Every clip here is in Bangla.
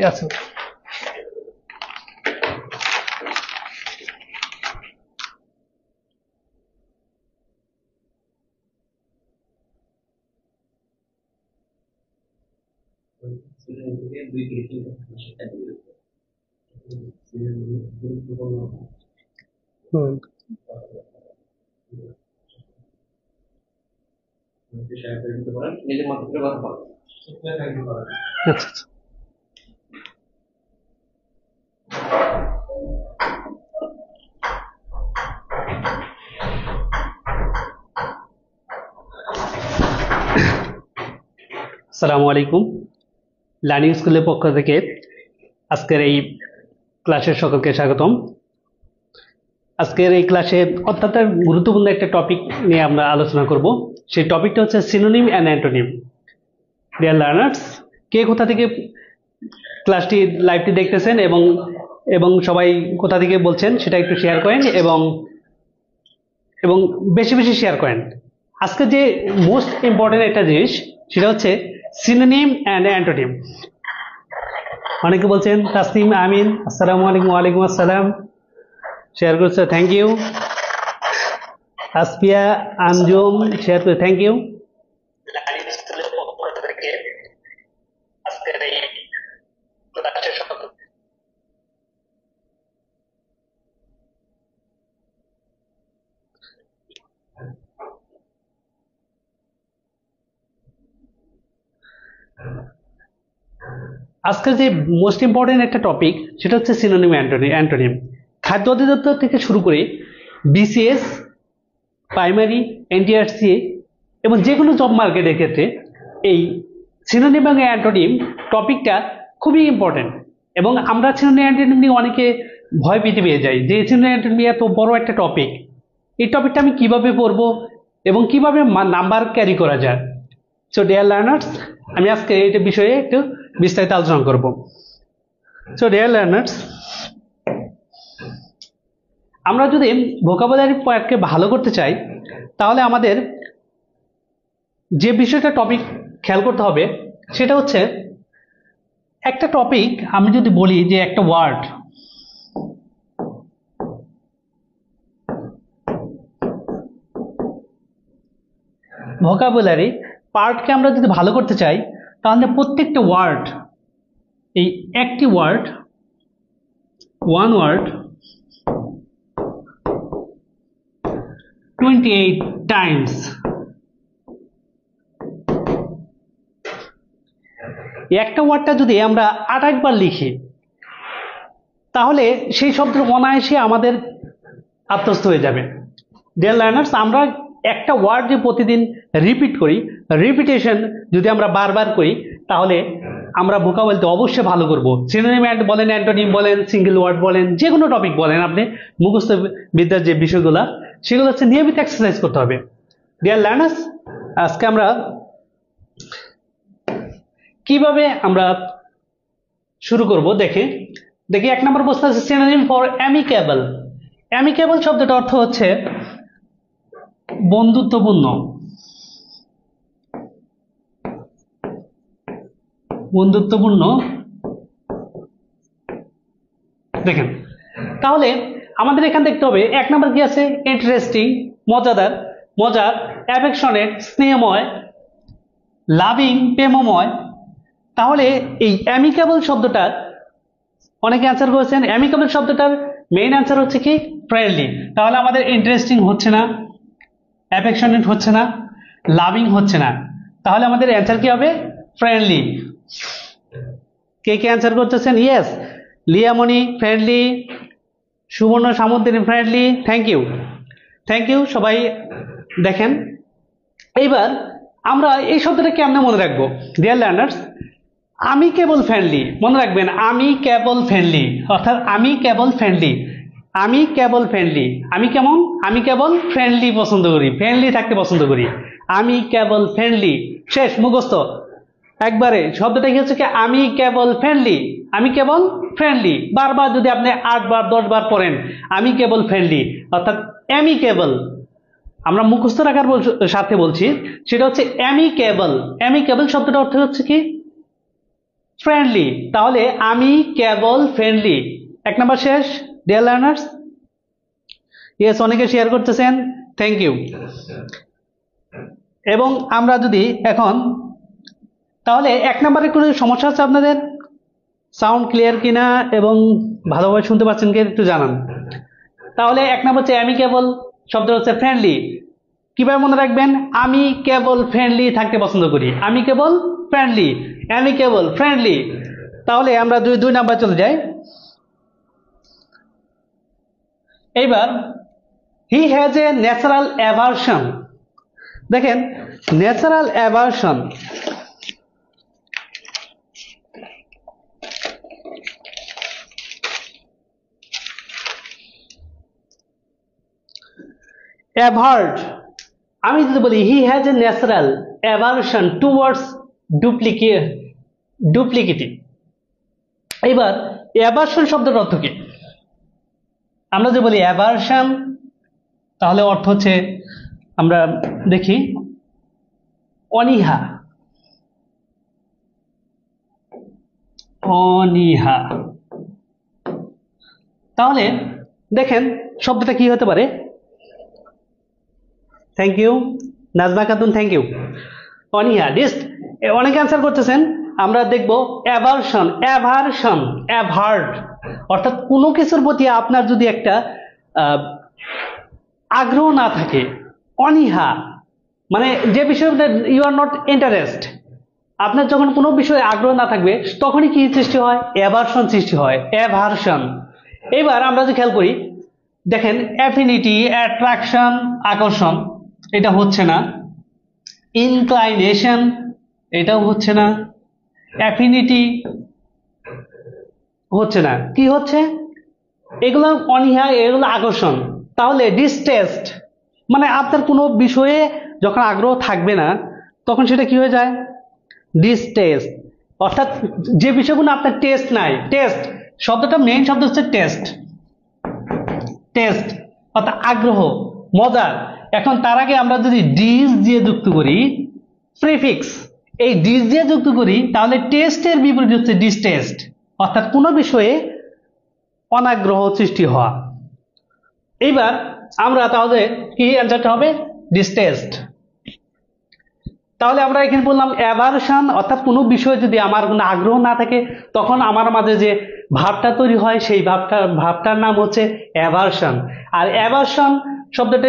আছে আসসালামু আলাইকুম। লার্নিং স্কুলের পক্ষ থেকে আজকের এই ক্লাসে সকলকে স্বাগতম। আজকের এই ক্লাসে অত্যন্ত গুরুত্বপূর্ণ একটা টপিক নিয়ে আমরা আলোচনা করব। সেই টপিকটা হচ্ছে synonym and antonym. Dear learners, কে কোথা থেকে ক্লাসটি লাইভটি দেখতেছেন এবং সবাই কোথা থেকে বলছেন সেটা একটু শেয়ার করেন এবং বেশি বেশি শেয়ার করেন। আজকে যে মোস্ট ইম্পর্টেন্ট একটা জিনিস সেটা হচ্ছে সিনোনিম অ্যান্ড অ্যান্টোনিম। অনেকে বলছেন তাসনিম আমিন, আসসালামু আলাইকুম। ওয়ালাইকুম আসসালাম, শেয়ার করছে, thank you. Aspia Anjum share করে, থ্যাংক ইউ। আজকের যে মোস্ট ইম্পর্টেন্ট একটা টপিক সেটা হচ্ছে সিনোনিম অ্যান্টোনিম। খাদ্য অধিদপ্তর থেকে শুরু করে বিসিএস, প্রাইমারি, এনটিআরসি এবং যে কোনো জব মার্কেটের ক্ষেত্রে এই সিনোনিম এবং অ্যান্টোনিম টপিকটা খুবই ইম্পর্টেন্ট। এবং আমরা সিনোনিম অ্যান্টোনিম নিয়ে অনেকে ভয় পেয়ে যাই যে সিনোনিম অ্যান্টোনিম এত বড় একটা টপিক, এই টপিকটা আমি কিভাবে পড়বো এবং কিভাবে নাম্বার ক্যারি করা যায়। সো ডিয়ার লার্নার্স, আমি আজকে এটা বিষয়ে একটু বিস্তারিত আলোচনা করব। সো ডিয়ার লার্নার্স, আমরা যদি ভোকাবুলারি পার্টকে ভালো করতে চাই তাহলে আমাদের যে বিষয়টা টপিক খেয়াল করতে হবে সেটা হচ্ছে, একটা টপিক আমি যদি বলি যে একটা ওয়ার্ড, ভোকাবুলারি পার্টকে আমরা যদি ভালো করতে চাই তাহলে প্রত্যেকটা ওয়ার্ড, এই একটি ওয়ার্ড, ওয়ান ওয়ার্ড 28 টাইমস, একটা ওয়ার্ডটা যদি আমরা 28 বার লিখি তাহলে সেই শব্দের অনায়াসে আমাদের আত্মস্থ হয়ে যাবে। ডিয়ার লার্নার্স, আমরা একটা ওয়ার্ড যে প্রতিদিন রিপিট করি, রিপিটেশন যদি আমরা বারবার করি তাহলে আমরা ভোকাবুলারিতে অবশ্যই ভালো করব। সিনোনিম বলেন, অ্যান্টোনিম বলেন, সিঙ্গেল ওয়ার্ড বলেন, যে কোনো টপিক বলেন, আপনি মুখস্থ বিদ্যার যে বিষয়গুলো সেগুলো হচ্ছে নিয়মিত এক্সারসাইজ করতে হবে। ডিয়ার লার্নার্স, আজকে আমরা কিভাবে আমরা শুরু করব দেখি। এক নম্বর প্রশ্ন আছে সিনোনিম ফর অ্যামিকেবল। অ্যামিকেবল শব্দটার অর্থ হচ্ছে বন্ধুত্বপূর্ণ। বন্ধুত্বপূর্ণ, দেখেন তাহলে আমাদের এখানে দেখতে হবে এক নম্বর কি আছে, ইন্টারেস্টিং, মজাদার, মজার, অ্যাফেকশনেট, স্নেহময়, লাভিং, প্রেমময়। তাহলে এই অ্যামিকেবল শব্দটার অনেকে অ্যান্সার করেছেন, অ্যামিকেবল শব্দটার মেইন অ্যান্সার হচ্ছে কি ফ্রেন্ডলি। তাহলে আমাদের ইন্টারেস্টিং হচ্ছে না, অ্যাফেকশনেট হচ্ছে না, লাভিং হচ্ছে না, তাহলে আমাদের অ্যান্সার কি হবে ফ্রেন্ডলি। কে কে অ্যান্সার করতেছেন? Yes, Liyamoni friendly, Subarna Samudrik friendly, thank you, thank you সবাই। দেখেন এইবার আমরা এই শব্দটা কেমনে মনে রাখবো? ডিয়ার লার্নার্স, আমি কেবল ফ্রেন্ডলি, মনে রাখবেন আমি কেবল ফ্রেন্ডলি, অর্থাৎ আমি কেবল ফ্রেন্ডলি। আমি কেবল ফ্রেন্ডলি, আমি কেবল ফ্রেন্ডলি পছন্দ করি, ফ্রেন্ডলি থাকতে পছন্দ করি, আমি কেবল ফ্রেন্ডলি। শেষ, মুখস্থ একবারে। শব্দটা কি হচ্ছে কি, আমি কেবল ফ্রেন্ডলি, আমি কেবল ফ্রেন্ডলি। বারবার যদি আপনি 8 বার 10 বার পড়েন আমি কেবল ফ্রেন্ডলি, অর্থাৎ অ্যামিকেবল, আমরা মুখস্থ রাখার সাথে বলছি, সেটা হচ্ছে অ্যামিকেবল। অ্যামিকেবল শব্দটা অর্থ হচ্ছে কি ফ্রেন্ডলি। তাহলে আমি কেবল ফ্রেন্ডলি। 1 নাম্বার শেষ ডিয়ার লার্নার্স। ইয়েস, অনেকে শেয়ার করতেছেন, থ্যাংক ইউ। এবং আমরা যদি এখন, তাহলে 1 নম্বরে কোনো সমস্যা আছে আপনাদের? সাউন্ড ক্লিয়ার কিনা এবং ভালোভাবে শুনতে পাচ্ছেন কি একটু জানান। তাহলে 1 নম্বর হচ্ছে অ্যামিকেবল, শব্দ হচ্ছে ফ্রেন্ডলি। কিভাবে মনে রাখবেন? আমি কেবল ফ্রেন্ডলি থাকতে পছন্দ করি, আমি কেবল ফ্রেন্ডলি, অ্যামিকেবল, ফ্রেন্ডলি। তাহলে আমরা 2 নাম্বার চলে যাই। এইবার he has a natural aversion. দেখেন, ন্যাচারাল অ্যাভারশন, অ্যাভার্ড, আমি যদি বলি he has a natural aversion towards duplicative. এবার অ্যাভারশন শব্দের অর্থ কি? আমরা যদি বলি অ্যাভারশন, তাহলে অর্থ হচ্ছে, আমরা দেখি, অনীহা, অনীহা। তাহলে দেখেন শব্দটা কি হতে পারে? Thank you Nazma Khatun, thank you. অনীহা, ডিস্ট, অনেকে অ্যান্সার করতেছেন। আমরা দেখব অ্যাভারশন, অ্যাভারশন, অ্যাভার্ড, অর্থাৎ কোনো কিছুর প্রতি আপনার যদি একটা আগ্রহ না থাকে, অনীহা মানে যে বিষয়ে ইউ আর নট ইন্টারেস্ট, আপনার যখন কোনো বিষয়ে আগ্রহ না থাকবে তখনই কি সৃষ্টি হয়? অ্যাভারশন সৃষ্টি হয়, অ্যাভারশন। এবার আমরা যদি খেয়াল করি, দেখেন অ্যাফিনিটি, অ্যাট্রাকশন, আকর্ষণ, এটা হচ্ছে না। ইনক্লাইনেশন, এটাও হচ্ছে না। অ্যাফিনিটি হচ্ছে না। কি হচ্ছে? এগুলো অনীহা, এগুলো আকর্ষণ। তাহলে ডিসটেস্ট, মানে আপনার কোনো বিষয়ে যখন আগ্রহ থাকবে না তখন সেটা কি হয়ে যায়? ডিসটেস্ট, অর্থাৎ যে বিষয়গুলো আপনার টেস্ট নাই। টেস্ট শব্দটা মেইন শব্দ হচ্ছে টেস্ট, টেস্ট অর্থাৎ আগ্রহ, মজার। এখন তার আগে আমরা যদি ডিস দিয়ে যুক্ত করি, প্রিফিক্স, এই ডিস দিয়ে যুক্ত করি, তাহলে টেস্টের বিপরীত হচ্ছে ডিসটেস্ট, অর্থাৎ কোনো বিষয়ে অনাগ্রহ সৃষ্টি হওয়া। এইবার আমরা তাহলে কি অ্যান্সারটা হবে? ডিসটেস্ট। তাহলে আমরা এখানে বললাম অ্যাভারশন, অর্থাৎ কোনো বিষয়ে যদি আমার কোনো আগ্রহ না থাকে তখন আমার মাঝে যে ভাবটা তৈরি হয় সেই ভাবটার নাম হচ্ছে অ্যাভারশন। আর অ্যাভারশন শব্দটা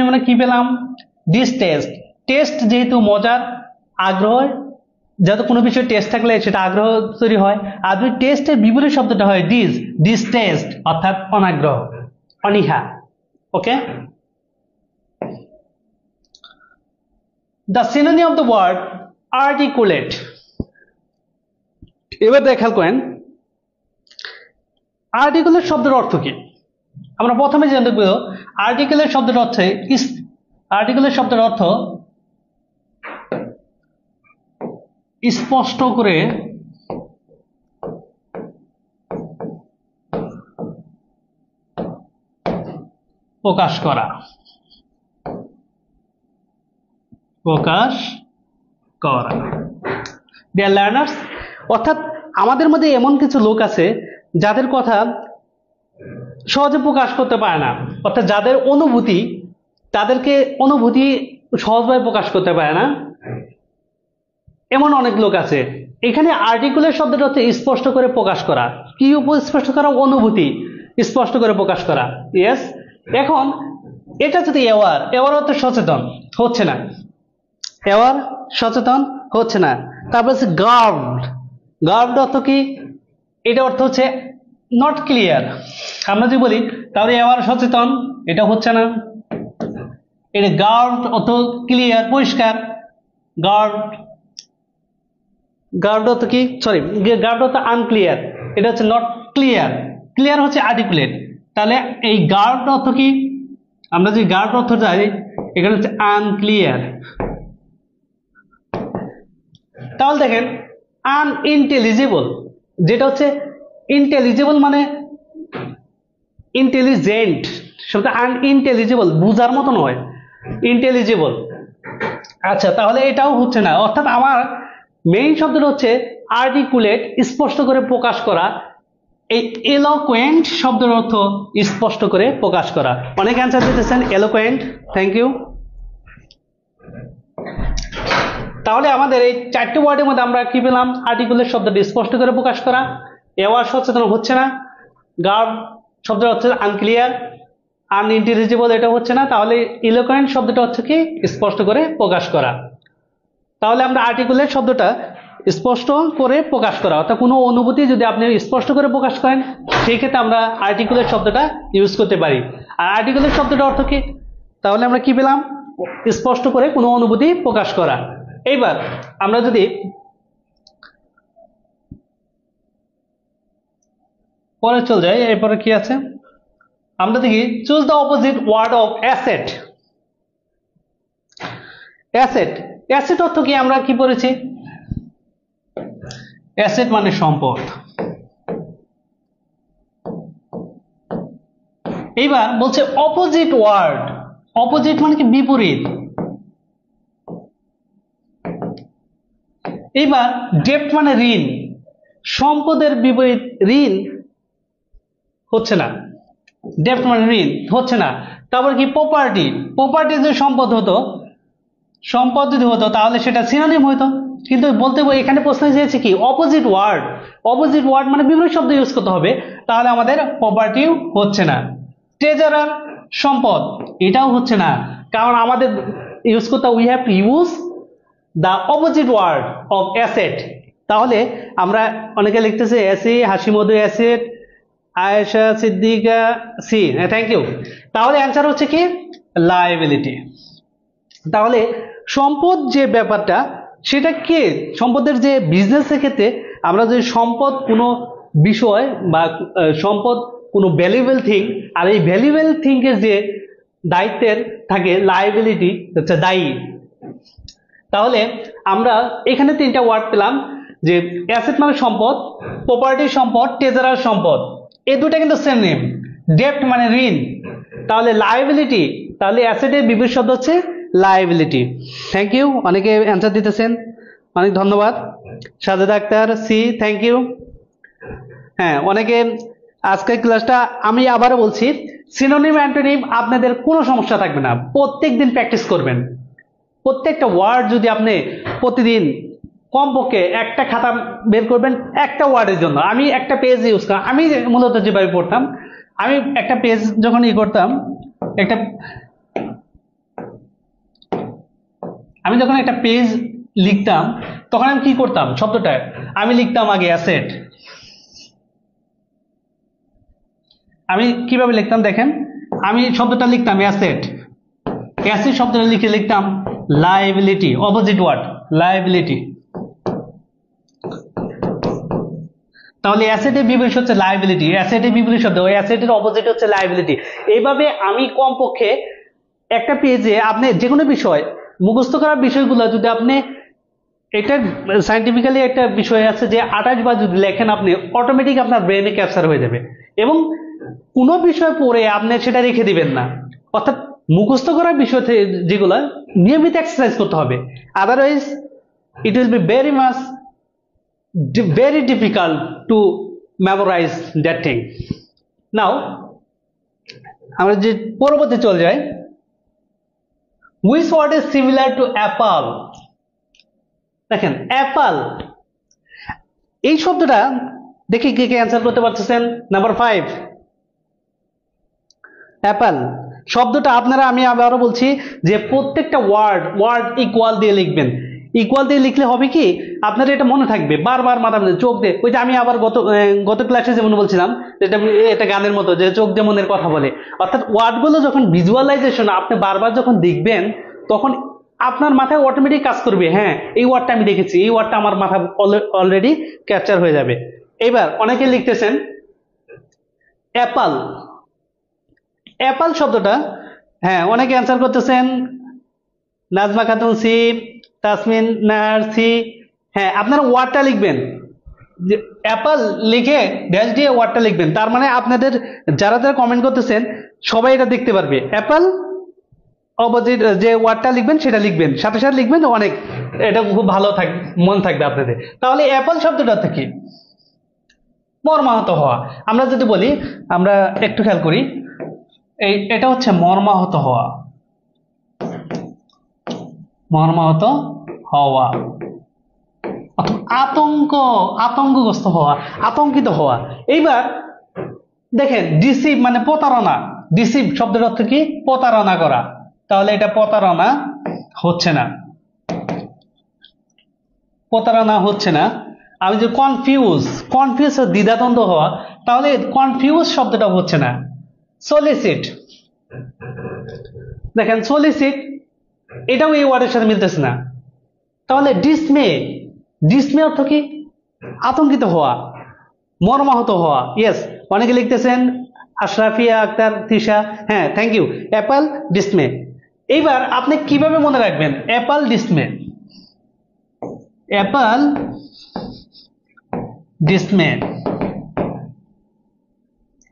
মানে কি পেলাম? ডিসটেস্ট। টেস্ট যেহেতু মজার, আগ্রহ, যেহেতু কোনো বিষয়ে টেস্ট থাকলে সেটা আগ্রহ তৈরি হয়। আর যদি টেস্টের বিপরীত শব্দটা হয় ডিসটেস্ট, অর্থাৎ অনাগ্রহ, অনীহা। ওকে, the synonym of the word articulate। এবার খেয়াল করেন আর্টিকুলেট শব্দের অর্থ কি। আমরা প্রথমে জানতে পারব আর্টিকুলেট শব্দের অর্থে, আর্টিকুলেট শব্দের অর্থ স্পষ্ট করে প্রকাশ করা, প্রকাশ করা। ডিয়ার লার্নার্স, অর্থাৎ আমাদের মধ্যে এমন কিছু লোক আছে যাদের কথা সহজে প্রকাশ করতে পারে না, অর্থাৎ যাদের অনুভূতি, তাদেরকে অনুভূতি সহজভাবে প্রকাশ করতে পারে না, এমন অনেক লোক আছে। এখানে আর্টিকুলেট শব্দটা হচ্ছে স্পষ্ট করে প্রকাশ করা। কি স্পষ্ট করা? অনুভূতি স্পষ্ট করে প্রকাশ করা। ইয়েস। এখন এটা যদি এওয়ার হচ্ছে সচেতন, হচ্ছে না, এওয়ার সচেতন হচ্ছে না। তারপর হচ্ছে গার্ভড, গার্ভড অর্থ কি? এটা অর্থ হচ্ছে নট ক্লিয়ার। আমরা যদি বলি তাহলে এওয়ার সচেতন, এটা হচ্ছে না। এটা গার্ভড অর্থ ক্লিয়ার, পরিষ্কার। গার্ভড, গার্ভড অর্থ কি? সরি, গার্ভড অর্থ আনক্লিয়ার, এটা হচ্ছে নট ক্লিয়ার। ক্লিয়ার হচ্ছে আর্টিকুলেট। তাহলে এই গার্ড অর্থ কি? আমরা যে গার্ড অর্থ যাই, এখানে হচ্ছে আনক্লিয়ার। তাহলে দেখেন আনইন্টেলিজিবল, যেটা হচ্ছে ইন্টেলিজিবল মানে ইন্টেলিজেন্ট, সেটা আনইন্টেলিজিবল বুঝার মতো নয়, ইন্টেলিজিবল। আচ্ছা, তাহলে এটাও হচ্ছে না। অর্থাৎ আমার মেইন শব্দটা হচ্ছে আর্টিকুলেট, স্পষ্ট করে প্রকাশ করা। এই এলোকোয়েন্ট শব্দের অর্থ স্পষ্ট করে প্রকাশ করা। অনেক অ্যান্সার দিতেছেন এলোকোয়েন্ট, থ্যাংক ইউ। তাহলে আমাদের এই 4টি ওয়ার্ডের মধ্যে আমরা কি পেলাম? আর্টিকুলেট শব্দটি স্পষ্ট করে প্রকাশ করা, এওয়ার সচেতন হচ্ছে না, গার্ড শব্দটা হচ্ছে আনক্লিয়ার, আনইন্টেলিজিবল এটা হচ্ছে না, তাহলে ইলোকোয়েন্ট শব্দটা হচ্ছে কি? স্পষ্ট করে প্রকাশ করা। তাহলে আমরা আর্টিকুলেট শব্দটা স্পষ্ট করে প্রকাশ করা, অর্থাৎ কোনো অনুভূতি যদি আপনি স্পষ্ট করে প্রকাশ করেন সেই ক্ষেত্রে আমরা আর্টিকুলেট শব্দটা ইউজ করতে পারি। আর আর্টিকুলেট শব্দটা অর্থ কি? তাহলে আমরা কি পেলাম? স্পষ্ট করে কোনো অনুভূতি প্রকাশ করা। এইবার আমরা যদি পরে চলে যাই, এরপরে কি আছে আমরা দেখি, choose the opposite word of asset. Asset, asset অর্থ কি? আমরা কি পড়েছি? অ্যাসেট মানে সম্পদ। এইবার বলছে অপোজিট ওয়ার্ড, অপোজিট মানে কি? বিপরীত। এইবার ডেপ্ট মানে ঋণ, সম্পদের বিপরীত ঋণ হচ্ছে না, ডেপ্ট মানে ঋণ হচ্ছে না। তারপর কি? প্রপার্টি, প্রপার্টি যদি সম্পদ হতো, সম্পদ যদি হতো তাহলে সেটা সিনোনিম হতো, কিন্তু বলতে এখানে প্রশ্ন চেয়েছে কি? Opposite word. অপোজিট ওয়ার্ড মানে বিপরীত শব্দ ইউজ করতে হবে, তাহলে আমাদের প্রপার্টিও হচ্ছে না। ট্রেজারার, সম্পদ, এটাও হচ্ছে না, কারণ আমাদের ইউজ করতে we have to use the opposite word of asset. তাহলে আমরা অনেকে লিখতেছে এসি, হাসি মধু অ্যাসেট, আয়েশা সিদ্দিকা সি, থ্যাংক ইউ। তাহলে অ্যান্সার হচ্ছে কি? লায়াবিলিটি। তাহলে সম্পদ যে ব্যাপারটা, সেটা কে? সম্পদের যে বিজনেসের ক্ষেত্রে আমরা যদি সম্পদ কোনো বিষয় বা সম্পদ কোনো ভ্যালুয়েবল থিং, আর এই ভ্যালুয়েবল থিংকের যে দায়িত্বের থাকে লায়াবিলিটি হচ্ছে দায়ী। তাহলে আমরা এখানে 3টা ওয়ার্ড পেলাম, যে অ্যাসেট মানে সম্পদ, প্রপার্টি সম্পদ, ট্রেজারার সম্পদ, এই দুটা কিন্তু সেম নেম। ডেপ্ট মানে ঋণ, তাহলে লায়াবিলিটি, তাহলে অ্যাসেটের বিপরীত শব্দ হচ্ছে লায়াবিলিটি। থ্যাংক ইউ, অনেকে অ্যান্সার দিতেছেন, অনেক ধন্যবাদ। সাজেদা আক্তার সি, থ্যাংক ইউ। হ্যাঁ, অনেকে আজকের ক্লাসটা আমি আবারও বলছি, সিনোনিম অ্যান্টোনিম আপনাদের কোনো সমস্যা থাকবে না, প্রত্যেকদিন প্র্যাকটিস করবেন। প্রত্যেকটা ওয়ার্ড যদি আপনি প্রতিদিন কমপক্ষে একটা খাতা বের করবেন একটা ওয়ার্ডের জন্য। আমি একটা পেজ ইউজ করি, আমি মূলত যেভাবে পড়তাম, আমি একটা পেজ যখন আমি যখন একটা পেজ লিখতাম, তখন আমি কি করতাম? শব্দটা আমি লিখতাম আগে অ্যাসেট। আমি কিভাবে লিখতাম দেখেন, আমি শব্দটা লিখতাম অ্যাসেট, অ্যাসেট শব্দটা লিখতাম লায়াবিলিটি, অপোজিট ওয়ার্ড লায়াবিলিটি। তাহলে অ্যাসেটের বিপরীত হচ্ছে লায়াবিলিটি, অ্যাসেটের বিপরীত শব্দ, ওই অ্যাসেটের অপোজিট হচ্ছে লায়াবিলিটি। এইভাবে আমি কমপক্ষে একটা পেজে আপনি যে কোনো বিষয় মুখস্থ করার বিষয়গুলো যদি আপনি, এটা সায়েন্টিফিক্যালি একটা বিষয় আছে যে 28 বার যদি লেখেন আপনি, অটোমেটিক আপনার ব্রেনে ক্যাপচার হয়ে যাবে। এবং কোনো বিষয় পড়ে আপনি সেটা রেখে দিবেন না, অর্থাৎ মুখস্থ করার বিষয় যেগুলো নিয়মিত এক্সারসাইজ করতে হবে, otherwise it will be very difficult to memorize that thing. Now আমরা যে পরবর্তী চলে যাই, which word is similar to apple? দেখেন অ্যাপল, এই শব্দটা দেখি কে কে অ্যান্সার করতে পারতেছেন। নাম্বার 5, অ্যাপল শব্দটা আপনারা, আমি আবারও বলছি যে প্রত্যেকটা ওয়ার্ড ইকুয়াল দিয়ে লিখবেন। ইকুয়াল দিয়ে লিখলে হবে কি, আপনার এটা মনে থাকবে, বারবার মাথা চোখ দিয়ে, ওই যে আমি আবার গত ক্লাসে যেমন বলছিলাম, এটা গানের মতো যে চোখ দিয়ে মনের কথা বলে। অর্থাৎ ওয়ার্ডগুলো যখন ভিজুয়ালাইজেশন আপনি বারবার যখন দেখবেন, তখন আপনার মাথায় অটোমেটিক কাজ করবে, হ্যাঁ এই ওয়ার্ডটা আমি দেখেছি, এই ওয়ার্ডটা আমার মাথা অলরেডি ক্যাপচার হয়ে যাবে। এবার অনেকে লিখতেছেন অ্যাপল, অ্যাপল শব্দটা, হ্যাঁ অনেকে অ্যান্সার করতেছেন, নাজমা খাতুন সি, তাসমিন নাহার সি। হ্যাঁ আপনারা ওয়ার্ডটা লিখবেন, যে অ্যাপল লিখে ড্যাশ দিয়ে ওয়ার্ডটা লিখবেন, তার মানে আপনাদের যারা যারা কমেন্ট করতেছেন সবাই এটা দেখতে পারবে। অ্যাপল অপোজিট যে ওয়ার্ডটা লিখবেন সেটা লিখবেন, সাথে সাথে লিখবেন, অনেক এটা খুব ভালো মন থাকবে আপনাদের। তাহলে অ্যাপল শব্দটা থেকে মর্মাহত হওয়া, আমরা যদি বলি, আমরা একটু খেয়াল করি, এটা হচ্ছে মর্মাহত হওয়া, মর্মাহত হওয়া, আতঙ্কগ্রস্ত হওয়া, আতঙ্কিত হওয়া। এইবার দেখেন ডিসিভ মানে প্রতারণা, ডিসিভ শব্দের অর্থ কি? প্রতারণা করা। তাহলে এটা প্রতারণা হচ্ছে না, প্রতারণা হচ্ছে না। আমি যে কনফিউজ দ্বিধাদ্বন্দ্ব হওয়া, তাহলে কনফিউজ শব্দটা হচ্ছে না। সলিসিট, দেখেন সলিসিট এটাও এই ওয়ার্ডের সাথে মিলতেছে না। তাহলে ডিসমে অর্থ কি? আতঙ্কিত হওয়া, মর্মাহত হওয়া। ইয়েস, অনেকে লিখতেছেন, আশরাফিয়া আক্তার, তৃষা, হ্যাঁ থ্যাংক ইউ। অ্যাপল ডিসমে। এইবার আপনি কিভাবে মনে রাখবেন অ্যাপল ডিসমে? অ্যাপল ডিসমে।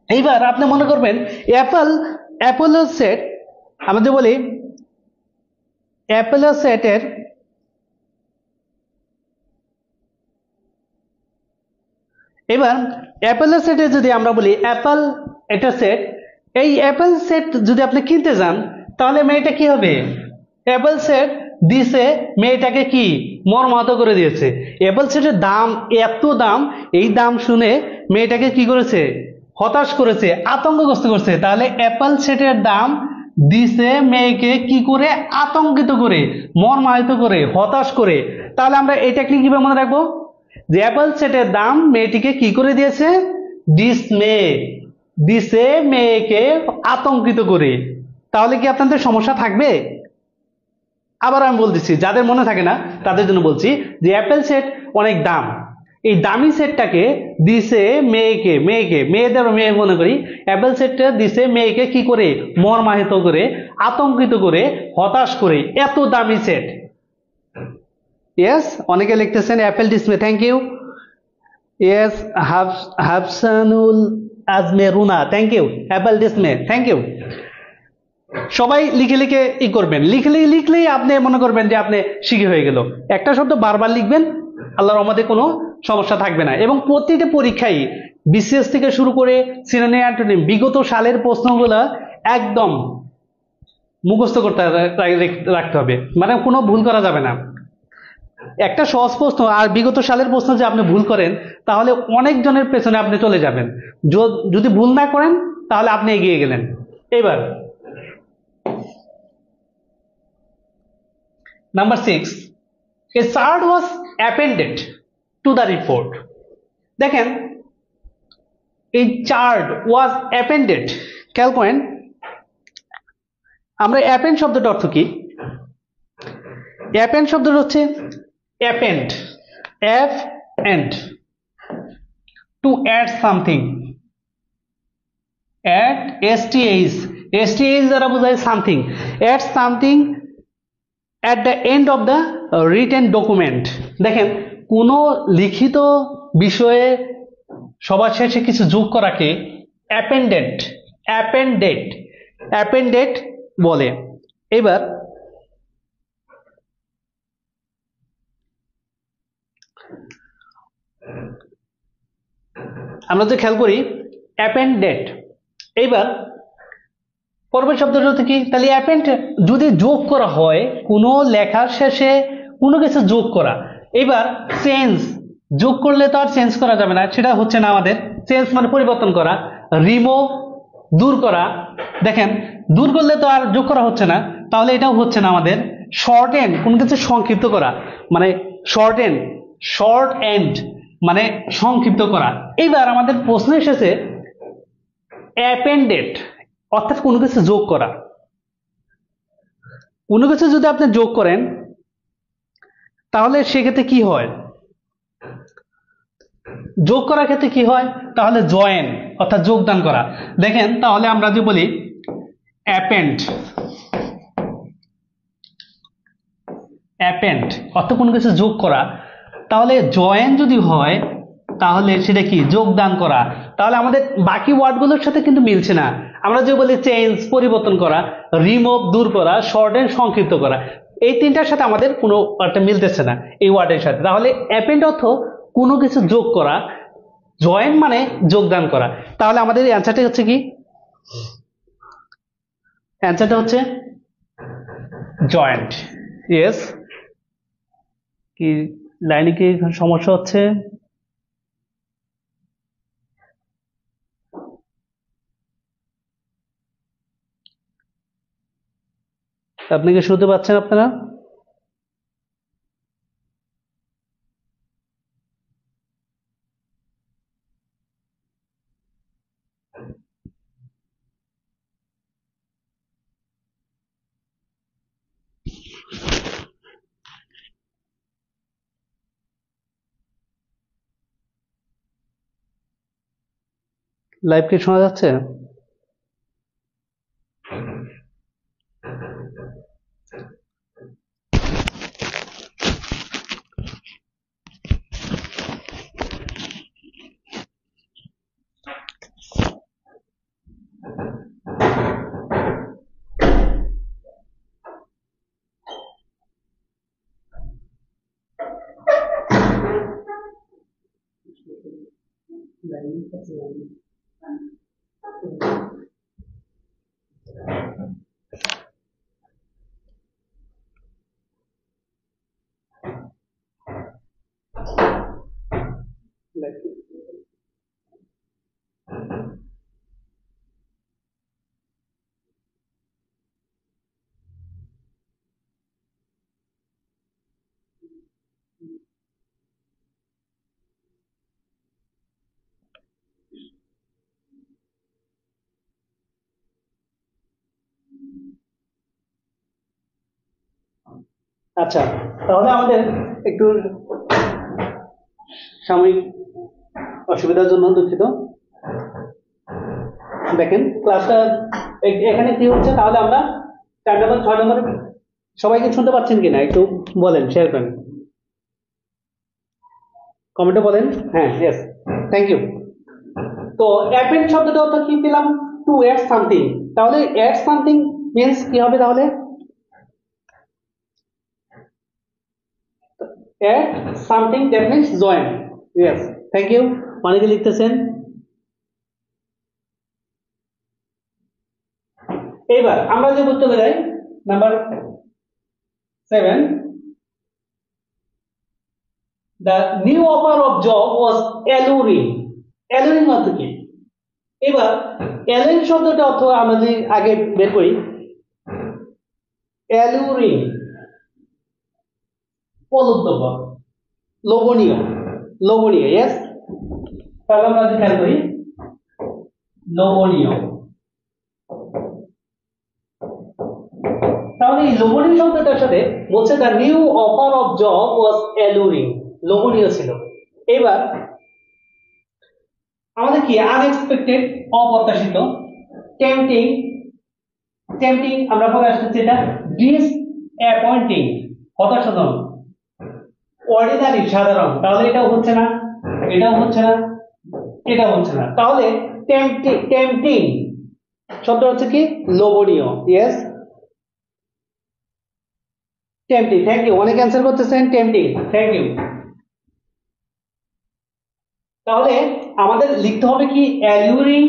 এইবার আপনি মনে করবেন অ্যাপোলো সেট, আমরা যে বলি অ্যাপোলো সেটের এবার অ্যাপেল সেটে যদি আমরা বলি অ্যাপল এটা সেট, এই অ্যাপেল সেট যদি আপনি কিনতে যান তাহলে মেয়েটা কি হবে? অ্যাপেল সেট দিছে, মেয়েটাকে কি মর্মাহত করে দিয়েছে। অ্যাপেল সেটের দাম এত দাম, এই দাম শুনে মেয়েটাকে কি করেছে? হতাশ করেছে, আতঙ্কগ্রস্ত করছে। তাহলে অ্যাপেল সেটের দাম দিছে মেয়েকে কি করে? আতঙ্কিত করে, মর্মাহত করে, হতাশ করে। তাহলে আমরা এটাকে কিভাবে মনে রাখবো? যে অ্যাপল সেটের দাম মেয়েটিকে কি করে দিয়েছে? ডিসমে দিছে, মেয়েকে আতঙ্কিত করে। তাহলে কি আপনাদের সমস্যা থাকবে? আবার আমি বলতেছি, যাদের মনে থাকে না তাদের জন্য বলছি, যে অ্যাপল সেট অনেক দাম, এই দামি সেটটাকে দিছে মেয়েদের মেয়ে মনে করি, অ্যাপল সেটটা দিছে মেয়েকে কি করে? মর্মাহত করে, আতঙ্কিত করে, হতাশ করে, এত দামি সেট। ইয়েস, অনেকে লিখতেছেন appal dismay, thank you. Yes, Hafsanul Ajmeruna, thank you. Appal dismay, thank you. সবাই লিখে লিখে করবেন, লিখলেই আপনি মনে করবেন যে আপনি শিখে হয়ে গেল। একটা শব্দ বারবার লিখবেন, আল্লাহর রহমতে কোনো সমস্যা থাকবে না। এবং প্রতিটা পরীক্ষায় বিসিএস থেকে শুরু করে সিনোনিম অ্যান্টোনিম বিগত সালের প্রশ্নগুলো একদম মুখস্থ করতে রাখতে হবে, মানে কোনো ভুল করা যাবে না। একটা সহজ প্রশ্ন আর বিগত সালের প্রশ্ন যে আপনি ভুল করেন, তাহলে অনেক জনের পেছনে আপনি চলে যাবেন। যদি ভুল না করেন তাহলে আপনি এগিয়ে গেলেন। এবার number 6, a chart was appended to the report. দেখেন এই চার্ট ওয়াজ অ্যাপেন্ডেড, খেয়াল করেন আমরা অ্যাপেন্ড শব্দটার অর্থ কি? অ্যাপেন্ড শব্দটা হচ্ছে append, F end, to add something, add STH দ্বারা বোঝায় something, add something at the end of the written document. দেখেন কোনো লিখিত বিষয়ে সবার শেষে কিছু যোগ করাকে অ্যাপেন্ডেড বলে। এবার আমরা যে খেয়াল করি অ্যাপেন্ডেড। এইবার পরবর্তী শব্দটা হচ্ছে কি? তাহলে অ্যাপেন্ড যদি যোগ করা হয়, কোনো লেখার শেষে কোনো কিছু যোগ করা। এবার চেঞ্জ, যোগ করলে তো আর চেঞ্জ করা যাবে না, সেটা হচ্ছে না আমাদের। চেঞ্জ মানে পরিবর্তন করা, রিমুভ দূর করা। দেখেন দূর করলে তো আর যোগ করা হচ্ছে না, তাহলে এটাও হচ্ছে না আমাদের। শর্টেন, কোনো কিছু সংক্ষিপ্ত করা, মানে শর্ট এন্ড মানে সংক্ষিপ্ত করা। এইবার আমাদের প্রশ্ন এসেছে অ্যাপেন্ডেড অর্থাৎ কোনো কিছু যোগ করা। কোনো কিছু যদি আপনি যোগ করেন তাহলে সেক্ষেত্রে কি হয়? যোগ করার ক্ষেত্রে কি হয়? তাহলে জয়েন অর্থাৎ যোগদান করা। দেখেন তাহলে আমরা যদি বলি অ্যাপেন্ড, অ্যাপেন্ড অর্থ কোনো কিছু যোগ করা। তাহলে জয়েন যদি হয় তাহলে সেটা কি যোগদান করা। তাহলে আমাদের বাকি ওয়ার্ডগুলোর সাথে কিন্তু মিলছে না। আমরা যে বলি চেঞ্জ পরিবর্তন করা, রিমুভ দূর করা, শর্টেন সংক্ষিপ্ত করা, এই তিনটার সাথে আমাদের কোনো একটা মিলতেছে না এই ওয়ার্ডের সাথে। তাহলে অ্যাপেন্ড অর্থ কোনো কিছু যোগ করা, জয়েন মানে যোগদান করা। তাহলে আমাদের অ্যান্সারটা হচ্ছে কি, অ্যান্সারটা হচ্ছে জয়েন্ট। ইয়েস, কি লাইনে কি সমস্যা হচ্ছে? আপনি কি শুনতে পাচ্ছেন আপনারা? লাইভ কি শোনা যাচ্ছে? আচ্ছা, তাহলে আমাদের একটু সাময়িক অসুবিধার জন্য দুঃখিত। দেখেন ক্লাসটা এখানে কি হচ্ছে, তাহলে আমরা 4 নম্বর 6 নম্বর সবাইকে শুনতে পাচ্ছেন কিনা একটু বলেন, শেয়ার করেন, কমেন্টে বলেন। হ্যাঁ, ইয়েস, থ্যাংক ইউ। তো অ্যাপেন্ড শব্দটা অর্থ কি পেলাম, টু অ্যাড সামথিং। তাহলে অ্যাড সামথিং মিন্স কি হবে, তাহলে add something that means join. Yes, thank you. অনেকে লিখতেছেন। এবার আমরা যে উত্তরে যাই, number 7, the new offer of job was alluring. alluring অর্থ কি? এবার alluring শব্দটা অর্থ আমরা যে আগে বের করি, alluring প্রলুব্ধকর, লোভনীয়, লোভনীয়। ইয়েস, তাহলে আমরা যদি খেয়াল করি লোভনীয়, তাহলে এই লোভনীয় শব্দটার সাথে বলছে the new offer of job was alluring, লোভনীয় ছিল। এবার আমাদের কি আনএক্সপেক্টেড, অপ্রত্যাশিত, টেম্পটিং, টেম্পটিং আমরা পরে আসতেছি, এটা ডিসঅ্যাপয়েন্টিং, হতাশাজনক, অর্ডিনারি, সাধারণ। তাহলে এটাও হচ্ছে না, এটাও হচ্ছে না, এটাও হচ্ছে না। তাহলে টেম্পটিং, টেম্পটিং শব্দ হচ্ছে কি লোভনীয়। Yes, tempting, thank you. অনেক অ্যান্সার করতেছেন টেম্পটিং, থ্যাংক ইউ। তাহলে আমাদের লিখতে হবে কি alluring,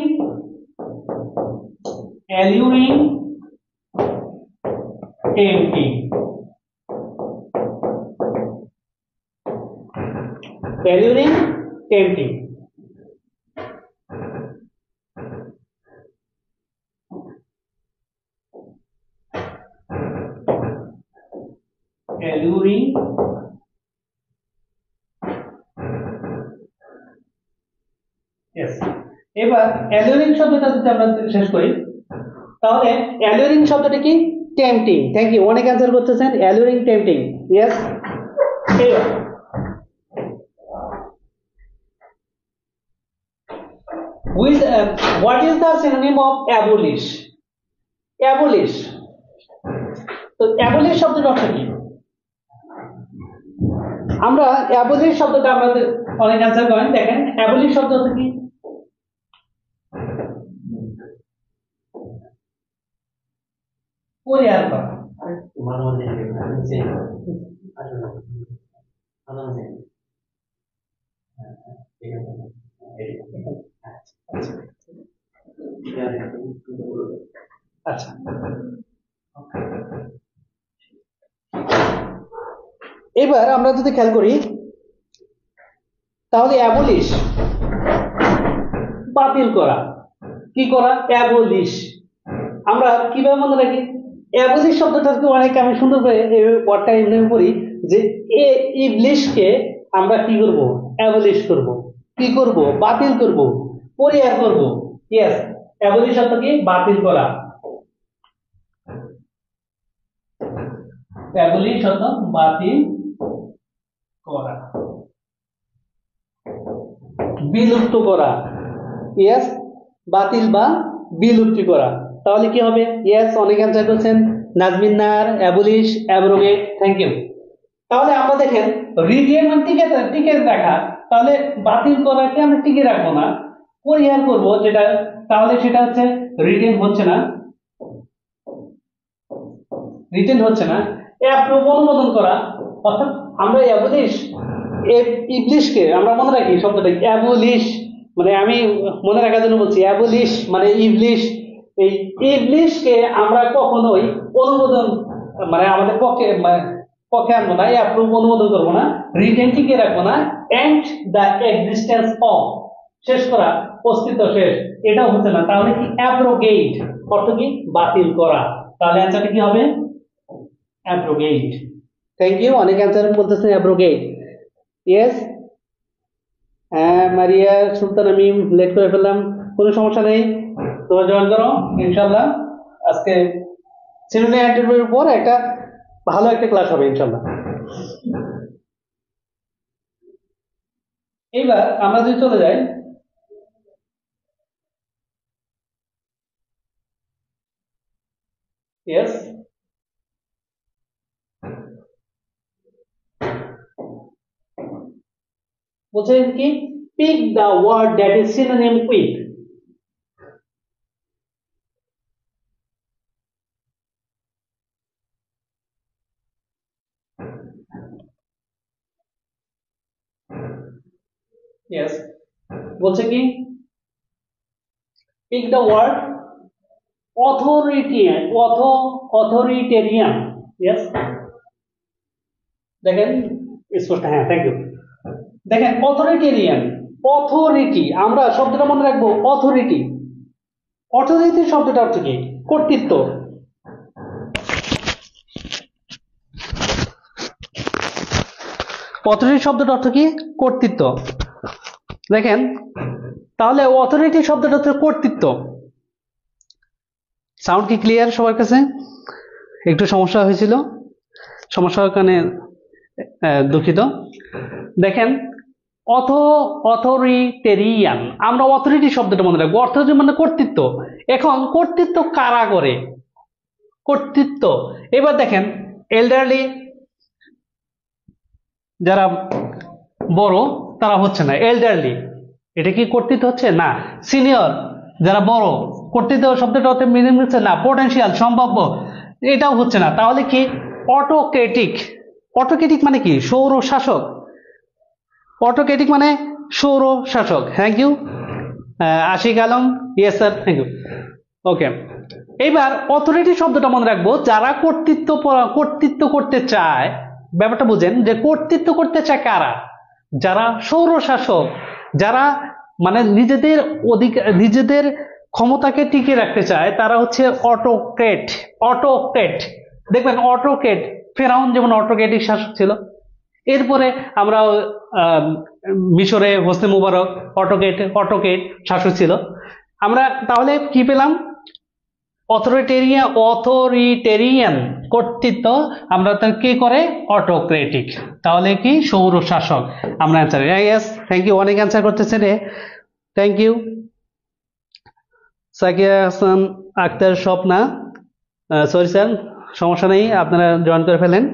alluring, tempting, alluring, tempting. Alluring, yes. এবার অ্যালুরিং শব্দটা যদি আমরা শেষ করি, তাহলে অ্যালুরিং শব্দটা কি টেম্পটিং, থ্যাংক ইউ। অনেক অ্যান্সার করতেছেন অ্যালুরিং, টেম্পটিং। ইয়েস, এবার with what is the synonym of abolish? Abolish. তো অ্যাবলিশ শব্দটা অর্থ কি? আমরা অ্যাবলিশ শব্দটা আমাদের অনেক অ্যান্সার করেন। দেখেন অ্যাবলিশ শব্দ অর্থ কি? পরিহার করা। আচ্ছা, এবার আমরা যদি খেয়াল করি তাহলে অ্যাবলিশ বাতিল করা, কি করা? অ্যাবলিশ। আমরা কিভাবে মনে রাখি? অ্যাবলিশ শব্দটাকে অনেক আমি সুন্দর করে এই ওয়ার্ডটা এমনি করি যে ইবলিশকে আমরা কি করব? অ্যাবলিশ করব। কি করব? বাতিল করব, পরিহার করব। ইয়েস, অ্যাবলিশ অর্থ কি? বাতিল করা। অ্যাবলিশ অর্থ বাতিল করা, বিলুপ্ত করা। ইয়েস, বাতিল বা বিলুপ্তি করা। তাহলে কি হবে? ইয়েস, অনেক অ্যান্সার করছেন। Nazmin Nahar, abolish, abrogate. Thank you. তাহলে আমরা দেখেন রিটেন মানে টিকে রাখা, তাহলে বাতিল করাকে আমরা টিকে রাখবো না, পরিহার করব যেটা, তাহলে সেটা হচ্ছে রিটেন হচ্ছে না, রিটেন হচ্ছে না। অ্যাপ্রুভ অনুমোদন করা, অর্থাৎ আমরা অ্যাবলিশ ইবলিশকে আমরা মনে রাখি শব্দটা অ্যাবলিশ, মানে আমি মনে রাখার জন্য বলছি অ্যাবলিশ মানে ইবলিশ। এই ইবলিশকে আমরা কখনোই অনুমোদন মানে আমাদের পক্ষে আনবো না, অ্যাপ্রুভ অনুমোদন করবো না, রিটেন টিকে রাখবো না। এন্ড দ্য এক্সিস্টেন্স অফ, শেষ করা, অস্তিত্ব শেষ, এটাও হচ্ছে না। তাহলে কি? অ্যাব্রোগেট অর্থ কি? বাতিল করা। তাহলে অ্যান্সারটা কি হবে? অ্যাব্রোগেট। Thank you. অনেক অ্যান্সার বলতেছেন অ্যাব্রোগেট। ইয়েস, হ্যাঁ মারিয়া সুলতান, আমি লেট করে ফেললাম, কোনো সমস্যা নেই, তোমরা জয়েন করো ইনশাল্লাহ। আজকে সিমিলার ইন্টারভিউর উপর একটা ভালো একটা ক্লাস হবে ইনশাল্লাহ। এইবার আমরা যদি চলে যাই ইয়েস, বলছেন কি? Pick the word that is synonym with. Yes, বলছে কি? Pick the word authoritarian. Yes, দেখেন স্পষ্ট, হ্যাঁ থ্যাংক ইউ। দেখেন অথরিটেরিয়ান, অথরিটি, আমরা শব্দটা মনে রাখবো অথরিটি। অথরিটি শব্দটা অর্থ কি? কর্তৃত্ব। অথরিটি শব্দটা অর্থ কি? কর্তৃত্ব। দেখেন তাহলে অথরিটি শব্দটা হচ্ছে কর্তৃত্ব। সাউন্ড কি ক্লিয়ার সবার কাছে? একটু সমস্যা হয়েছিল, সমস্যার কারণে দুঃখিত। দেখেন অথরিটেরিয়ান, আমরা অথরিটি শব্দটা মনে রাখবো, অথরিটি মানে কর্তৃত্ব। এখন কর্তৃত্ব কারা করে? কর্তৃত্ব। এবার দেখেন এল্ডারলি, যারা বড় তারা হচ্ছে না এল্ডারলি, এটা কি কর্তৃত্ব হচ্ছে? না। সিনিয়র, যারা বড়, কর্তৃত্ব শব্দটা অর্থে মিনিং হচ্ছে না। পোটেনশিয়াল, সম্ভাব্য, এটাও হচ্ছে না। তাহলে কি? অটোক্রেটিক। অটোক্রেটিক মানে কি? সৌর শাসক। অটোক্রেটিক মানে সৌর শাসক। Thank you Ashik Alam. Yes sir, thank you. Okay, এইবার অথরিটি শব্দটা মনে রাখবো, যারা কর্তৃত্ব করতে চায়। ব্যাপারটা বুঝেন যে কর্তৃত্ব করতে চায় কারা? যারা সৌর শাসক, যারা মানে নিজেদের ক্ষমতাকে টিকে রাখতে চায়, তারা হচ্ছে অটোক্রেট। অটোক্রেট, দেখবেন অটোক্রেট, ফেরাউন যেমন অটোক্রেটিক শাসক ছিল। এরপরে আমরা মিশরে হোসনে মুবারক অটোক্রেট শাসক ছিল। আমরা তাহলে কি পেলাম? অথরিটেরিয়ান কর্তৃত্ব, আমরা তার কি করে? অটোক্রেটিক। তাহলে কি? সৌর শাসক। আমরা অ্যান্সার, ইয়েস থ্যাংক ইউ। অনেক অ্যান্সার করতেছেন রে, thank you. Sakiya Hasan Akter, Swapna, sorry sir, সমস্যা নেই, আপনারা জয়েন করে ফেলেন।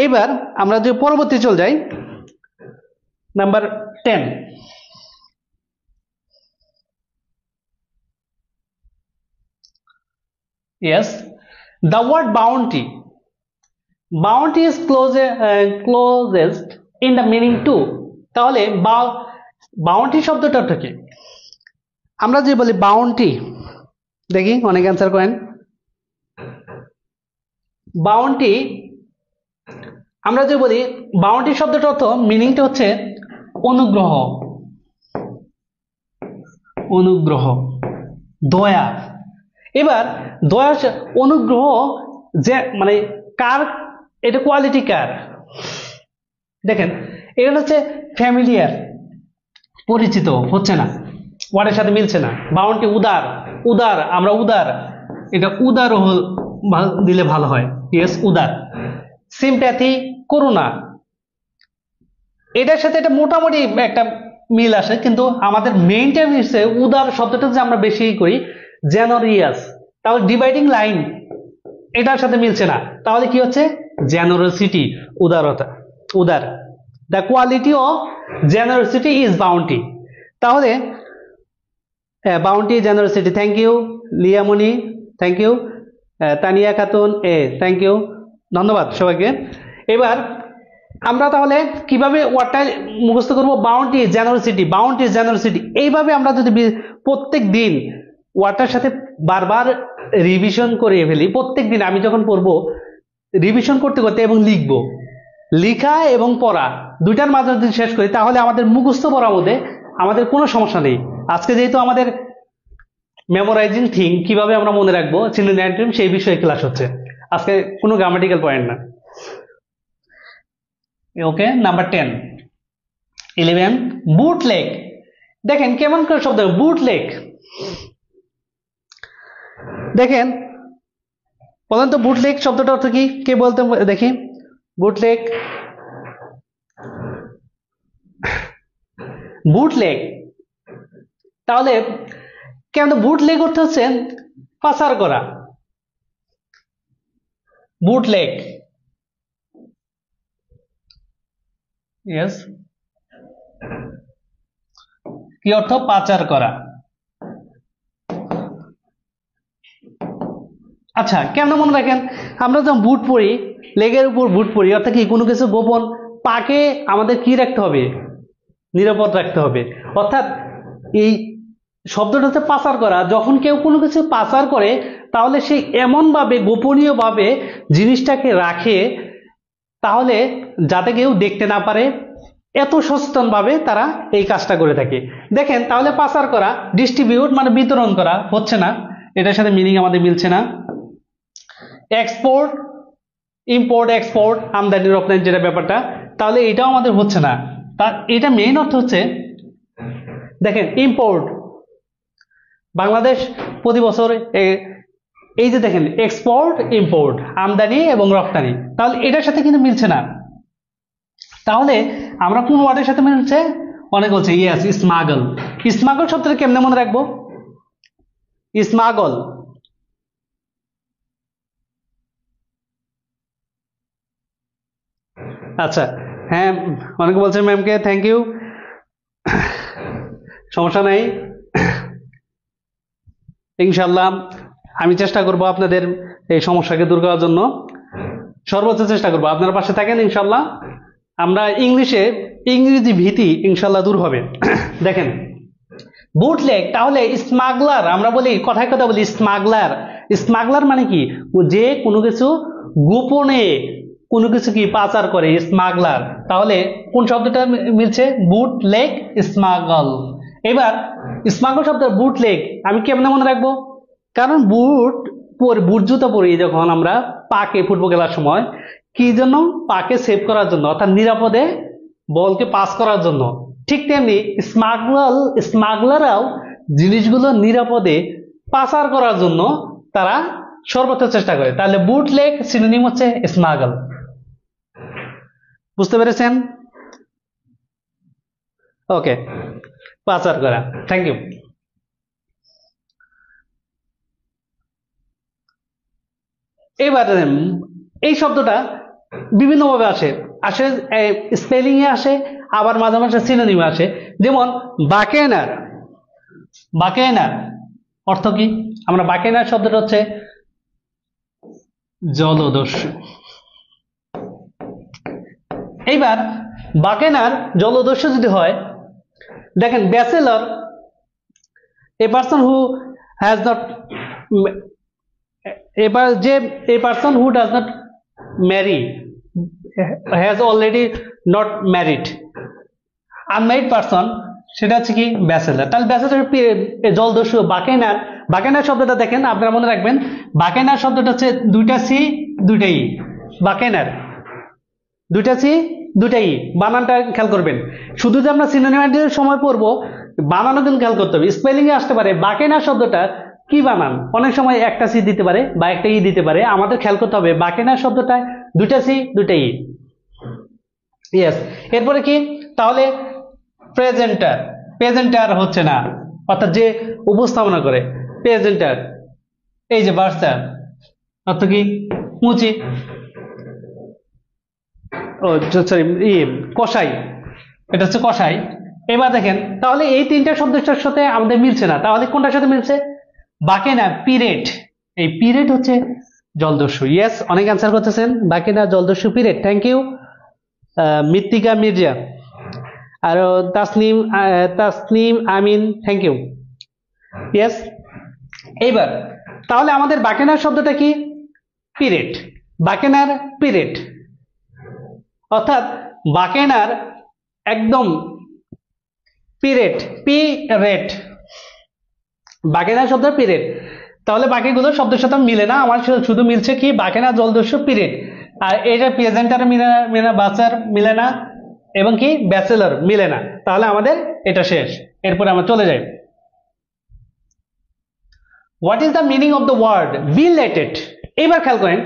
এবার আমরা যে পরবর্তী চলে যাই, number 10। Yes, the word bounty. Bounty is closest in the meaning to. তাহলে বাউন্টি শব্দটা কি? আমরা যে বলি বাউন্টি, দেখি অনেক অ্যান্সার করেন। বাউন্টি, আমরা যে বলি বাউন্টি শব্দটা অর্থ মিনিংটা হচ্ছে অনুগ্রহ, অনুগ্রহ, দয়া। এবার দয়া, অনুগ্রহ যে মানে কার, এটা কোয়ালিটি কার? দেখেন এটা হচ্ছে ফ্যামিলিয়ার, পরিচিত হচ্ছে না, ওয়ার্ডের সাথে মিলছে না। বাউন্টি উদার, উদার, আমরা উদার, এটা উদার দিলে ভালো হয়। ইয়েস, উদার। সিম্প্যাথি, করুণা, এটার সাথে এটা মোটামুটি একটা মিল আসে, কিন্তু আমাদের মেইনটা হচ্ছে উদার শব্দটা যে আমরা বেশি করি জেনারিয়াস। তাহলে ডিভাইডিং লাইন এটার সাথে মিলছে না, তাহলে কি হচ্ছে জেনারোসিটি, উদারতা, উদার। The quality of generosity is bounty. তাহলে bounty, generosity. Thank you Liyamoni, thank you Tania Khatun, thank you, ধন্যবাদ সবাইকে। এবার আমরা তাহলে কিভাবে ওয়ার্ডটা মুখস্থ করবো? Bounty, generosity, bounty, generosity. এইভাবে আমরা যদি প্রত্যেক দিন ওয়ার্ডটার সাথে বারবার রিভিশন করে ফেলি, প্রত্যেক দিন আমি যখন পড়বো রিভিশন করতে করতে এবং লিখবো, লিখা এবং পড়া দুইটার মাঝে যদি শেষ করি, তাহলে আমাদের মুখস্থ পড়ার মধ্যে আমাদের কোনো সমস্যা নেই। আজকে যেহেতু আমাদের মেমোরাইজিং থিং, কিভাবে আমরা মনে রাখবো সিনোনিম, সেই বিষয়ে ক্লাস হচ্ছে, আজকে কোনো গ্রামাটিক্যাল পয়েন্ট না। ওকে, নাম্বার 10, 11, বুটলেগ। দেখেন কেমন করে শব্দ বুটলেগ। দেখেন বলেন তো বুটলেগ শব্দটা অর্থ কি? কে বলতে দেখি? বুটলেগ, বুটলেগ। তাহলে কেন বুটলেগ অর্থ হচ্ছে পাচার করা, বুটলেগ। ইয়েস, কি অর্থ? পাচার করা। আচ্ছা, কেমন মনে রাখেন? আমরা যখন বুট পরি, লেগের উপর বুট পরি, অর্থাৎ কি কোনো কিছু গোপন পাকে আমাদের কি রাখতে হবে? নিরাপদ রাখতে হবে। অর্থাৎ এই শব্দটা হচ্ছে পাচার করা। যখন কেউ কোনো কিছু পাচার করে, তাহলে সে এমনভাবে গোপনীয়ভাবে জিনিসটাকে রাখে, তাহলে যাতে কেউ দেখতে না পারে, এত সচেতনভাবে তারা এই কাজটা করে থাকে। দেখেন তাহলে পাচার করা, ডিস্ট্রিবিউট মানে বিতরণ করা হচ্ছে না, এটার সাথে মিনিং আমাদের মিলছে না। এক্সপোর্ট, ইম্পোর্ট, এক্সপোর্ট, আমদানি রপ্তানি যেটা ব্যাপারটা, তাহলে এটাও আমাদের হচ্ছে না। তার এটা মেইন অর্থ হচ্ছে, দেখেন ইম্পোর্ট, বাংলাদেশ প্রতি বছর এই যে দেখেন এক্সপোর্ট, ইম্পোর্ট, আমদানি এবং রপ্তানি, তাহলে এটার সাথে কিন্তু মিলছে না। তাহলে আমরা কোন ওয়ার্ডের সাথে মিলছে? অনেক বলছে ইয়েস, স্মাগল। স্মাগল শব্দটা কেমনে মনে রাখবো? স্মাগল, আচ্ছা হ্যাঁ, অনেকে বলছে ম্যামকে থ্যাংক ইউ, সমস্যা নাই, ইনশাল্লাহ আমি চেষ্টা করব আপনাদের এই সমস্যাকে দূর করার জন্য, সর্বোচ্চ চেষ্টা করব। আপনারা পাশে থাকেন, ইনশাল্লাহ আমরা ইংরেজি ভীতি ইনশাল্লাহ দূর হবে। দেখেন বুটলেগ, তাহলে স্মাগলার, আমরা বলি কথায় কথা বলি স্মাগলার। স্মাগলার মানে কি? যে কোনো কিছু গোপনে কোনো কিছু কি পাচার করে, স্মাগলার। তাহলে কোন শব্দটা মিলছে? বুটলেগ, স্মাগল। এবার স্মাগল শব্দ বুটলেগ আমি কেমনে মনে রাখবো? কারণ বুট জুতো পরি যখন আমরা পাকে ফুটবল খেলার সময়, কি জন্য? পাকে সেভ করার জন্য, অর্থাৎ নিরাপদে বলকে পাস করার জন্য। ঠিক তেমনি স্মাগলাররাও জিনিসগুলো নিরাপদে পাচার করার জন্য তারা সর্বোচ্চ চেষ্টা করে। তাহলে বুটলেগ সিনোনিম হচ্ছে স্মাগল। বুঝতে পেরেছেন? ওকে, পাচার করা। Thank you. এবার এই শব্দটা বিভিন্নভাবে আসে, আসে স্পেলিং এ আসে, আবার মাঝে মাঝে সিনোনিমে আসে। যেমন বাকেনার, বাকেনার অর্থ কি? আমরা বাকেনার শব্দটা হচ্ছে জলদস্যু। এইবার বাকেনার জলদস্যু যদি হয়, দেখেন bachelor, a person who has not, এবার যে a person who does not marry, has already not married, unmarried person, সেটা হচ্ছে কি ব্যাচেলর। তাহলে ব্যাচেলর জলদস্যু। বাকেনার, বাকেনার শব্দটা দেখেন আপনারা মনে রাখবেন, বাকেনার শব্দটা হচ্ছে দুইটা সি দুইটা ই। বাকেনার দুইটা সি দুইটা ই, বানানটা খেয়াল করবেন। শুধু যে আমরা সিনোনিমের সময় পড়বো, বানানো কিন্তু খেয়াল করতে হবে। স্পেলিং এ আসতে পারে বাকেনার শব্দটা কি বানান, অনেক সময় একটা সি দিতে পারে বা একটা ই দিতে পারে, আমাদের খেয়াল করতে হবে বাকেনার শব্দটায় দুইটা সি দুইটা ই। ইয়েস। এরপরে কি? তাহলে প্রেজেন্টার, প্রেজেন্টার হচ্ছে না, অর্থাৎ যে উপস্থাপনা করে, প্রেজেন্টার। এই যে বার্সার অর্থ কি? মুচি, ও সরি কসাই, এটা হচ্ছে কসাই। এবার দেখেন তাহলে এই তিনটা শব্দের সাথে আমাদের মিলছে না, তাহলে কোনটার সাথে মিলছে? বাকেনা, পিরেট। এই পিরেট হচ্ছে জলদস্যু। ইয়েস, অনেক অ্যান্সার করতেছেন। বাকেনা জলদস্যু পিরেট, থ্যাংক ইউ। মৃত্তিকা মির্জা, আর তাসনিম, তাসনিম আমিন, থ্যাংক ইউ। ইয়েস। এইবার তাহলে আমাদের বাকেনার শব্দটা কি? পিরেট, বাকেনার পিরেট, অর্থাৎ বাকেনার একদম পিরেট, পি রেট, বাকেনার শব্দ পিরেট। তাহলে বাকিগুলো শব্দের সাথে মিলে না, আমার শুধু মিলছে কি বাকেনা জলদস্যু পিরেট। আর এটা প্রেজেন্টার মিলে না, মিলে না, বাচার মিলে না, এবং কি ব্যাচেলর মিলে না। তাহলে আমাদের এটা শেষ। এরপরে আমরা চলে যাই। What is the meaning of the word belated? এবার খেয়াল করেন,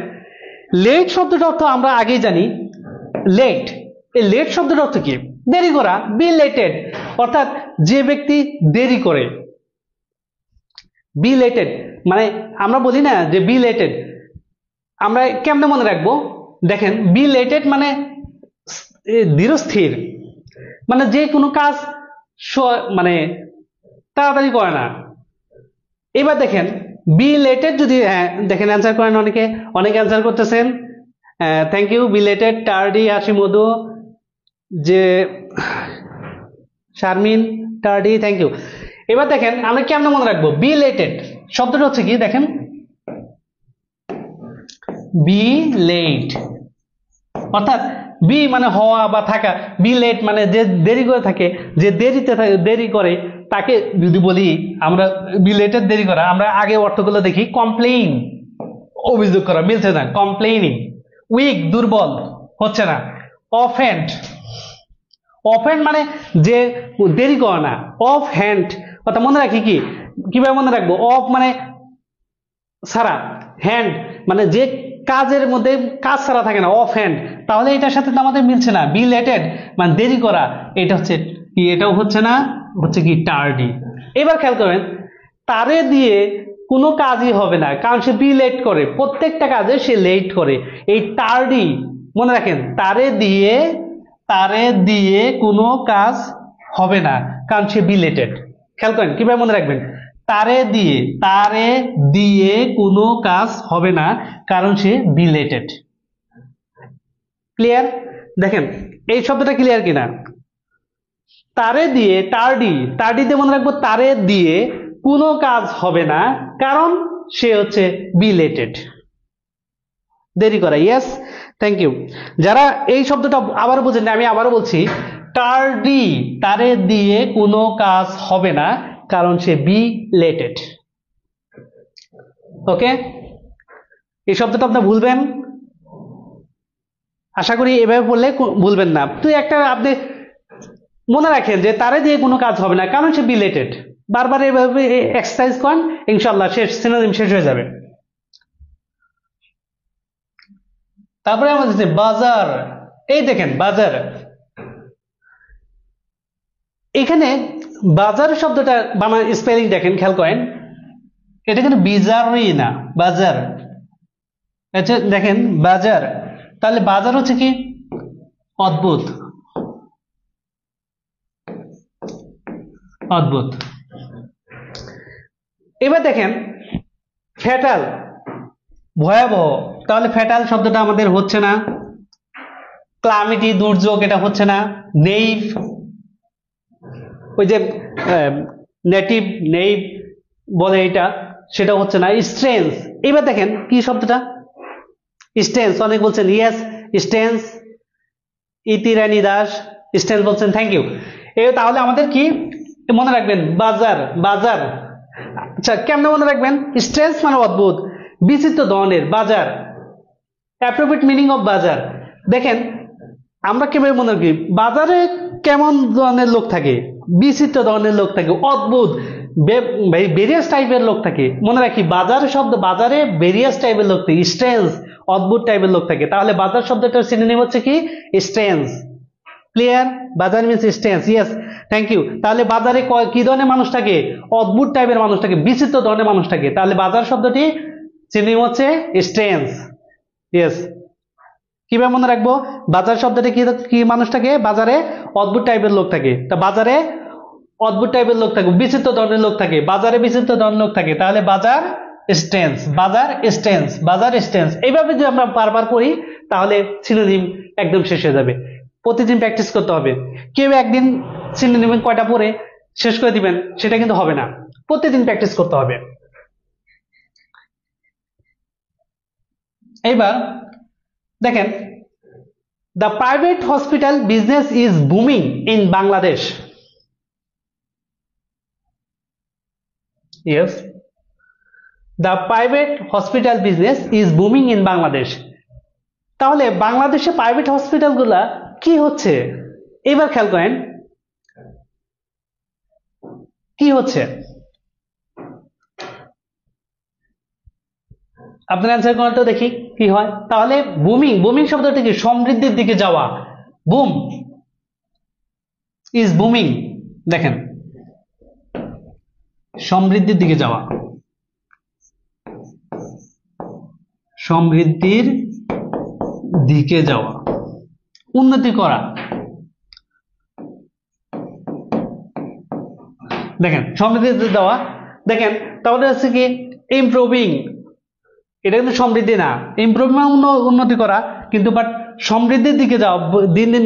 লেট শব্দটার অর্থ আমরা আগেই জানি। লেট, এই লেট শব্দটার অর্থ কি? দেরি করা, বিলেটেড, অর্থাৎ যে ব্যক্তি দেরি করে। বিলেটেড মানে আমরা বলি না যে বিলেটেড, আমরা কেমনে মনে রাখবো? দেখেন বিলেটেড মানে ধীরস্থির, মানে যে কোনো কাজ মানে তাড়াতাড়ি করে না। এবার দেখেন বিলেটেড যদি, হ্যাঁ দেখেন অ্যান্সার করেন অনেকে, অনেক অ্যান্সার করতেছেন, থ্যাংক ইউ। বিলেটেড, টার্ডি, হাসি মধু, যে শারমিন, টার্ডি, থ্যাংক ইউ। এবার দেখেন আমরা কেমন মনে রাখবো বিলেটেড শব্দটা হচ্ছে কি? দেখেন বি লেট, অর্থাৎ বি মানে হওয়া বা থাকা, বি লেট মানে যে দেরি করে থাকে, যে দেরিতে দেরি করে তাকে যদি বলি আমরা বিলেটেড, দেরি করা। আমরা আগে অর্থগুলো দেখি। কমপ্লেইন, অভিযোগ করা, মিলছে না, কমপ্লেইনিং। উইক, দুর্বল, হচ্ছে না। অফেন্ড, অফেন্ড মানে যে দেরি করে না। অফ হ্যান্ড, অর্থাৎ মনে রাখি কি, কিভাবে মনে রাখবো? অফ মানে ছাড়া, হ্যান্ড মানে যে কাজের মধ্যে কাজ ছাড়া থাকে না, অফ হ্যান্ড। তাহলে এটার সাথে তো আমাদের মিলছে না। বিলেটেড মানে দেরি করা, এটা হচ্ছে কি? এটাও হচ্ছে না, হচ্ছে কি টার্ডি। এবার খেয়াল করেন, তারে দিয়ে কোনো কাজই হবে না, কারণ সে বি লেট করে, প্রত্যেকটা কাজে সে লেট করে। এই টার্ডি মনে রাখেন, তারে দিয়ে কোনো কাজ হবে না, কারণ সে বিলেটেড। খেয়াল করেন কিভাবে মনে রাখবেন? তারে দিয়ে কোনো কাজ হবে না, কারণ সে বিলেটেড। ক্লিয়ার? দেখেন এই শব্দটা ক্লিয়ার কিনা? তারে দিয়ে, টার্ডিতে মনে রাখবো, তারে দিয়ে কোনো কাজ হবে না, কারণ সে হচ্ছে বিলেটেড, দেরি করা। Yes, thank you. যারা এই শব্দটা আবার বুঝেন না, আমি আবারও বলছি, টার্ডি, তারে দিয়ে কোনো কাজ হবে না, কারণ সে বিলেটেড। ওকে, এই শব্দটা আপনি ভুলবেন, আশা করি এভাবে বললে ভুলবেন না। তুই একটা আপনি মনে রাখেন যে তারে দিয়ে কোনো কাজ হবে না, কারণ সে বিলেটেড। বারবার এভাবে এক্সারসাইজ করেন, ইনশাআল্লাহ শেষ, সিনোনিম শেষ হয়ে যাবে। তারপরে আমাদের বাজার, এই দেখেন বাজার, এখানে বাজার শব্দটা বাংলা স্পেলিং দেখেন, খেয়াল করেন, এটা কিন্তু বিজারি না, বাজার, আচ্ছা দেখেন বাজার, তাহলে বাজার হচ্ছে কি অদ্ভুত, অদ্ভুত। এবার দেখেন ফ্যাটাল, ভয়াবহ, তাহলে ফ্যাটাল শব্দটা আমাদের হচ্ছে না। ক্লামিটি, দুর্যোগ, এটা হচ্ছে না। নেইভ, ওই যে নেটিভ নেইভ বলে এটা, সেটা হচ্ছে না। স্ট্রেঞ্জ, এবার দেখেন কি শব্দটা স্টেন্স, অনেক বলছেন ইয়েস স্টেন্স, ইতি রানী দাস স্টেন্স বলছেন, থ্যাংক ইউ। তাহলে আমাদের কি মনে রাখবেন বাজার, বাজার। আচ্ছা কেমনে মনে রাখবেন? স্ট্রেন্স মানে অদ্ভুত, বিচিত্র ধরনের, বাজার অ্যাপ্রোপ্রিয়েট মিনিং অফ বাজার। দেখেন আমরা কিভাবে মনে রাখি বাজারে কেমন ধরনের লোক থাকে, বিচিত্র ধরনের লোক থাকে, অদ্ভুত ভেরিয়াস টাইপের লোক থাকে। মনে রাখি বাজার শব্দ, বাজারে ভেরিয়াস টাইপের লোক থাকে, স্ট্রেঞ্জ অদ্ভুত টাইপের লোক থাকে। তাহলে বাজার শব্দটার সিনোনিম হচ্ছে কি strange. Clear? Bizarre means strange, yes thank you. তাহলে বাজারে কি ধরনের মানুষ থাকে? অদ্ভুত টাইপের মানুষ থাকে, বিচিত্র ধরনের মানুষ থাকে। তাহলে বাজার শব্দটি সিনোনিম হচ্ছে স্ট্রেঞ্জ, ইয়েস। কিভাবে মনে রাখবো? বাজার শব্দটা কি কি মানুষ থাকে? বাজারে অদ্ভুত টাইপের লোক থাকে। তা বাজারে অদ্ভুত টাইপের লোক থাকে, বিচিত্র ধরনের লোক থাকে, বাজারে বিচিত্র ধরনের লোক থাকে। তাহলে বাজার স্ট্রেঞ্জ, বাজার স্ট্রেঞ্জ, বাজার স্ট্রেঞ্জ। এইভাবে যদি আমরা বারবার করি তাহলে সিনোনিম একদম শেষ হয়ে যাবে। প্রতিদিন প্র্যাকটিস করতে হবে। কেউ একদিন সিনোনিম কয়টা পড়ে শেষ করে দিবেন সেটা কিন্তু হবে না, প্রতিদিন প্র্যাকটিস করতে হবে। এইবার দেখেন the private hospital business is booming in Bangladesh. Yes, the private hospital business is booming in Bangladesh. তাহলে বাংলাদেশে প্রাইভেট হসপিটাল গুলা কি হচ্ছে? এবার খেয়াল করেন কি হচ্ছে, আপনার অ্যান্সার করেন তো দেখি কি হয়। তাহলে বুমিং, বুমিং শব্দটা কি? সমৃদ্ধির দিকে যাওয়া। বুম ইজ বুমিং, দেখেন সমৃদ্ধির দিকে যাওয়া, সমৃদ্ধির দিকে যাওয়া, উন্নতি করা। দেখেন সমৃদ্ধির দিকে যাওয়া, দেখেন তাহলে হচ্ছে কি ইমপ্রুভিং, এটা কিন্তু সমৃদ্ধি না। ইমপ্রুভ উন্নতি করা, কিন্তু বাট সমৃদ্ধির দিকে যাওয়া, দিন দিন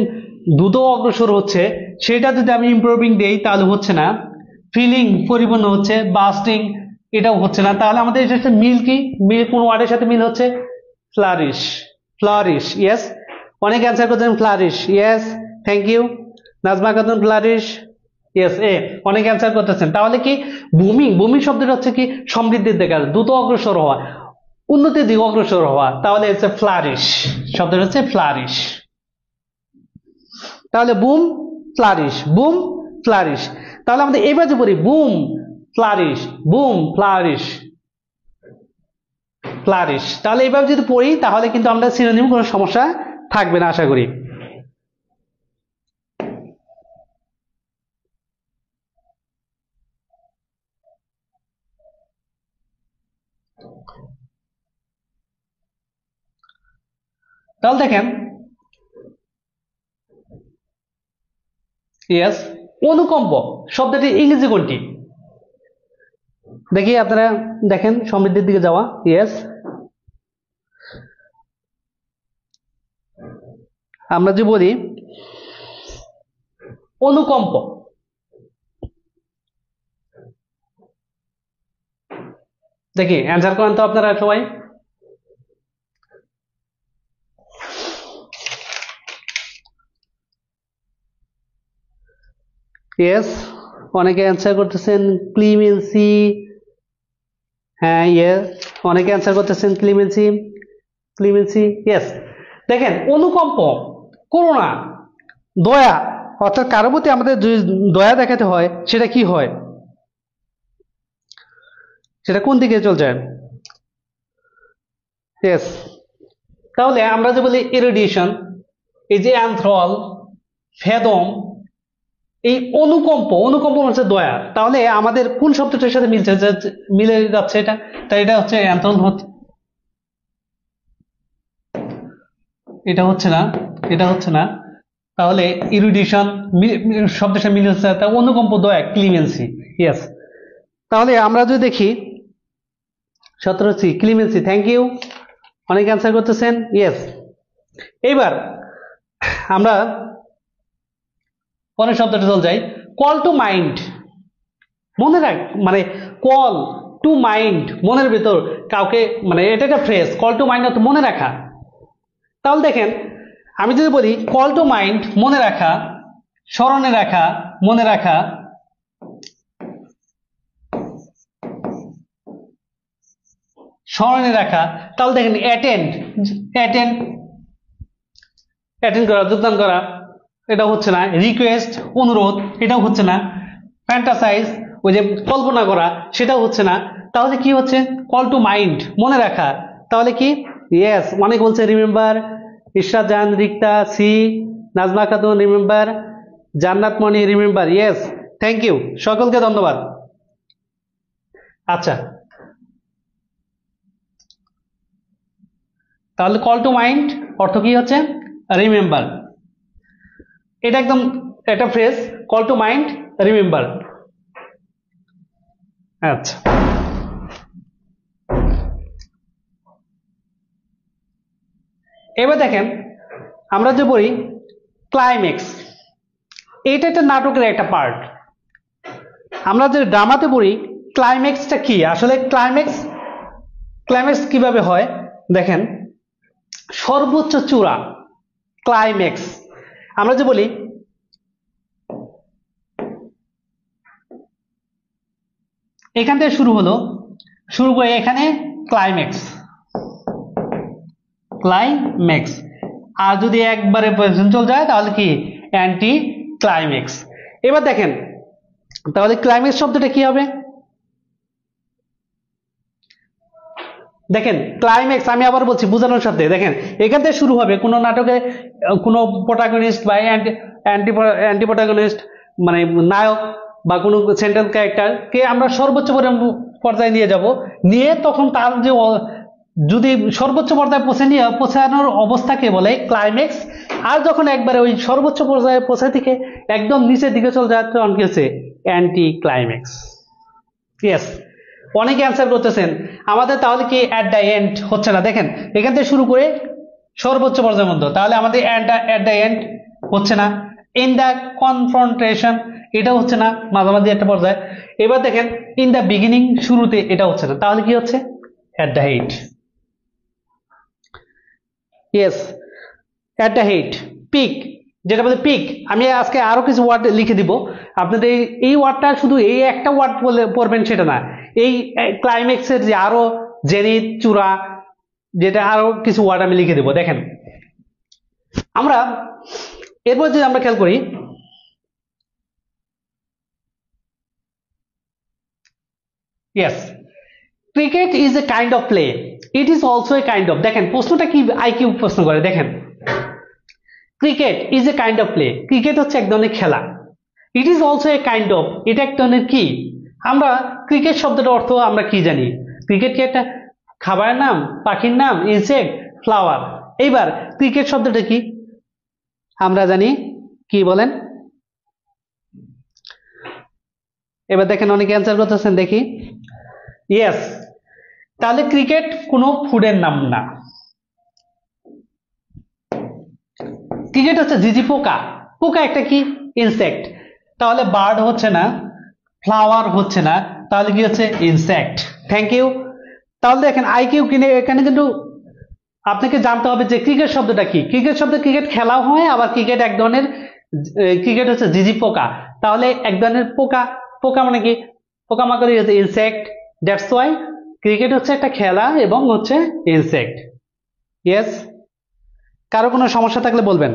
দ্রুত অগ্রসর হচ্ছে, সেটা যদি আমি ইমপ্রুভিং দেই তাহলে হচ্ছে না। ফিলিং পরিপূর্ণ হচ্ছে, বাস্টিং এটাও হচ্ছে না। তাহলে আমাদের এটা হচ্ছে মিল, কি মিল কোন ওয়ার্ডের সাথে মিল হচ্ছে? Flourish, flourish, yes. অনেকে অ্যান্সার করছেন flourish, yes thank you. Nazma Khatun flourish, yes A. অনেকে অ্যান্সার করতেছেন। তাহলে কি বুমিং, বুমিং শব্দটা হচ্ছে কি সমৃদ্ধির দিকে, দ্রুত অগ্রসর হওয়া, উন্নতির দিকে অগ্রসর হওয়া। তাহলে হচ্ছে ফ্লারিশ, শব্দটা হচ্ছে ফ্লারিশ। তাহলে বুম ফ্লারিশ, বুম ফ্লারিশ। তাহলে আমাদের এবার যে পড়ি broom flourish, broom flourish, flourish. তাহলে এইভাবে যদি পড়ি তাহলে কিন্তু আমরা সিনোনিম কোনো সমস্যা থাকবে না আশা করি। তাহলে দেখেন ইয়েস, অনুকম্প শব্দটি ইংরেজি কোনটি? দেখি আপনারা দেখেন, সমৃদ্ধির দিকে যাওয়া, ইয়েস। আমরা যে বলি অনুকম্প, দেখি অ্যান্সার করেন তো আপনারা সবাই। ইয়েস, অনেকে অ্যান্সার করতেছেন ক্লিমেন্সি, হ্যাঁ ইয়েস, অনেকে অ্যান্সার করতেছেন ক্লিমেন্সি, ক্লিমেন্সি, ইয়েস। দেখেন অনুকম্প, করুণা, দয়া, অর্থাৎ কারো প্রতি আমাদের দয়া দেখাতে হয়, সেটা কি হয়? সেটা কোন দিকে চলে যায়? ইয়েস। তাহলে আমরা যে বলি ইরিডিয়েশন, এই যে অ্যান্থ্রল, ফেদম, এই অনুকম্প, অনুকম্প হচ্ছে দয়া। তাহলে আমাদের কোন শব্দটার সাথে মিলে যাচ্ছে এটা? তাই এটা হচ্ছে অ্যান্থ্রল হচ্ছে। এটা হচ্ছে না, এটা হচ্ছে না, তাহলে ইরুডিশন শব্দের সাথে মিল হচ্ছে না, তা অনুকম্প, দয়া, ক্লিমেন্সি। ইয়েস, তাহলে আমরা যদি দেখি 17 ক্লিমেন্সি। থ্যাংক ইউ, অনেক অ্যান্সার করতেছেন। ইয়েস, এইবার আমরা পরের শব্দটা চলে যাই, কল টু মাইন্ড। মনে রাখ, মানে কল টু মাইন্ড, মনের ভেতর কাউকে, মানে এটা একটা ফ্রেজ, কল টু মাইন্ড অর্থ মনে রাখা। তাহলে দেখেন, আমি যদি বলি কল টু মাইন্ড, মনে রাখা, স্মরণে রাখা, মনে রাখা, স্মরণে রাখা, তাহলে দেখেন অ্যাটেন্ড, অ্যাটেন্ড, অ্যাটেন্ড করা, যোগদান করা, এটা হচ্ছে না। রিকোয়েস্ট, অনুরোধ, এটাও হচ্ছে না। ফ্যান্টাসাইজ, ওই যে কল্পনা করা, সেটাও হচ্ছে না। তাহলে কি হচ্ছে? কল টু মাইন্ড, মনে রাখা। তাহলে কি? ইয়েস, অনেক বলছে রিমেম্বার। ইশরাত জাহান রিক্তা, সি। নাজমা খাতুন রিমেম্বার। জান্নাত মনি রিমেম্বার। ইয়েস, থ্যাংক ইউ, সকলকে ধন্যবাদ। আচ্ছা, তাহলে কল টু মাইন্ড অর্থ কি হচ্ছে? রিমেম্বার। এটা একদম একটা phrase, call to mind, remember. আচ্ছা, এবার দেখেন, আমরা যে বলি ক্লাইম্যাক্স, এটা একটা নাটকের একটা পার্ট। আমরা যে ড্রামাতে বলি ক্লাইম্যাক্সটা কি, আসলে ক্লাইম্যাক্স, ক্লাইম্যাক্স কিভাবে হয় দেখেন, সর্বোচ্চ চূড়া, ক্লাইম্যাক্স। আমরা যে বলি এখান থেকে শুরু হলো, শুরু করে এখানে ক্লাইম্যাক্স, ক্লাইম্যাক্স। আর যদি একবারে পর্যন্ত চলে যায় তাহলে কি? Anti climax. এবার দেখেন, তাহলে ক্লাইম্যাক্স শব্দটা কি হবে? দেখেন ক্লাইম্যাক্স, আমি আবার বলছি বোঝানোর সাথে, দেখেন এখান থেকে শুরু হবে কোনো নাটকে, কোনো প্রোটাগনিস্ট বা অ্যান্টি প্রোটাগনিস্ট, মানে নায়ক বা কোনো সেন্ট্রাল ক্যারেক্টারকে আমরা সর্বোচ্চ পর্যায়ে নিয়ে যাব, নিয়ে তখন তার যে যদি সর্বোচ্চ পর্যায়ে পৌঁছানোর অবস্থাকে বলে ক্লাইম্যাক্স। আর যখন একবারে ওই সর্বোচ্চ পর্যায়ে পৌঁছা থেকে একদম নিচের দিকে চলে যায় তখন কি হচ্ছে? Anti climax. ইয়েস, অনেকে অ্যান্সার করতেছেন আমাদের। তাহলে কি অ্যাট দ্য এন্ড হচ্ছে না? দেখেন এখান থেকে শুরু করে সর্বোচ্চ পর্যায়ের মধ্যে, তাহলে আমাদের অ্যাট দ্য এন্ড হচ্ছে না। ইন দ্য কনফ্রন্টেশন, এটা হচ্ছে না, মাঝামাঝি একটা পর্যায়ে। এবার দেখেন ইন দ্য বিগিনিং, শুরুতে, এটা হচ্ছে না, তাহলে কি হচ্ছে? At the height. Yes, at the height. Peak, যেটা বলে পিক, আমি আজকে আরো কিছু ওয়ার্ড লিখে দিব আপনাদের। এই ওয়ার্ডটা শুধু এই একটা ওয়ার্ড বলে পড়বেন সেটা না, এই ক্লাইম্যাক্সের যে আরো জেনিথ, চূড়া, যেটা আরো কিছু ওয়ার্ড আমি লিখে দেব। দেখেন আমরা এরপর যদি আমরা খেয়াল করি, yes, cricket is a kind of play, it is also a kind of. দেখেন প্রশ্নটা কি আইকিউ প্রশ্ন করে, দেখেন cricket is a kind of play, cricket হচ্ছে এক ধরনের খেলা। It is also a kind of, এটা এক ধরনের কি? আমরা ক্রিকেট শব্দটার অর্থ আমরা কি জানি? ক্রিকেট কি একটা খাবারের নাম, পাখির নাম, ইনসেক্ট, ফ্লাওয়ার? এইবার ক্রিকেট শব্দটা কি আমরা জানি, কি বলেন? এবার দেখেন অনেকে অ্যান্সার করতেছেন, দেখি। ইয়েস, তাহলে ক্রিকেট কোনো ফুডের নাম না। ক্রিকেট হচ্ছে ঝিঝি পোকা, পোকা একটা কি? ইনসেক্ট। তাহলে বার্ড হচ্ছে না, ফ্লাওয়ার হচ্ছে না, তাহলে কি হচ্ছে? ইনসেক্ট। Thank you. তাহলে দেখেন আইকিউ কিনে এখানে কিন্তু আপনাকে জানতে হবে যে ক্রিকেট শব্দটা কি। ক্রিকেট শব্দ, ক্রিকেট খেলাও হয়, আবার ক্রিকেট এক ধরনের, ক্রিকেট হচ্ছে ঝিঝি পোকা। তাহলে এক ধরনের পোকা, পোকা মানে কি? পোকামাকড়ই হচ্ছে ইনসেক্ট। দ্যাটস ওয়াই ক্রিকেট হচ্ছে একটা খেলা এবং হচ্ছে ইনসেক্ট। ইয়েস, কারো কোনো সমস্যা থাকলে বলবেন।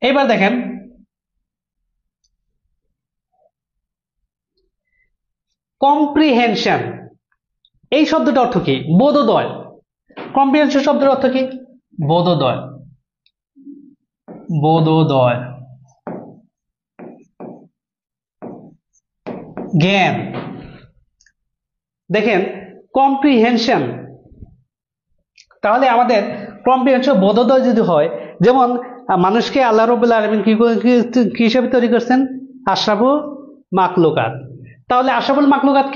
এবার দেখেন কম্প্রিহেনশন, এই শব্দটার অর্থ কি? বোধোদয়। কম্প্রিহেনশন শব্দের অর্থ কি? বোধোদয়, বোধোদয়, জ্ঞান। দেখেন কম্প্রিহেনশন, তাহলে আমাদের কম্প্রিহেনশন বোধোদয় যদি হয়, যেমন মানুষকে আল্লাহ রাব্বুল আলামিন কি হিসেবে তৈরি করছেন? আশরাফুল মাখলুকাত। তাহলে আশরাফুল মাখলুকাত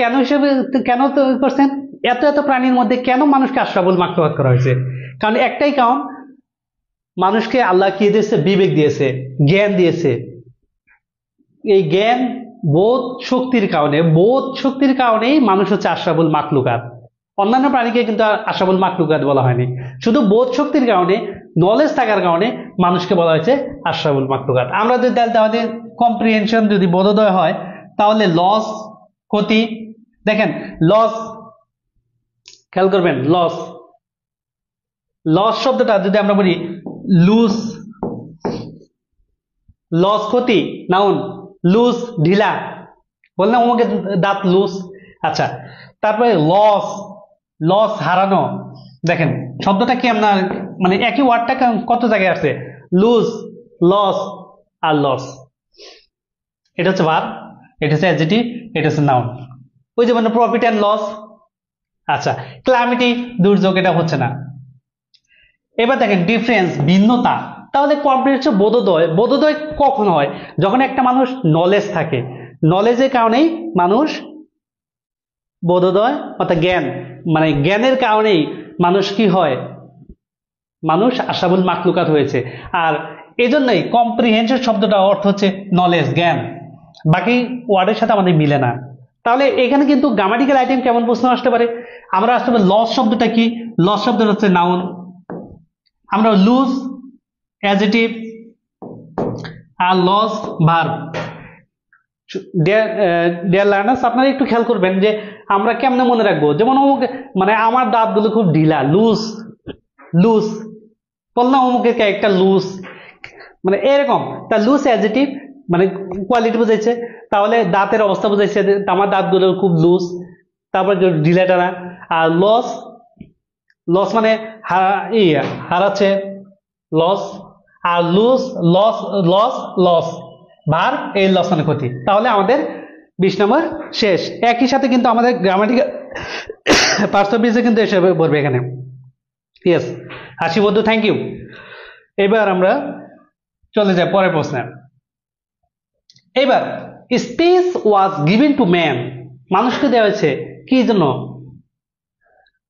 কেন তৈরি করছেন? এত এত প্রাণীর মধ্যে কেন মানুষকে আশরাফুল মাখলুকাত করা হয়েছে? কারণ একটাই কারণ, মানুষকে আল্লাহ কি দিয়েছে? বিবেক দিয়েছে, জ্ঞান দিয়েছে। এই জ্ঞান বোধ শক্তির কারণেই মানুষ হচ্ছে আশরাফুল মাখলুকাত। অন্যান্য প্রাণীকে কিন্তু আশরাফুল মাখলুকাত বলা হয়নি, শুধু বোধ শক্তির কারণে, নলেজ থাকার কারণে মানুষকে বলা হয়েছে আশরাফুল মাখলুকাত। আমরা যদি তাহলে কম্প্রিহেনশন যদি বোধোদয় হয়, তাহলে লস, ক্ষতি, দেখেন লস, খেয়াল করবেন, লস শব্দটা যদি আমরা বলি লুজ, লস ক্ষতি, নাউন, লুজ ঢিলা, বললাম আমাকে দাঁত লুজ। আচ্ছা, তারপরে লস হারানো, দেখেন শব্দটা কি আপনার মানে একই ওয়ার্ডটা কত জায়গায় আছে? লুজ, লস আর লস। এটা হচ্ছে ভার্ব, এটা হচ্ছে অ্যাডজেক্টিভ, এটা হচ্ছে নাউন। ওই যে মানে প্রফিট অ্যান্ড লস। আচ্ছা, ক্লামিটি, দুর্যোগ, এটা হচ্ছে না। এবার দেখেন ডিফারেন্স, ভিন্নতা। তাহলে কম্প্রিহেনশন বোধোদয় কখন হয়? যখন একটা মানুষ নলেজ থাকে, নলেজের কারণেই মানুষ বোধোদয়, অর্থাৎ জ্ঞান, মানে জ্ঞানের কারণেই মানুষ কি হয়? মানুষ আশরাফুল মাখলুকাত হয়েছে। আর এই জন্যই কম্প্রিহেনশন শব্দটার অর্থ হচ্ছে নলেজ, জ্ঞান, বাকি ওয়ার্ডের সাথে আমাদের মিলে না। তাহলে এখানে কিন্তু গ্রামাটিক্যাল আইটেম কেমন প্রশ্ন আসতে পারে? আমরা আসতে পারি লস শব্দটা কি? লস শব্দটা হচ্ছে নাউন, আমরা লুজ অ্যাডজেক্টিভ, আর লস ভার্ব। ডিয়ার লার্নার্স, আপনারা একটু খেয়াল করবেন যে আমরা কেমনে মনে রাখবো। যেমন মানে আমার দাঁতগুলো খুব ঢিলা, লুজ বললাম, অমুকের একটা লুজ, মানে এরকম। তা লুজ অ্যাডজেক্টিভ মানে কোয়ালিটি বোঝাইছে, তাহলে দাঁতের অবস্থা বোঝাইছে, আমার দাঁতগুলো খুব লুজ, তারপর ঢিলা টানা। আর লস মানে হারাচ্ছে, লস। আর লস ভার, এই লস মানে ক্ষতি। তাহলে আমাদের 20 নম্বর শেষ। একই সাথে কিন্তু আমাদের গ্রামাটিক্যাল পার্টস অফ স্পিচে কিন্তু এসে পড়বে এখানে। ইয়েস, হাসি বন্ধু, থ্যাংক ইউ। এবার আমরা চলে যাই পরের প্রশ্নে। এবার speech was given to man, মানুষকে দেওয়া হয়েছে কি জন্য?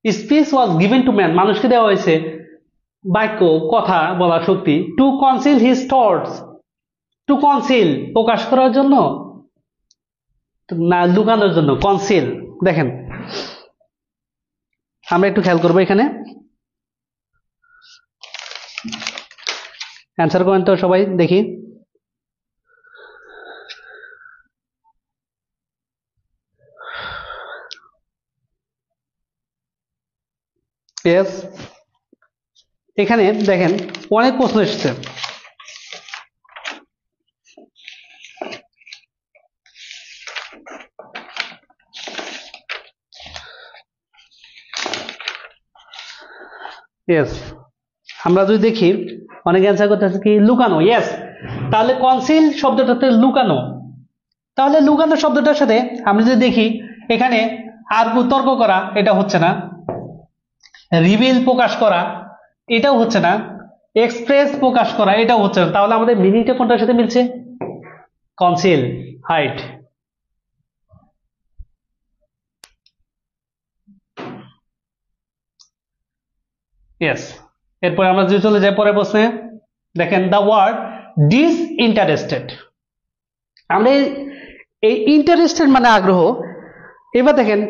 Speech was given to man, মানুষকে দেওয়া হয়েছে বাক্য, কথা বলার শক্তি, to conceal his thoughts, to conceal প্রকাশ করার জন্য না লুকানোর জন্য? কনসিল। দেখেন আমরা একটু খেয়াল করবো এখানে, অ্যান্সার করেন তো সবাই, দেখি। ইয়েস, এখানে দেখেন অনেক প্রশ্ন এসেছে। ইয়েস, আমরা যদি দেখি অনেক অ্যান্সার করতে আছে কি লুকানো। ইয়েস, তাহলে কনসিল শব্দটাতে লুকানো। তাহলে লুকানো শব্দটার সাথে আমরা যদি দেখি এখানে আর্গু, তর্ক করা, এটা হচ্ছে না। রিভিল প্রকাশ করা, এটাও হচ্ছে না। এক্সপ্রেস প্রকাশ করা, এটাও হচ্ছে না। তাহলে আমাদের মিনিংটা কোনটার সাথে মিলছে? Conceal, hide. ইয়েস, এরপরে আমরা যদি চলে যাই পরের প্রশ্নে, দেখেন দ্য ওয়ার্ড ডিসইন্টারেস্টেড। আমরা এই ইন্টারেস্টেড মানে আগ্রহ। এবার দেখেন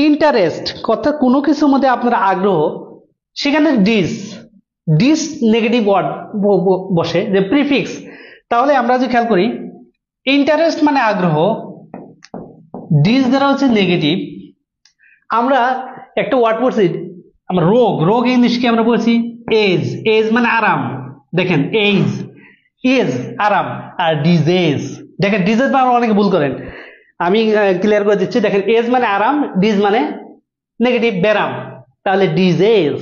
ইন্টারেস্ট অর্থাৎ কোনো কিছুর মধ্যে আপনার আগ্রহ, সেখানে ডিস নেগেটিভ ওয়ার্ড বসে, যে প্রিফিক্স। তাহলে আমরা যদি খেয়াল করি ইন্টারেস্ট মানে আগ্রহ, ডিস দ্বারা হচ্ছে নেগেটিভ। আমরা একটা ওয়ার্ড পড়ছি, আমরা রোগ ইংলিশকে আমরা বলছি এজ মানে আরাম। দেখেন এজ আরাম, আর ডিজেজ, দেখেন ডিজেজ মানে অনেকে ভুল করেন, আমি ক্লিয়ার করে দিচ্ছি। দেখেন এজ মানে আরাম, ডিজ মানে নেগেটিভ, ব্যারাম, তাহলে ডিজেজ।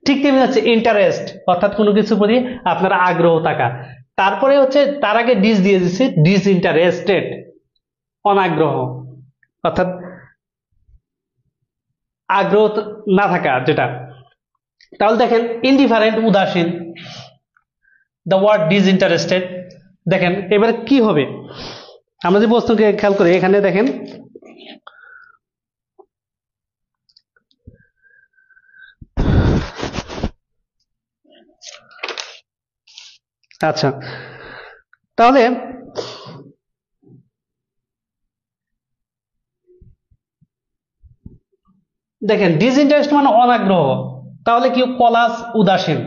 ঠিক তেমনি হচ্ছে ইন্টারেস্ট অর্থাৎ কোনো কিছুর প্রতি আপনার আগ্রহ থাকা। তারপরে হচ্ছে তার আগে ডিস দিয়ে দিচ্ছে, ডিসইন্টারেস্টেড, অনাগ্রহ। অর্থাৎ আগ্রহ না থাকা যেটা। তাহলে দেখেন ইনডিফারেন্ট উদাসীন, দ্য ওয়ার্ড ডিসইন্টারেস্টেড। দেখেন এবারে কি হবে, আমরা যে বস্তুকে খেয়াল করি এখানে দেখেন আচ্ছা, তাহলে দেখেন ডিসইন্টারেস্ট মানে অনাগ্রহ, তাহলে কি কলাস উদাসীন,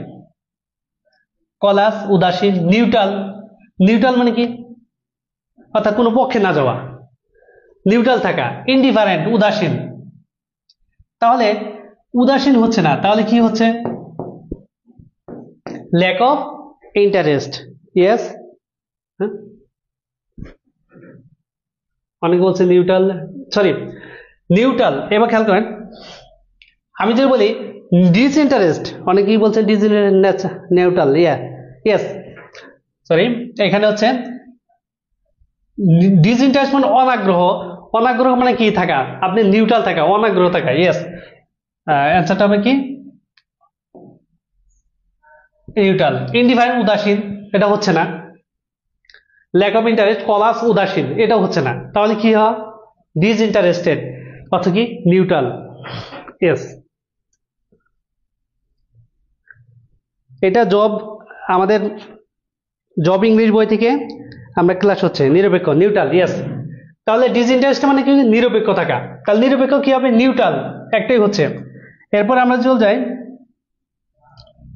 কলাস উদাসীন। নিউট্রাল, নিউট্রাল মানে কি, অর্থাৎ কোনো পক্ষে না যাওয়া, নিউট্রাল থাকা। ইনডিফারেন্ট উদাসীন, তাহলে উদাসীন হচ্ছে না, তাহলে কি হচ্ছে, ল্যাক অফ ইন্টারেস্ট। ইয়েস, অনেকে বলছে নিউট্রাল, সরি নিউট্রাল। এবার খেয়াল করেন, আমি যদি বলি ডিসইন্টারেস্ট, অনেকেই বলছে ডিসইন্টারেস্ট নিউট্রাল। ইয়েস, সরি, এখানে হচ্ছে ডিসইন্টারেস্ট মানে অনাগ্রহ, অনাগ্রহ মানে কি থাকা, আপনি নিউট্রাল থাকা, অনাগ্রহ থাকা। ইয়েস, অ্যান্সারটা হবে কি নিউট্রাল। ইনডিফারেন্ট উদাসীন, এটা হচ্ছে না। ল্যাক অফ ইন্টারেস্ট কলাস উদাসীন, এটা হচ্ছে না, তাহলে কি হয় ডিসইন্টারেস্টেড, অর্থ কি নিউট্রাল। ইয়েস, এটা জব, আমাদের জব ইংলিশ বই থেকে আমরা ক্লাস হচ্ছে নিরপেক্ষ, নিউট্রাল। ইয়েস, তাহলে ডিসইন্টারেস্ট মানে কি নিরপেক্ষ থাকা, তাহলে নিরপেক্ষ কি হবে নিউট্রাল, একটাই হচ্ছে। এরপর আমরা চলে যাই,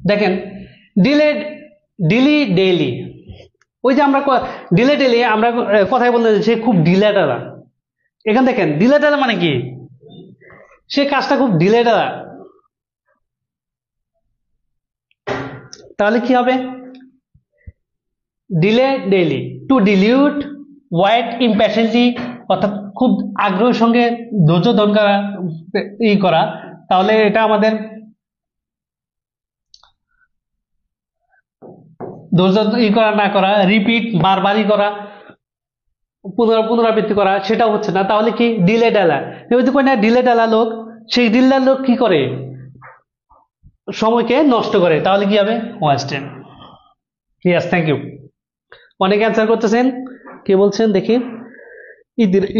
দেখেন ডিলেড, ডিলি ডেইলি, ওই যে আমরা ডিলে ডেইলি আমরা কথাই বলতে সে খুব ডিলেটারা। এখানে দেখেন ডিলেটারা মানে কি, সে কাজটা খুব ডিলেটারা, তাহলে কি হবে ডিলে ডেইলি। টু ডিলিউট ওয়াইট ইম্প্যাশেন্টলি, অর্থাৎ খুব আগ্রহের সঙ্গে ধৈর্য ধারণ করা, করা, তাহলে এটা আমাদের ধৈর্য করা না করা, রিপিট বারবারই করা, পুনরাবৃত্তি করা, সেটাও হচ্ছে না, তাহলে কি ডিলে ডালা। ডিলে ডালা লোক, সেই ডিলার লোক কি করে সময়কে নষ্ট করে, তাহলে কি হবে ওয়েস্টেড। Yes, thank you. অনেকে অ্যান্সার করতেছেন, কে বলছেন দেখি,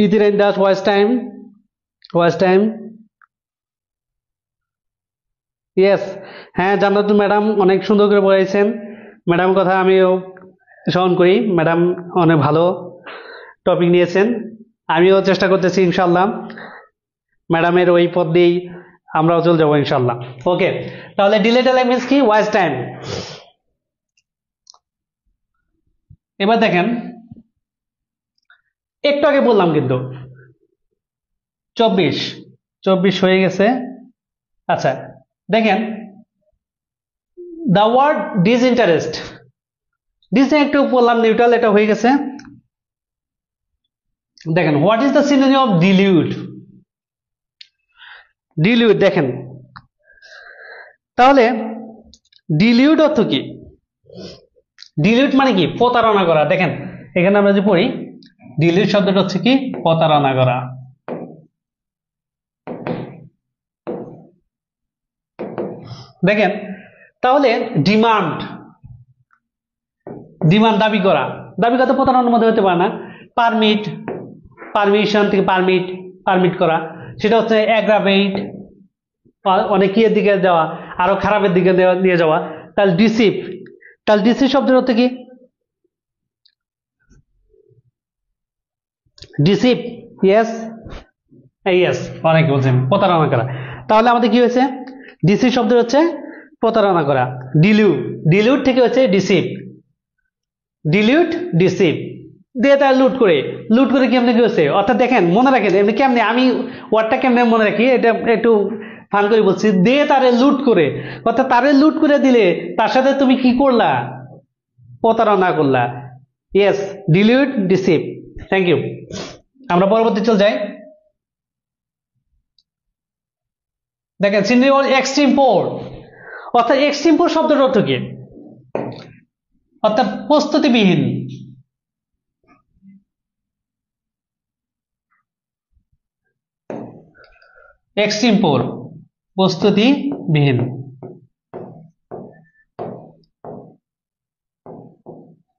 ইদির ইন্ডাস waste time, waste time. Yes, হ্যাঁ জান্নাতুল ম্যাডাম অনেক সুন্দর করে পড়াইছেন, ম্যাডাম কথা আমিও স্মরণ করি, ম্যাডাম অনেক ভালো টপিক নিয়েছেন, আমিও চেষ্টা করতেছি ইনশাল্লাহ ম্যাডামের ওই পথ দিয়েই আমরাও চলে যাবো ইনশাল্লাহ। ওকে, তাহলে ডিলে ডালা মিন্স কি ওয়েস্ট টাইম। এবার দেখেন একটু আগে বললাম কিন্তু 24 হয়ে গেছে। আচ্ছা দেখেন দ্য ওয়ার্ড ডিসইন্টারেস্ট, একটু বললাম নিউট্রাল, এটা হয়ে গেছে। দেখেন what is the synonym of delude, delude দেখেন, তাহলে ডিলিউট অর্থ কি, ডিলিউট মানে কি প্রতারণা করা। দেখেন এখানে আমরা যে পড়ি ডিলিউট শব্দটা হচ্ছে কি প্রতারণা করা। দেখেন তাহলে ডিমান্ড, ডিমান্ড দাবি করা, দাবি করা তো প্রতারণার মধ্যে হতে পারে না। পারমিট, পারমিশন থেকে পারমিট, পারমিট করা, সেটা হচ্ছে অ্যাগ্রাভেট, অনেক ইয়ের দিকে যাওয়া, আরো খারাপের দিকে নিয়ে যাওয়া। তাহলে ডিসিভ, তাহলে ডিসিভ শব্দের অর্থ কি ডিসিভ। ইয়েস, ইয়েস, অনেকে বলছেন প্রতারণা করা, তাহলে আমাদের কি হয়েছে ডিসিভ শব্দের হচ্ছে প্রতারণা করা। ডিলিউট, ডিলিউট থেকে হচ্ছে ডিসিভ, ডিলিউট ডিসিভ, দিয়ে তার লুট করে, লুট করে কেমনে কি হচ্ছে, অর্থাৎ দেখেন মনে রাখেন এমনি কেমনে, আমি ওয়ার্ডটা কেমনে মনে রাখি এটা একটু ফান করে বলছি, দিয়ে তারে লুট করে, অর্থাৎ তারে লুট করে দিলে তার সাথে তুমি কি করলা প্রতারণা করলা। Yes, delude deceive, thank you. আমরা পরবর্তী চলে যাই, দেখেন সিনোনিম এক্সট্রিম পোর, অর্থাৎ এক্সট্রিম পোর শব্দের অর্থ কি, অর্থাৎ প্রস্তুতিবিহীন। এক্সট্রিম পোর প্রস্তুতিবিহীন।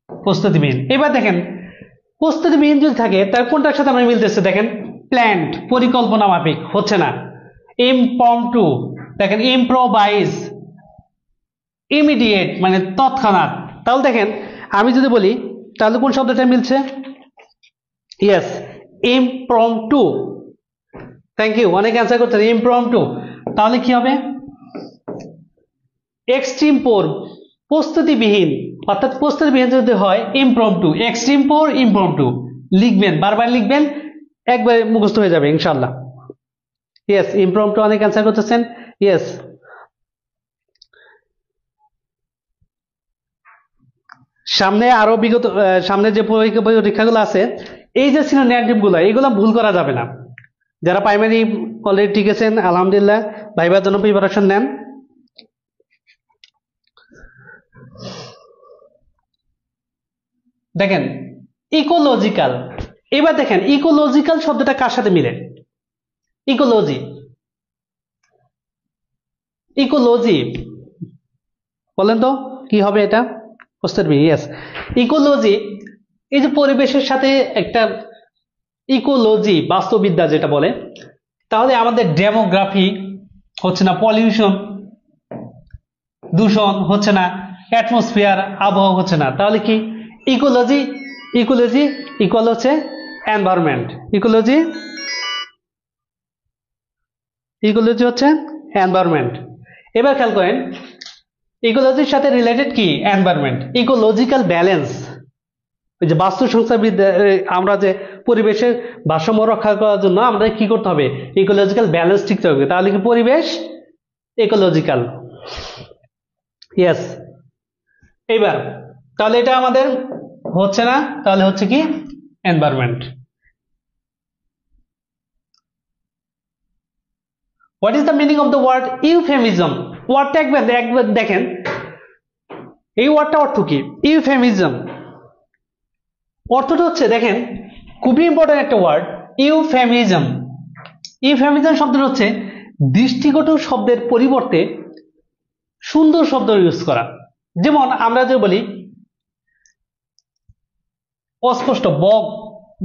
প্রস্তুতিবিহীন। এবার দেখেন প্রস্তুতিবিহীন যদি থাকে তার কোনটার সাথে আমরা মিলতেছে দেখেন, প্ল্যান্ড পরিকল্পনা মাফিক হচ্ছে না। ইমপ্রম্পটু দেখেন, ইম্প্রোভাইজ ইমিডিয়েট মানে তৎক্ষণাৎ। তাহলে দেখেন আমি যদি বলি তাহলে কোন শব্দটা মিলছে? Yes, impromptu. থ্যাংক ইউ, অনেক অ্যান্সার করছেন ইমপ্রম্পটু। তাহলে কি হবে? এক্সট্রিম পোর প্রস্তুতিবিহীন, অর্থাৎ প্রস্তুতিবিহীন যদি হয় ইমপ্রম্পটু, এক্সট্রিম পোর ইমপ্রম্পটু লিখবেন, বারবার লিখবেন, একবারে মুখস্থ হয়ে যাবে ইনশাআল্লাহ। ইয়েস, ইমপ্রম্পটু অনেক অ্যান্সার করতেছেন। ইয়েস, সামনে আরো বিগত সামনে যে পরীক্ষাগুলো আছে এই যে সিনোনিম গুলো এইগুলো ভুল করা যাবে না। যারা প্রাইমারি অলরেডি টিকেছেন আলহামদুলিল্লাহ, ভাইবার জন্য প্রিপারেশন নেন। দেখেন ইকোলজিক্যাল, এবার দেখেন ইকোলজিক্যাল শব্দটা কার সাথে মিলে? ইকোলজি, ইকোলজি বলেন তো কি হবে এটা? ইয়েস, ইকোলজি এই যে পরিবেশের সাথে একটা ইকোলজি বাস্তুবিদ্যা যেটা বলে, তাহলে আমাদের ডেমোগ্রাফি হচ্ছে না, পলিউশন দূষণ হচ্ছে না, অ্যাটমসফিয়ার আবহাওয়া হচ্ছে না, তাহলে কি ইকোলজি? ইকোলজি ইকুয়াল হচ্ছে এনভায়রনমেন্ট। ইকোলজি, ইকোলজি হচ্ছে এনভায়রনমেন্ট। এবার খেয়াল করেন ইকোলজির সাথে রিলেটেড কি? এনভায়রনমেন্ট। ইকোলজিক্যাল ব্যালেন্স, ওই যে বাস্তু সংস্থাবিদ্যা, আমরা যে পরিবেশের ভারসাম্য রক্ষা করার জন্য আমরা কি করতে হবে? ইকোলজিক্যাল ব্যালেন্স ঠিক থাকবে, তাহলে কি পরিবেশ ইকোলজিক্যাল। ইয়েস, এইবার তাহলে এটা আমাদের হচ্ছে না, তাহলে হচ্ছে কি? Environment. What is the meaning of the word euphemism? ওয়ার্ডটা একবার দেখেন, এই ওয়ার্ডটা অর্থ কি? ইউফেমিজম অর্থটা হচ্ছে দেখেন খুবই ইম্পর্টেন্ট একটা ওয়ার্ড, ইউফেমিজম। ইউফেমিজম শব্দটা হচ্ছে দৃষ্টিকটু শব্দের পরিবর্তে সুন্দর শব্দ ইউজ করা। যেমন আমরা যে বলি অস্পষ্ট বগ,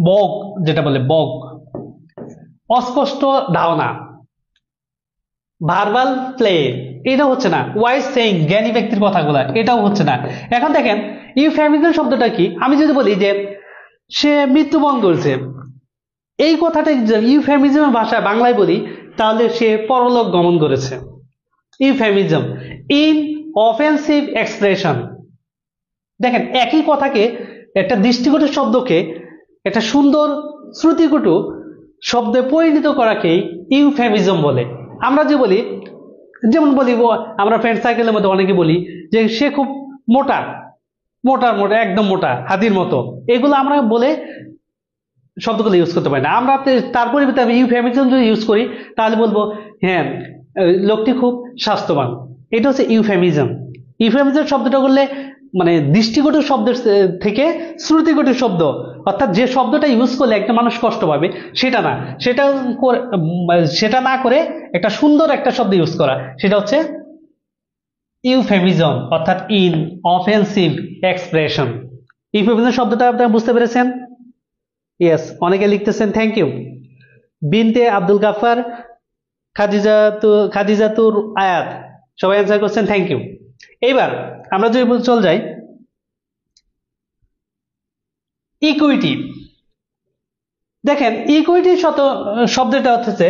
বগ যেটা বলে বগ, অস্পষ্ট ধারণা, ভার্বাল প্লে, এটা হচ্ছে না। ওয়াইজ সেইং জ্ঞানী ব্যক্তির কথাগুলো, এটাও হচ্ছে না। এখন দেখেন ইউফেমিজম শব্দটা কি? আমি যদি বলি যে সে মৃত্যুবরণ করেছে, এই কথাটা ইউফেমিজমের ভাষায় বাংলায় বলি তাহলে সে পরলোক গমন করেছে। Euphemism, in offensive expression. দেখেন একই কথাকে, একটা দৃষ্টিকটু শব্দকে একটা সুন্দর শ্রুতিকটু শব্দে পরিণত করাকেই ইউফেমিজম বলে। আমরা যে বলি, যেমন বলি আমরা ফ্রেন্ড সার্কেলের মধ্যে অনেকে বলি যে সে খুব মোটা, মোটা মোটা একদম মোটা হাতির মতো, এগুলো আমরা বলে শব্দগুলো ইউজ করতে পারি না। আমরা তার পরিবর্তে আমি ইউফেমিজম যদি ইউজ করি তাহলে বলবো হ্যাঁ লোকটি খুব স্বাস্থ্যবান। এটা হচ্ছে ইউফেমিজম। ইউফেমিজম শব্দটা করলে মানে দৃষ্টিকটু শব্দের থেকে শ্রুতিকটু শব্দ, অর্থাৎ যে শব্দটা ইউজ করলে একটা মানুষ কষ্ট পাবে সেটা না, সেটা না করে একটা সুন্দর একটা শব্দ ইউজ করা, সেটা হচ্ছে ইউফেমিজম, অর্থাৎ ইন অফেন্সিভ এক্সপ্রেশন। ইউফেমিজম শব্দটা আপনারা বুঝতে পেরেছেন? ইয়েস, অনেকে লিখতেছেন থ্যাংক ইউ। বিনতে আব্দুল গাফার, খাদিজাতুর আয়াত, সবাই অ্যান্সার করছেন, থ্যাংক ইউ। এইবার আমরা যদি চল যাই ইকুইটি। দেখেন ইকুইটি শব্দটা হচ্ছে,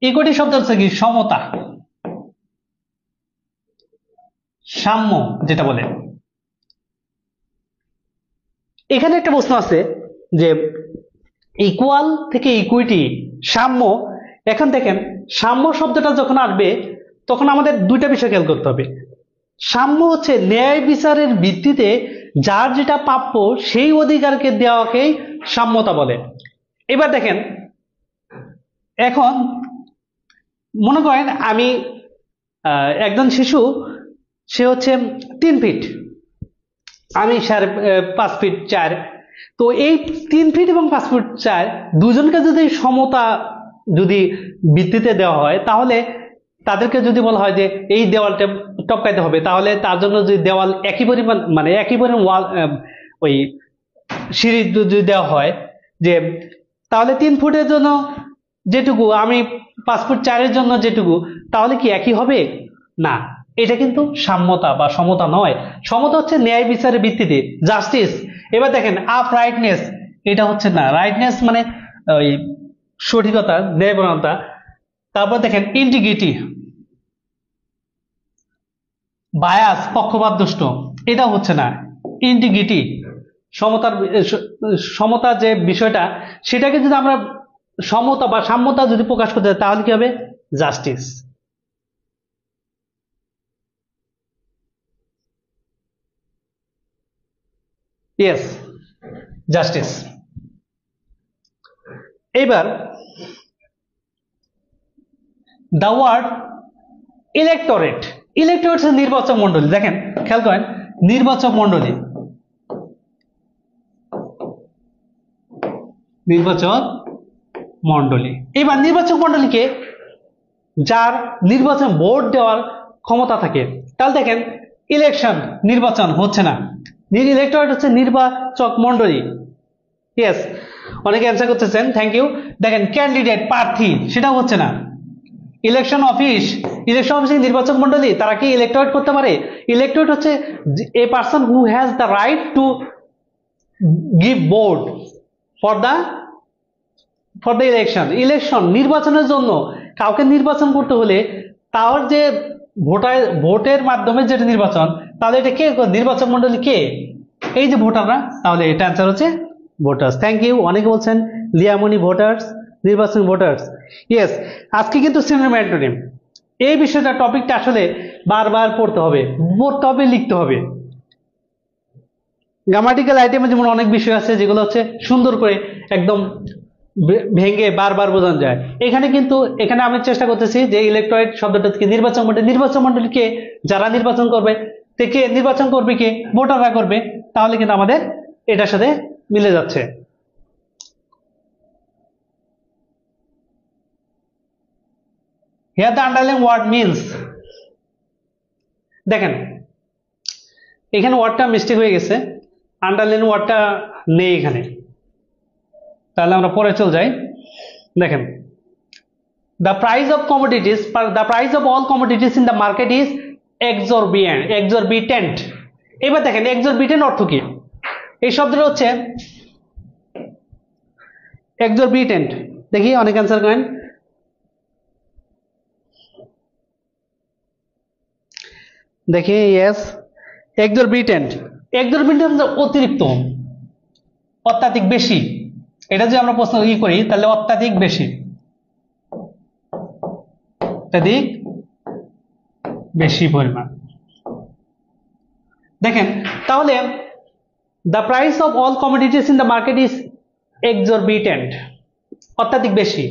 ইকুইটি শব্দ হচ্ছে কি? সমতা, সাম্য যেটা বলে। এখানে একটা প্রশ্ন আছে যে ইকুয়াল থেকে ইকুইটি, সাম্য। এখন দেখেন সাম্য শব্দটা যখন আসবে তখন আমাদের দুইটা বিষয় খেয়াল করতে হবে। সাম্য হচ্ছে ন্যায় বিচারের ভিত্তিতে যার যেটা প্রাপ্য সেই অধিকারকে দেওয়াকেই সাম্যতা বলে। এবার দেখেন, এখন মনে করেন আমি একজন শিশু, সে হচ্ছে 3 ফিট, আমি 5 ফিট 4, তো এই 3 ফিট এবং 5 ফিট 4 দুজনকে যদি সমতা যদি ভিত্তিতে দেওয়া হয়, তাহলে তাদেরকে যদি বলা হয় যে এই দেওয়ালটা টপকাইতে হবে, তাহলে তার জন্য যদি দেওয়াল একই পরিমাণ মানে একই পরিমাণ ওয়াল ওই সিঁড়ি যদি দেওয়া হয়, যে তাহলে 3 ফুটের জন্য যেটুকু আমি 5 ফুট 4-এর জন্য যেটুকু, তাহলে কি একই হবে? না, এটা কিন্তু সাম্যতা বা সমতা নয়। সমতা হচ্ছে ন্যায় বিচারের ভিত্তিতে, জাস্টিস। এবার দেখেন আপরাইটনেস, এটা হচ্ছে না। রাইটনেস মানে ওই সঠিকতা, ন্যায়পরায়ণতা। তারপর দেখেন ইন্টিগ্রিটি, বায়াস, পক্ষপাত দুষ্ট, এটা হচ্ছে না। ইন্টিগ্রিটি, সমতার যে বিষয়টা, সেটাকে যদি আমরা সমতা বা সাম্যতা যদি প্রকাশ করতে চাই, তাহলে কি হবে? জাস্টিস। Yes, justice. এবার দ্য ওয়ার্ড ইলেক্টোরেট, ইলেক্টোরেট হচ্ছে নির্বাচক মন্ডলী। দেখেন খেয়াল করেন, নির্বাচক মন্ডলী, নির্বাচক মন্ডলী। এবার নির্বাচক মন্ডলীকে যার নির্বাচন ভোট দেওয়ার ক্ষমতা থাকে, তাহলে দেখেন ইলেকশন, নির্বাচন হচ্ছে না, ইলেক্টোরেট হচ্ছে নির্বাচক মন্ডলী। ইয়েস, অনেকে অ্যান্সার করতেছেন, থ্যাংক ইউ। দেখেন ক্যান্ডিডেট, প্রার্থী, সেটাও হচ্ছে না। ইলেকশন অফিস, ইলেকশন অফিসে নির্বাচক মন্ডলী, তারা কি ইলেক্টোরেট করতে পারে? ইলেক্টোরেট হচ্ছে a person who has the right to give vote for the election. Election, নির্বাচনের জন্য কাউকে নির্বাচন করতে হলে তার যে ভোটের মাধ্যমে যেটা নির্বাচন, তাহলে এটা কে? নির্বাচক মন্ডলী কে? এই যে ভোটাররা। তাহলে এটা অ্যান্সার হচ্ছে ভোটার্স। Thank you. অনেকে বলছেন লিয়ামনি, ভোটার্স, নির্বাচন ভোটার্স। ইয়েস, আজকে কিন্তু সিনোনিম অ্যান্টোনিম, এই বিষয়টা টপিকটা আসলে বারবার পড়তে হবে, লিখতে হবে। গ্রামাটিক্যাল আইটেমে যেমন অনেক বিষয় আছে যেগুলো হচ্ছে সুন্দর করে একদম ভেঙে বারবার বোঝানো যায়। এখানে কিন্তু এখানে আমি চেষ্টা করতেছি যে ইলেক্টোরেট শব্দটা থেকে নির্বাচন মন্ডলী, নির্বাচন মন্ডলীকে যারা নির্বাচন করবে, কে নির্বাচন করবে? কে? ভোটাররা করবে। তাহলে কিন্তু আমাদের এটার সাথে মিলে যাচ্ছে। Here the underlying word means, দেখেন এখানে ওয়ার্ডটা মিস্টেক হয়ে গেছে, আন্ডারলাইন ওয়ার্ডটা নেই এখানে। তাহলে আমরা পরে চলে যাই। দেখেন the price of commodities, the price of all commodities in the market is exorbitant। এবার দেখেন exorbitant অর্থ কি? এই শব্দটা হচ্ছে exorbitant। দেখি অনেক অ্যান্সার করেন। দেখি ইয়েস, exorbitant, exorbitant অতিরিক্ত, অত্যাধিক বেশি। এটা যদি আমরা প্রশ্ন করি, তাহলে অত্যাধিক বেশি, অত্যাধিক বেশি পরিমাণ। দেখেন তাহলে the price of all commodities in the market is exorbitant, অত্যাধিক বেশি,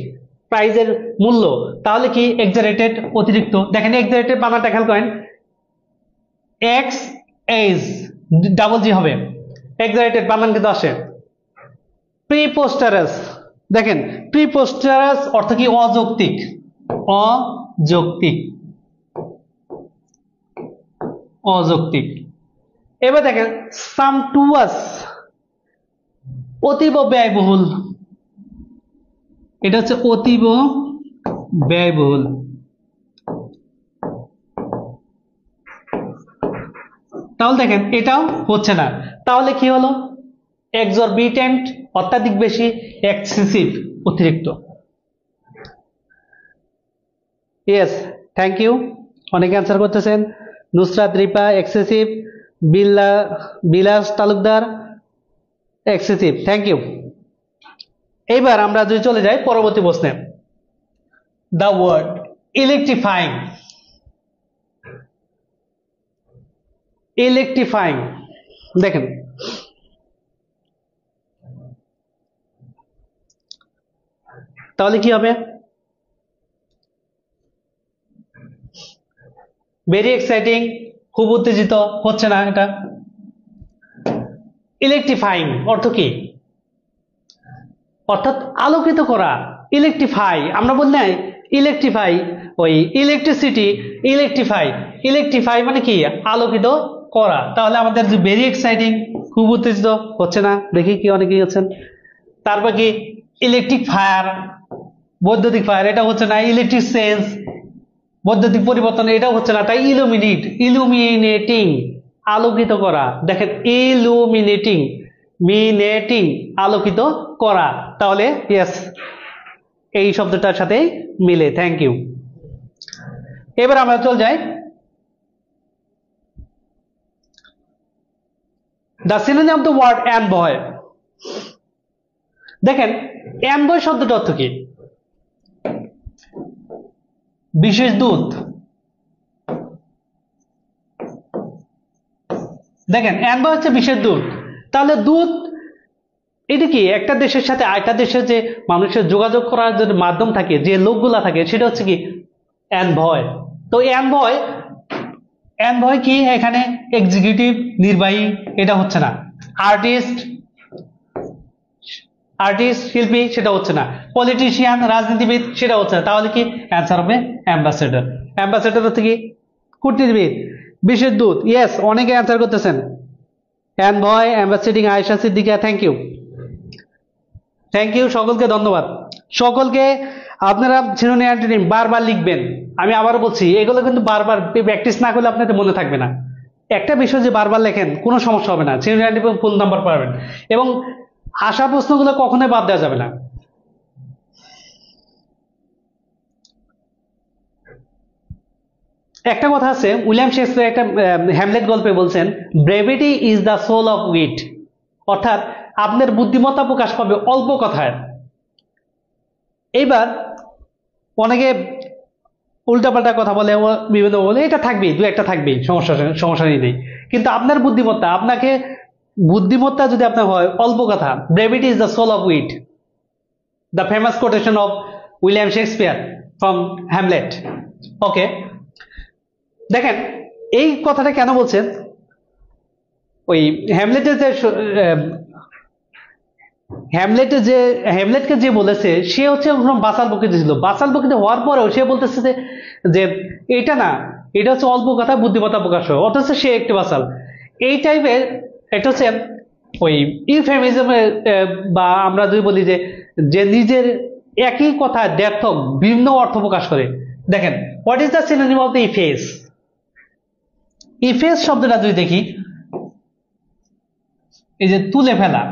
প্রাইজের মূল্য। তাহলে কি? এক্সাজারেটেড, অতিরিক্ত। দেখেন এক্সাজারেটেড বানানটা খেয়াল করেন, এক্স এজ ডাবল জি হবে, এক্সাজারেটেড বানান কিন্তু আসে। প্রিপোস্টারাস, দেখেন প্রিপোস্টারাস অর্থ কি? অযৌক্তিক, অযৌক্তিক, অযৌক্তিক। এবার দেখেন সামটুয়াস, অতীব ব্যয়বহুল, এটা হচ্ছে অতীব ব্যয়বহুল। তাহলে দেখেন এটাও হচ্ছে না। তাহলে কি হলো? এক্সরবিটেন্ট, অত্যাধিক বেশি, এক্সেসিভ, অতিরিক্ত। Yes, thank you. অনেকে অ্যান্সার করতেছেন। Nusrat Ripa excessive, Vilas Talukdar excessive, thank you. এইবার আমরা যদি চলে যাই পরবর্তী প্রশ্নে। দ্য ওয়ার্ড ইলেকট্রিফাইং, ইলেকট্রিফাইং, দেখেন তাহলে কি হবে? ভেরি এক্সাইটিং, খুব উত্তেজিত, হচ্ছে না এটা। ইলেকট্রিফাইং অর্থ কি? অর্থাৎ আলোকিত করা, ইলেকট্রিফাই, আমরা বলি না ইলেকট্রিফাই, ওই ইলেকট্রিসিটি, ইলেকট্রিফাই মানে কি আলোকিত করা। তাহলে আমাদের যে ভেরি এক্সাইটিং, খুব উত্তেজিত, হচ্ছে না, দেখি কি অনেকেই হচ্ছেন। তারপর কি ইলেকট্রিক ফায়ার, বৈদ্যুতিক ফায়ার, এটা হচ্ছে না। ইলেকট্রিক চেঞ্জ, বৈদ্যুতিক পরিবর্তন, এটাও হচ্ছে না। তাই ইলুমিনেটিং, আলোকিত করা। দেখেন মিনেটিং, আলোকিত করা। তাহলে ইয়েস, এই শব্দটার সাথে মিলে। Thank you. এবার আমরা চলে যাই the synonym of the word envoy. দেখেন এনভয় শব্দটা অর্থ কি? বিশেষ দূত। দেখেন এনভয় হচ্ছে বিশেষ দূত। তাহলে দূত এটা কি? একটা দেশের সাথে আরেকটা দেশের যে মানুষের যোগাযোগ করার যে মাধ্যম থাকে, যে লোকগুলা থাকে, সেটা হচ্ছে কি এনভয়। তো এনভয় কি এখানে? এক্সিকিউটিভ, নির্বাহী, এটা হচ্ছে না। আর্টিস্ট, শিল্পী, সেটা হচ্ছে না। পলিটিশিয়ান, রাজনীতিবিদ, সেটা হচ্ছে না। তাহলে কি অ্যান্সার হবে অ্যাম্বাসেডর। অ্যাম্বাসেডর হচ্ছে কি কূটনীতিবিদ, বিশেষ দূত। ইয়েস, অনেকে অ্যান্সার করতেছেন। Envoy, ambassador, Ayesha Siddika, thank you সকলকে, ধন্যবাদ সকলকে। আপনারা সিনোনিম অ্যান্টোনিম বারবার লিখবেন। আমি আবার বলছি, এগুলো কিন্তু বারবার প্র্যাকটিস না করলে আপনাদের মনে থাকবে না। একটা বিষয় যে বারবার লেখেন কোনো সমস্যা হবে না, সিনোনিম অ্যান্টোনিম ফুল নাম্বার পাবেন। এবং আশা প্রশ্নগুলো কখনোই বাদ দেওয়া যাবে না। একটা কথা আছে, উইলিয়াম শেক্সপিয়ার একটা হ্যামলেট গল্পে বলছেন, brevity is the soul of wit. অর্থাৎ আপনার বুদ্ধিমত্তা প্রকাশ পাবে অল্প কথায়। এইবার অনেকে উল্টাপাল্টা কথা বলে, বিভিন্ন বলে, এটা থাকবেই, দু একটা থাকবেই, সমস্যা নেই। কিন্তু আপনার বুদ্ধিমত্তা যদি আপনার হয় অল্প কথা, brevity is the soul of wit, the famous quotation of William Shakespeare from Hamlet. Okay, দেখেন এই কথাটা কেন বলছেন? ওই হ্যামলেটকে যে বলেছে, সে হচ্ছে বাচাল প্রকৃতি ছিল। বাচাল প্রকৃতি হওয়ার পরেও সে বলতেছে যে এটা না, এটা হচ্ছে অল্প কথা বুদ্ধিমত্তা প্রকাশ হয়, অথচ সে একটি বাচাল। এই টাইপের একটা হচ্ছে ওই ইউফেমিজম, বা আমরা যদি বলি যে নিজের একই কথা দ্ব্যর্থক বিভিন্ন অর্থ প্রকাশ করে। দেখেন what is the synonym of the efface? Efface শব্দটা যদি দেখি, এই যে তুলে ফেলা,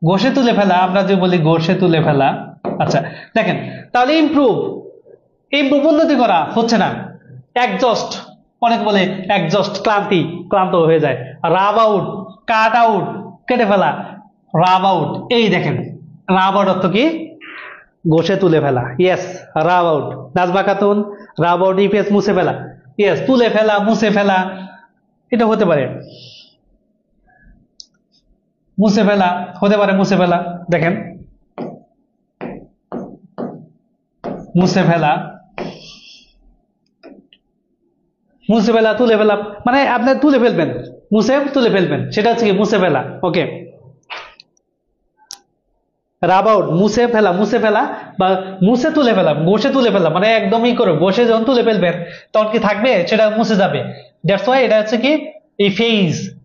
ঘষে তুলে ফেলা, আমরা যে বলি ঘষে তুলে ফেলা। আচ্ছা দেখেন, তাহলে ইমপ্রুভ, উন্নতি করা হচ্ছে না। একজস্ট, অনেক বলে একজস্ট, ক্লান্ত হয়ে যায়। রাব আউট, কাট আউট, কেটে ফেলা, রাব আউট। এই দেখেন রাব আউট অর্থ কি? ঘষে তুলে ফেলা। ইয়েস, রাব আউট। নাজমা খাতুন, রাব আউট ইফেস, মুছে ফেলা। ইয়েস, তুলে ফেলা, মুছে ফেলা, এটা হতে পারে। মুছে ফেলা হতে পারে, মুছে ফেলা। দেখেন মুছে ফেলা, তুলে ফেলা, মানে আপনি তুলে ফেলবেন, তুলে ফেলবেন, সেটা হচ্ছে কি মুছে ফেলা। ওকে, রাব আউট, মুছে ফেলা বা মুছে তুলে ফেলা, ঘষে তুলে ফেলা, মানে একদমই করে ঘষে যখন তুলে ফেলবেন তখন কি থাকবে? সেটা মুছে যাবে। দ্যাটস ওয়াই এটা হচ্ছে কি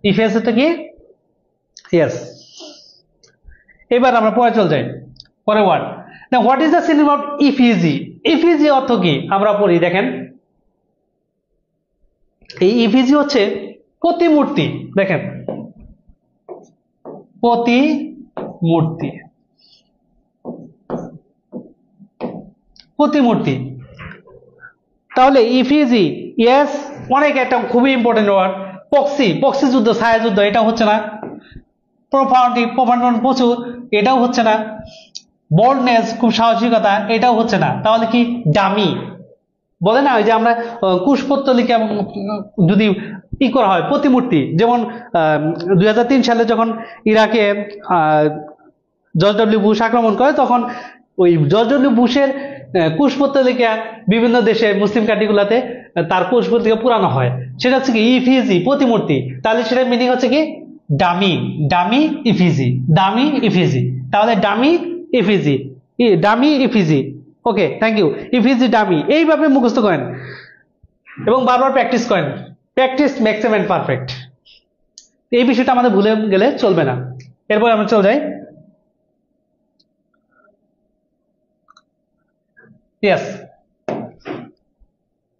ইফেজ হচ্ছে কি? ইয়েস। এবার আমরা পরে চলে যাই, পরের ওয়ার্ড। না, what is the synonym of effigy? Effigy অর্থ কি আমরা পড়ি, দেখেন এই ইফিজি হচ্ছে প্রতিমূর্তি। দেখেন প্রতিমূর্তি। তাহলে ইফিজি, ইয়েস, অনেক একটা খুবই ইম্পর্টেন্ট ওয়ার্ড। পক্সি যুদ্ধ, ছায়া যুদ্ধ, এটা হচ্ছে না। প্রফান্ড প্রচুর, এটাও হচ্ছে না। বোল্ডনেস, খুব সাহসিকতা, এটাও হচ্ছে না। তাহলে কি ডামি? বলে না ওই যে আমরা কুশপুত্তলিকা যদি করা হয়, প্রতিমূর্তি। যেমন 2003 সালে যখন ইরাকে জর্জ ডব্লিউ বুশ আক্রমণ করে, তখন ওই জর্জ ডব্লিউ বুশের কুশপুত্তলিকা বিভিন্ন দেশে মুসলিম কান্ট্রিগুলোতে তার কুশপুত্তলিকা পুরানো হয়। সেটা হচ্ছে কি ইফিজি, প্রতিমূর্তি। তাহলে সেটার মিনিং হচ্ছে কি dummy, dummy effigy, dummy effigy. তাহলে dummy effigy, dummy effigy. Okay, thank you. Effigy dummy, এইভাবে মুখস্থ করেন এবং বারবার প্র্যাকটিস করেন। Practice makes a man perfect. এই বিষয়টা আমাদের ভুলে গেলে চলবে না। এরপর আমরা চলে যাই। Yes.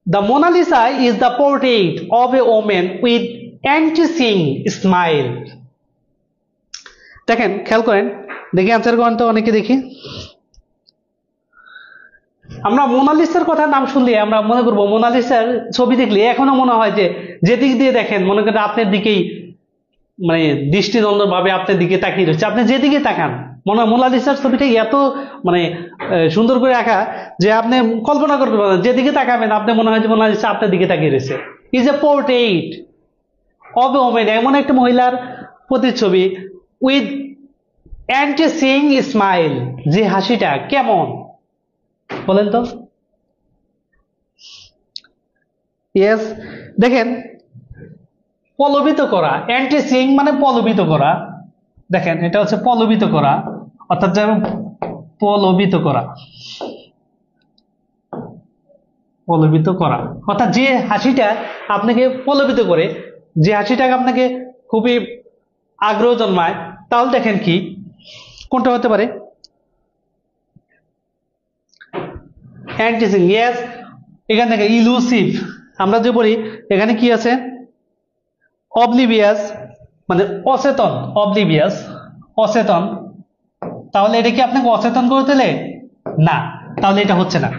The Mona Lisa is the portrait of a woman with anti-seeing smile. দেখেন, খেয়াল করেন, দেখি অ্যান্সার করেন তো, অনেকে দেখি। আমরা মোনালিসার কথা নাম শুনলে আমরা মনে করবো, মোনালিসার ছবি দেখলে এখনো মনে হয় যে যেদিক দিয়ে দেখেন মনে করেন আপনার দিকেই, মানে দৃষ্টিনন্দন ভাবে আপনার দিকে তাকিয়ে রয়েছে। আপনি যেদিকে তাকান মনে হয় মোনালিসার ছবিটা এত মানে সুন্দর করে আঁকা যে আপনি কল্পনা করতে পারেন, যেদিকে তাকাবেন আপনি মনে হয় যে মোনালিসা আপনার দিকে তাকিয়ে রয়েছে। Is a portrait of A women, এমন একটা মহিলার প্রতিচ্ছবি, উইথ অ্যান্টি সিং স্মাইল, যে হাসিটা কেমন বলেন তো। ইয়েস, দেখেন, পল্লবিত করা, অ্যান্টি সিং মানে পল্লবিত করা। দেখেন, এটা হচ্ছে পল্লবিত করা, অর্থাৎ যেমন পল্লবিত করা, পল্লবিত করা অর্থাৎ যে হাসিটা আপনাকে পল্লবিত করে, যে হাসিটাকে আপনাকে খুবই আগ্রহ জন্মায়। তাহলে দেখেন কি, কোনটা হতে পারে? অ্যান্টিসিং, ইয়েস। এখান থেকে ইলুসিভ, আমরা যে বলি এখানে কি আছে? অবলিভিয়াস, মানে অচেতন, অবলিভিয়াস অচেতন। তাহলে এটা কি আপনাকে অচেতন করে তোলে? না, তাহলে এটা হচ্ছে না।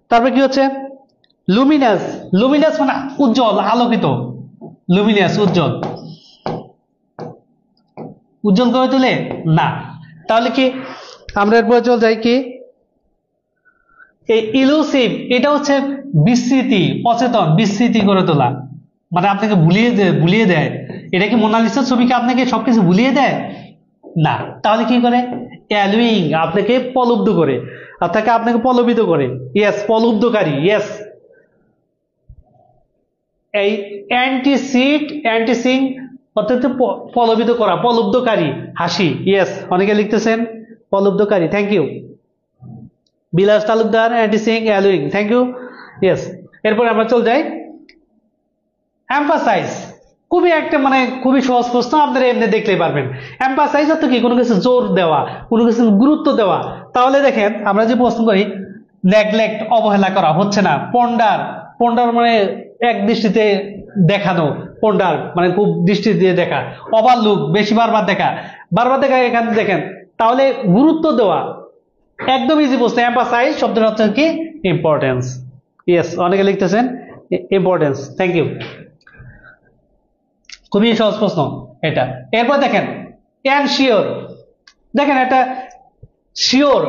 তারপরে কি হচ্ছে? লুমিনাস, লুমিনাস মানে উজ্জ্বল, আলোকিত। লুমিনাস উজ্জ্বল, উজ্জ্বল করে তোলে না। তাহলে কি আমরা এরপরে চলে যাই কি, এই ইলুসিভ, এটা হচ্ছে বিস্মৃতি, অচেতন, বিস্মৃতি করে তোলা, মানে আপনাকে ভুলিয়ে দেয়। এটা কি মোনালিসার ছবিকে আপনাকে সবকিছু ভুলিয়ে দেয়? না। তাহলে কি করে? অ্যালুইং, আপনাকে প্রলুব্ধ করে, আপনাকে প্রলোভিত করে। ইয়েস, প্রলুব্ধকারী। ইয়েস, এই অ্যান্টিসিং অর্থাৎ প্রলোভিত করা, প্রলুব্ধকারী হাসি। ইয়েস, অনেকে লিখতেছেন প্রলুব্ধকারী, thank you. Vilas Talukdar, অ্যান্টিসিং, অ্যালুইং, thank you. Yes, এরপরে আমরা চলে যাই এমফাসাইজ। খুবই একটা মানে খুবই সহজ প্রশ্ন, আপনারা এমনি দেখলেই পারবেন। এমফাসাইজ অর্থ কি? কোনো কিছু জোর দেওয়া, কোনো কিছু গুরুত্ব দেওয়া। তাহলে দেখেন, আমরা যে প্রশ্ন করি, নেগলেক্ট, অবহেলা করা, হচ্ছে না। পন্ডার, পন্ডার মানে এক দৃষ্টিতে দেখানো, পন্ডার মানে খুব দৃষ্টি দিয়ে দেখা। ওভারলুক, বেশি বারবার দেখা, বারবার দেখা। এখানে দেখেন, তাহলে গুরুত্ব দেওয়া, একদম ইজি প্রশ্ন। এমফাসাইজ শব্দের অর্থ কি? ইম্পর্টেন্স। ইয়েস, অনেকে লিখতেছেন ইম্পর্টেন্স, থ্যাংক ইউ। খুবই সহজ প্রশ্ন এটা। এরপর দেখেন এনশিওর, দেখেন এটা শিওর,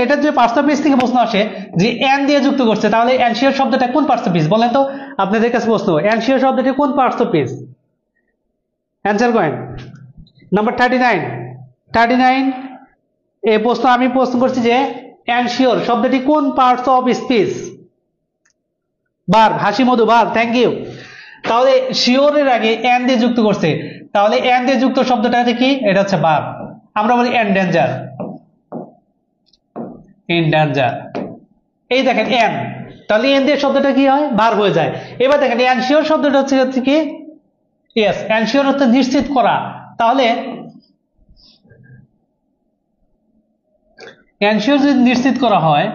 এটা যে পার্টস থেকে প্রশ্ন আসে যে এন দিয়ে যুক্ত করছে, তাহলে এনশিওর শব্দটা কোন পার্টস বলেন তো? আপনাদের কাছে প্রশ্ন, এনশিওর শব্দটি কোন পার্টস? অ্যান্সার করেন। নাম্বার 39 এই প্রশ্ন আমি প্রশ্ন করছি যে এনশিওর শব্দটি কোন পার্টস অফ স্পিচ? ভার্ব, হাসি মধু, ভার্ব, থ্যাংক ইউ। তাহলে শিওরের আগে এন দিয়ে যুক্ত করছে, তাহলে এন দিয়ে যুক্ত শব্দটা কি? এটা হচ্ছে ভার্ব। আমরা বলি এন্ডেঞ্জার, এন্ডেঞ্জার। এই দেখেন এন, তাহলে এন দিয়ে শব্দটা কি হয়? ভার্ব হয়ে যায়। এবার দেখেন এনশিওর শব্দটা হচ্ছে কি? ইয়েস, এনশিওর হচ্ছে নিশ্চিত করা। তাহলে এনশিওর যদি নিশ্চিত করা হয়,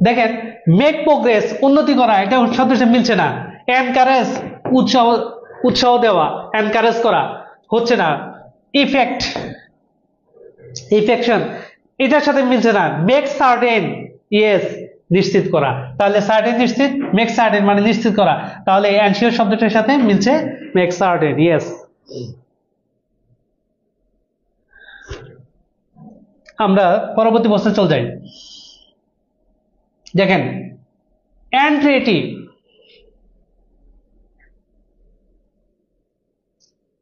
দেখেন মেক প্রোগ্রেস, উন্নতি করা, এটা শব্দের সাথে মিলছে না। এনকারেজ, উৎসাহ দেওয়া, এনকারেজ করা, হচ্ছে না। ইফেক্ট, ইফেকশন, এটার সাথে মিলছে না। মেক সার্টেন, ইয়েস, নিশ্চিত করা। তাহলে সার্টেন নিশ্চিত, মেক সার্টেন মানে নিশ্চিত করা। তাহলে এনশিওর শব্দটার সাথে মিলছে মেক সার্টেন, ইয়েস। আমরা পরবর্তী প্রশ্নে চলে যাই। দেখেন এন্ট্রেটি,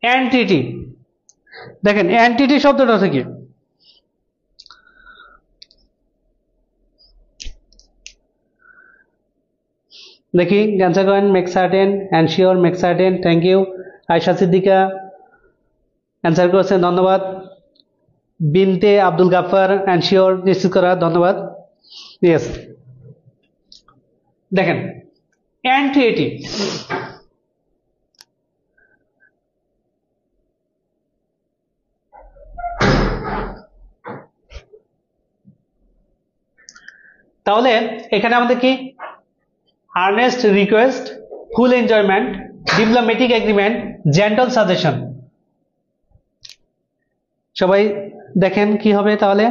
এন্টিটি, দেখেন এন্টিটি শব্দটা হচ্ছে কি? দেখি অ্যান্সার করেন। Make certain, ensure, make certain, thank you. Ayesha Siddika answer করেছেন, ধন্যবাদ। বিনতে আব্দুল গাফফার, এনশিওর, নিশ্চিত করা, ধন্যবাদ। ইয়েস, দেখেন অ্যান্টি এটি তাহলে এখানে আমাদের কি earnest request, full enjoyment, diplomatic agreement, gentle suggestion. সবাই দেখেন কি হবে তাহলে।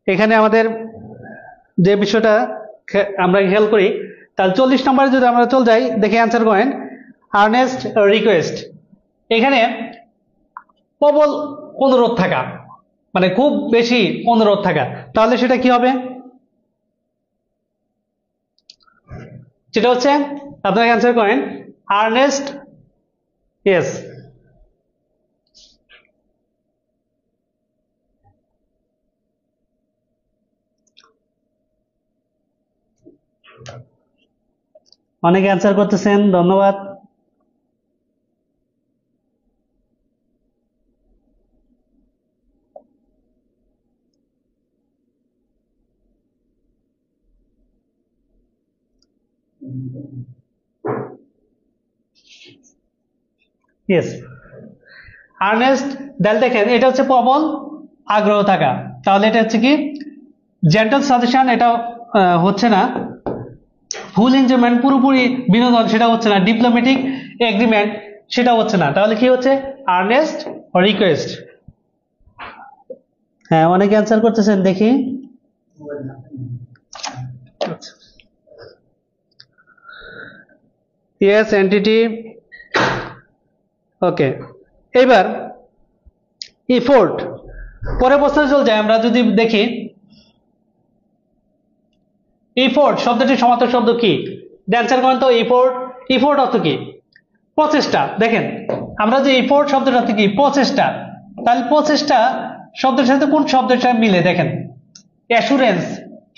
এখানে আমাদের যে বিষয়টা আমরা খেয়াল করি, তাহলে 40 নম্বরে যদি আমরা চলে যাই, দেখে অ্যান্সার করেন আর্নেস্ট রিকোয়েস্ট। এখানে প্রবল অনুরোধ থাকা, মানে খুব বেশি অনুরোধ থাকা, তাহলে সেটা কি হবে? সেটা হচ্ছে আপনারা অ্যান্সার করেন আর্নেস্ট, ইয়েস, অনেকে অ্যান্সার করতেছেন, ধন্যবাদ। ইয়েস, আর্নেস্ট, তাহলে দেখেন এটা হচ্ছে প্রবল আগ্রহ থাকা, তাহলে এটা হচ্ছে কি জেন্টল সাজেশন, এটা হচ্ছে না। ফুল এনজয়মেন্ট, পুরোপুরি বিনোদন, সেটা হচ্ছে না। ডিপ্লোম্যাটিক এগ্রিমেন্ট, সেটা হচ্ছে না। তাহলে কি হচ্ছে? Ernst request. হ্যাঁ, অনেকে অ্যান্সার করতেছেন, দেখি। ইয়েস, এন্টিটি, ওকে। এবার এফোর্ট, পরের প্রশ্নে চলে যায়। আমরা যদি দেখি এফোর্ট শব্দটির সমার্থক শব্দ কি? অ্যান্সার করেন তো। এফোর্ট, এফোর্ট অর্থ কি? প্রচেষ্টা। দেখেন আমরা যে এফোর্ট শব্দটা অর্থ কি? প্রচেষ্টা। তাহলে প্রচেষ্টা শব্দের সাথে কোন শব্দটা মিলে? দেখেন অ্যাসুরেন্স,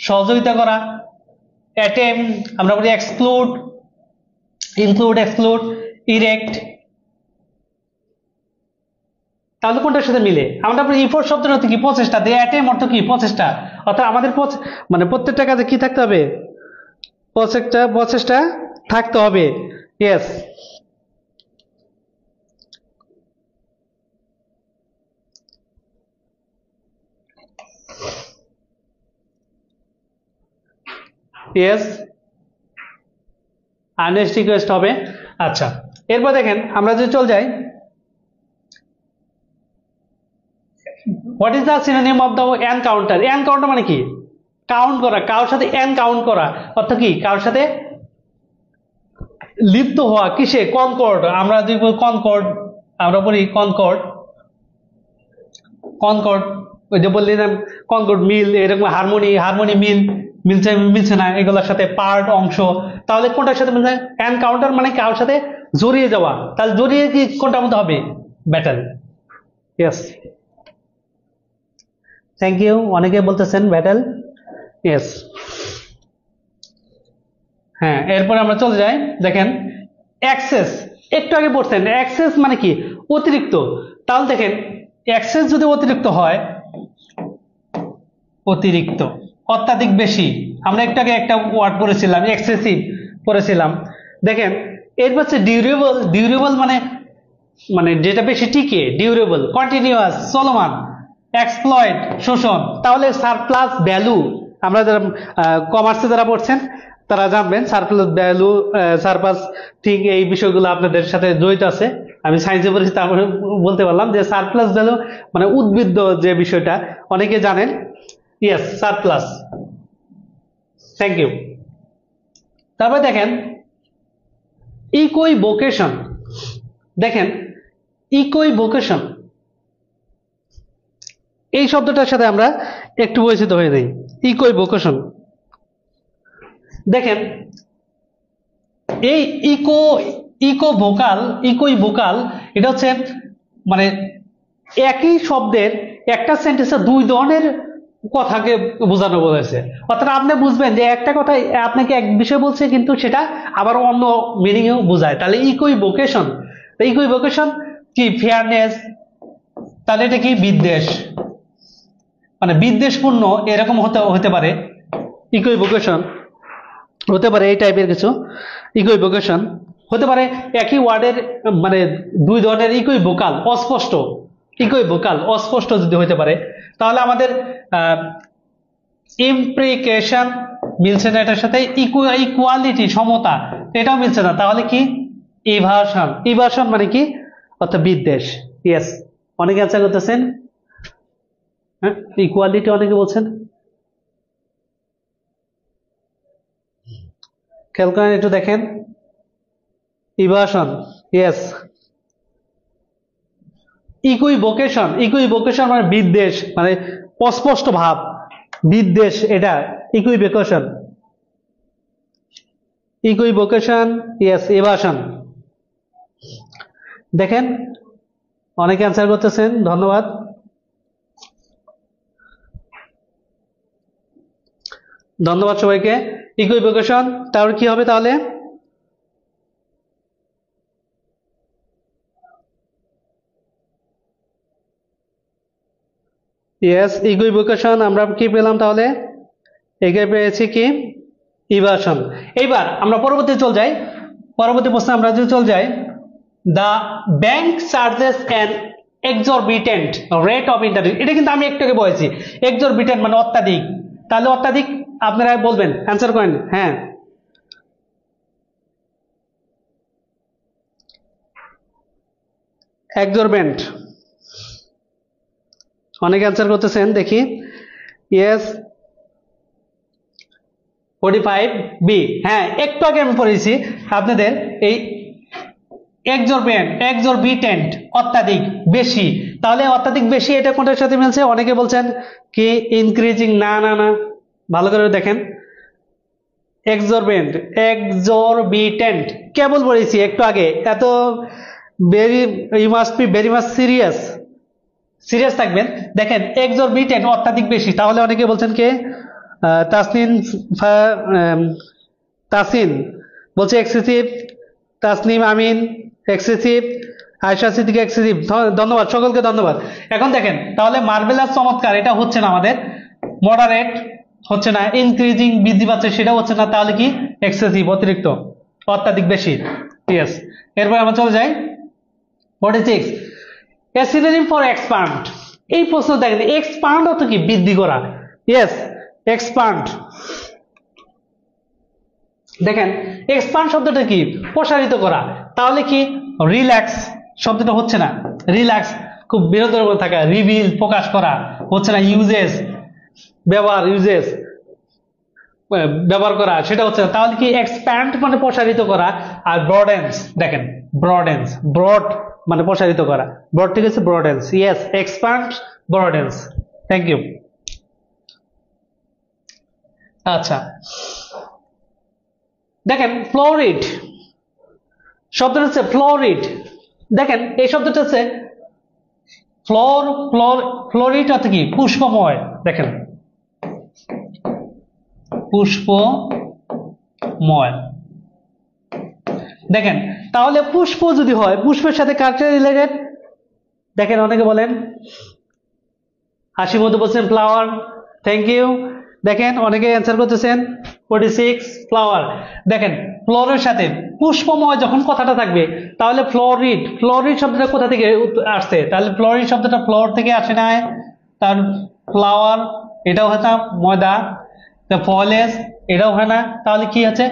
সহযোগিতা করা। অ্যাটেম, আমরা বলি এক্সক্লুড, ইনক্লুড, এক্সক্লুড, ইরেক্ট। তাহলে কোনটার সাথে মিলে? আমরা ইফোর্ট শব্দের অর্থ কি? প্রচেষ্টা। দিয়ে অ্যাটেম অর্থ কি? প্রচেষ্টা। অর্থাৎ আমাদের মানে প্রত্যেকটা কাজে কি থাকতে হবে? প্রচেষ্টা থাকতে হবে। ইয়েস, ইয়েস, আর্নেস্ট রিকোয়েস্ট হবে। আচ্ছা, এরপর দেখেন আমরা যদি চলে যাই, what is the synonym of the encounter? Encounter মানে কি? কাউন্ট করা, কারোর সাথে এনকাউন্ট করা অর্থ কি? কারোর সাথে লিপ্ত হওয়া। কিসে? কনকর্ড। আমরা যদি কনকর্ড, আমরা বলি কনকর্ড, কনকর্ড, ওই যে বললাম কনকর্ড মিল, এরকম হারমোনি, হারমোনি মিল, মিলছে মিলছে না, এগুলোর সাথে পার্ট, অংশ। তাহলে কোনটার সাথে মিলছে? এনকাউন্টার মানে কারোর সাথে জড়িয়ে যাওয়া। তাহলে জড়িয়ে কি কোনটার মধ্যে হবে? ব্যাটেল। Yes, thank you. অনেকে বলতেছেন ব্যাটেল। ইয়েস, হ্যাঁ। এরপরে আমরা চলে যাই, দেখেন অ্যাক্সেস। একটু আগে পড়ছেন, অ্যাক্সেস মানে কি? অতিরিক্ত। তাহলে দেখেন অ্যাক্সেস যদি অতিরিক্ত হয়, অতিরিক্ত, অত্যাধিক, বেশি। আমরা একটু আগে একটা ওয়ার্ড পড়েছিলাম, এক্সেসিভ পড়েছিলাম। দেখেন এরপর হচ্ছে ডিউরেবল। ডিউরেবল মানে মানে যেটা বেশি টিকে, ডিউরেবল, কন্টিনিউয়াস, চলমান। এক্সপ্লয়েট, শোষণ। তাহলে সারপ্লাস ভ্যালু, আমরা যারা কমার্সে যারা পড়ছেন তারা জানবেন সারপ্লাস ভ্যালু, সারপ্লাস, ঠিক এই বিষয়গুলো আপনাদের সাথে জড়িত আছে। আমি সায়েন্সে পড়েছি, তারপরে বলতে পারলাম যে সারপ্লাস ভ্যালু মানে উদ্বৃত্ত যে বিষয়টা, অনেকে জানেন। Yes, surplus, thank you. তারপরে দেখেন ইকুইভোকেশন। দেখেন ইকুইভোকেশন এই শব্দটার সাথে আমরা একটু পরিচিত হয়ে যাই। ইকুইভোকেশন, দেখেন এই ইকো ভোকাল, ইকুইভোকাল, এটা হচ্ছে মানে একই শব্দের একটা সেন্টেন্সে দুই ধরনের কথাকে বোঝানো বলেছে, অর্থাৎ আপনি বুঝবেন যে একটা কথা আপনাকে এক বিষয় বলছে কিন্তু সেটা আবার অন্য মিনিংও বোঝায়। তাহলে ইকুইভোকেশন, ইকুইভোকেশন কি ফেয়ারনেস, তাহলে এটা কি বিদ্বেষ, মানে বিদ্বেষপূর্ণ এরকম হতে পারে। ইকুইভোকেশন হতে পারে এই টাইপের কিছু, ইকুইভোকেশন হতে পারে একই ওয়ার্ডের মানে দুই ধরনের ইকুইভোকাল অস্পষ্ট, ইকুইভোকাল অস্পষ্ট যদি হতে পারে, তাহলে আমাদের ইমপ্লিকেশন মিলছে না এটার সাথে, ইকুয়ালিটি সমতা এটাও মিলছে না, তাহলে কি ইভার্সন, ইভার্সন মানে কি অর্থাৎ বিদ্বেষ। ইয়েস, অনেকে অ্যান্সার করতেছেন, হ্যাঁ ইকুয়ালিটি অনেকে বলছেন, খেয়াল করেন একটু দেখেন, ইভার্সন ইয়েস। ইকুইভোকেশন, ইকুইভোকেশন মানে বিদ্বেষ, মানে অস্পষ্ট ভাব, বিদ্বেষ এটা ইকুইভোকেশন, ইকুইভোকেশন ইয়েস ইভার্সন। দেখেন অনেকে অ্যান্সার করতেছেন, ধন্যবাদ। ধন্যবাদ সবাইকে। ইকুইভোকেশন তাহলে কি হবে তাহলে? ইয়েস, ইকুইভোকেশন আমরা কি পেলাম তাহলে? একে পেয়েছি কি ইভার্সন। এইবার আমরা পরবর্তী চল যাই, পরবর্তী প্রশ্নে আমরা যদি চল যাই, the bank charges an exorbitant rate of interest, এটা কিন্তু আমি একটু আগে বলেছি, এক্সরবিটেন্ট মানে অত্যাধিক, তাহলে অত্যাধিক আপনারা বলবেন, অ্যান্সার করেন। হ্যাঁ এক্সরবেন্ট, অনেকে অ্যান্সার করতেছেন দেখি। ইয়েস 45B, হ্যাঁ একটু আগে আমি পড়েছি আপনাদের এই এক্সরবিটেন্ট অত্যাধিক বেশি, তাহলে অত্যাধিক বেশি এটা কোনটার সাথে মিলছে? অনেকে বলছেন কি ইনক্রিজিং, না না না, ভালো করে দেখেন, এক্সরবিটেন্ট কেবল বলেছি একটু আগে, এত you must be very much serious, serious থাকবেন। দেখেন এক্সরবিটেন্ট অত্যাধিক বেশি, তাহলে অনেকে বলছেন কে তাসিন বলছে এক্সেসিভ, তাসনিম আমিন এক্সেসিভ, আয়শা সিদ্দিকা এক্সেসিভ, ধন্যবাদ সকলকে ধন্যবাদ। এখন দেখেন তাহলে মার্ভেলাস চমৎকার এটা হচ্ছে না আমাদের, মডারেট হচ্ছে না, ইনক্রিজিং বৃদ্ধি পাচ্ছে সেটা হচ্ছে না, তাহলে কি এক্সেসিভ অতিরিক্ত অত্যাধিক বেশি। ইয়েস, এরপর আমরা চলে যাই 46, এ সিনোনিম ফর এক্সপান্ড। এই প্রশ্ন দেখেন এক্সপান্ড অর্থ কি বৃদ্ধি করা। ইয়েস এক্সপান্ড, দেখেন এক্সপান্ড শব্দটা কি প্রসারিত করা, তাহলে কি রিল্যাক্স শব্দটা হচ্ছে না, রিল্যাক্স খুব বিরোধের মধ্যে থাকা, রিভিল প্রকাশ করা হচ্ছে না, ইউজেস ব্যবহার, ইউজেস ব্যবহার করা সেটা হচ্ছে না, তাহলে কি এক্সপ্যান্ড মানে প্রসারিত করা, আর ব্রডেন্স দেখেন ব্রডেন্স, ব্রড মানে প্রসারিত করা, ব্রড ঠিক আছে broadens. Yes expand broadens, thank you. আচ্ছা দেখেন ফ্লোরিড শব্দটা হচ্ছে ফ্লোরিড, দেখেন এই শব্দটা হচ্ছে ফ্লোরিড অর্থ কি পুষ্পময়, দেখেন পুষ্পময়, দেখেন তাহলে পুষ্প যদি হয় পুষ্পের সাথে কারটা রিলেটেড, দেখেন অনেকে বলেন, হাসি মতো বলছেন ফ্লাওয়ার, থ্যাংক ইউ। দেখেন অনেকে অ্যান্সার করতেছেন 46 ফ্লাওয়ার, দেখেন ফ্লোরের সাথে পুষ্পময় যখন কথাটা থাকবে তাহলে ফ্লোরিড, ফ্লোরিড শব্দটা কোথা থেকে আসছে? তাহলে ফ্লোরিড শব্দটা ফ্লোর থেকে আসে না, তার ফ্লাওয়ার এটাও হয় না, ময়দা ফলেজ এটাও হয় না, তাহলে কি আছে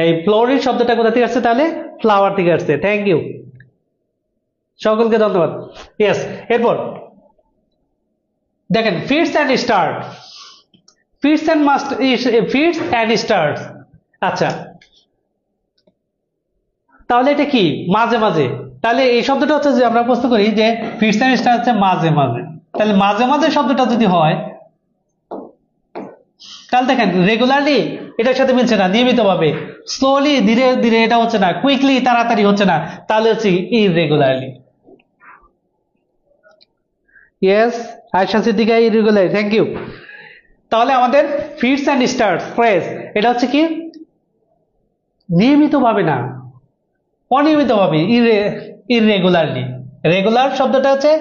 এই ফ্লোরিড শব্দটা কোথা থেকে আসছে? তাহলে ফ্লাওয়ার থেকে আসছে, থ্যাংক ইউ সকলকে ধন্যবাদ। ইয়েস, এরপর দেখেন fits and start, fits and start, আচ্ছা তাহলে এটা কি মাঝে মাঝে, তাহলে এই শব্দটা হচ্ছে যে আমরা প্রশ্ন করি যে ফিটস অ্যান্ড স্টার্ট হচ্ছে মাঝে মাঝে, তাহলে মাঝে মাঝে শব্দটা যদি হয় তাহলে দেখেন রেগুলারলি এটার সাথে মিলছে না, নিয়মিতভাবে, স্লোলি ধীরে ধীরে এটা হচ্ছে না, কুইকলি তাড়াতাড়ি হচ্ছে না, তাহলে হচ্ছে irregularly. Yes, Ayesha Siddika irregular, thank you. তাহলে আমাদের ফিটস অ্যান্ড স্টার্টস ফ্রেজ এটা হচ্ছে কি নিয়মিতভাবে না, অনিয়মিতভাবে, ইররেগুলারলি। রেগুলার শব্দটা হচ্ছে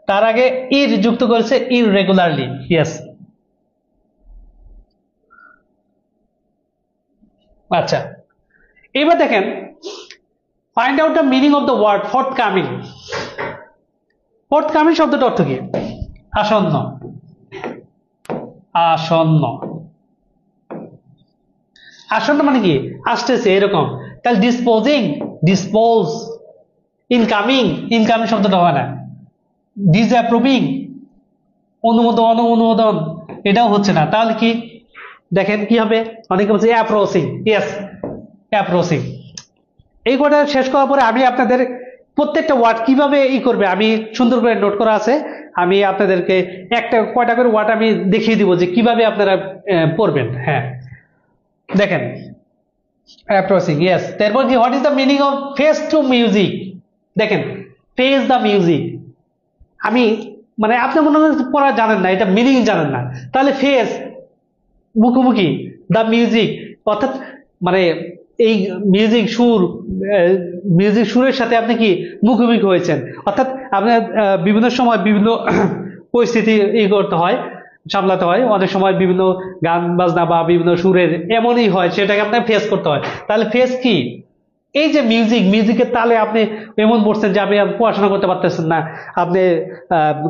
তার আগে ইর যুক্ত করেছে, ইররেগুলারলি। ইয়েস। আচ্ছা, এবার দেখেন find out the meaning of the word forthcoming. Forthcoming শব্দটা অর্থ কি? আসন্ন, আসন্ন। আসন্ন মানে কি? আসতেছে এরকম। তাহলে ডিসপোজিং, ডিসপোজ। ইনকামিং, ইনকামিং শব্দটা হয় না। ডিসঅ্যাপ্রুভিং, অনুমোদন, অনুমোদন, এটাও হচ্ছে না। তাহলে কি দেখেন কি হবে? অনেকে বলছে অ্যাপ্রোচিং। Yes, approaching. এই কোডটা শেষ করার পরে আমি আপনাদের প্রত্যেকটা ওয়ার্ড কিভাবে করবে আমি সুন্দর করে নোট করা আছে। আমি আপনাদেরকে একটা কয়টা করে ওয়ার্ড আমি দেখিয়ে দিব যে কিভাবে আপনারা পড়বেন। হ্যাঁ, দেখেন অ্যাপ্রোচিং। ইয়েস। তারপর কি what is the meaning of face to music? দেখেন ফেস দ্য মিউজিক, আমি মানে আপনি মনে হয় পড়া জানেন না, এটা মিনিং জানেন না। তাহলে ফেস মুখোমুখি, দ্য মিউজিক অর্থাৎ মানে এই মিউজিক সুর, মিউজিক সুরের সাথে আপনি কি মুখোমুখি হয়েছেন, অর্থাৎ আপনার বিভিন্ন সময় বিভিন্ন পরিস্থিতি করতে হয়, সামলাতে হয়। অনেক সময় বিভিন্ন গান বাজনা বা বিভিন্ন সুরের এমনই হয়, সেটাকে আপনাকে ফেস করতে হয়। তাহলে ফেস কি? এই যে মিউজিক, মিউজিকের তালে আপনি এমন পড়ছেন যে আপনি পড়াশোনা করতে পারতেছেন না, আপনি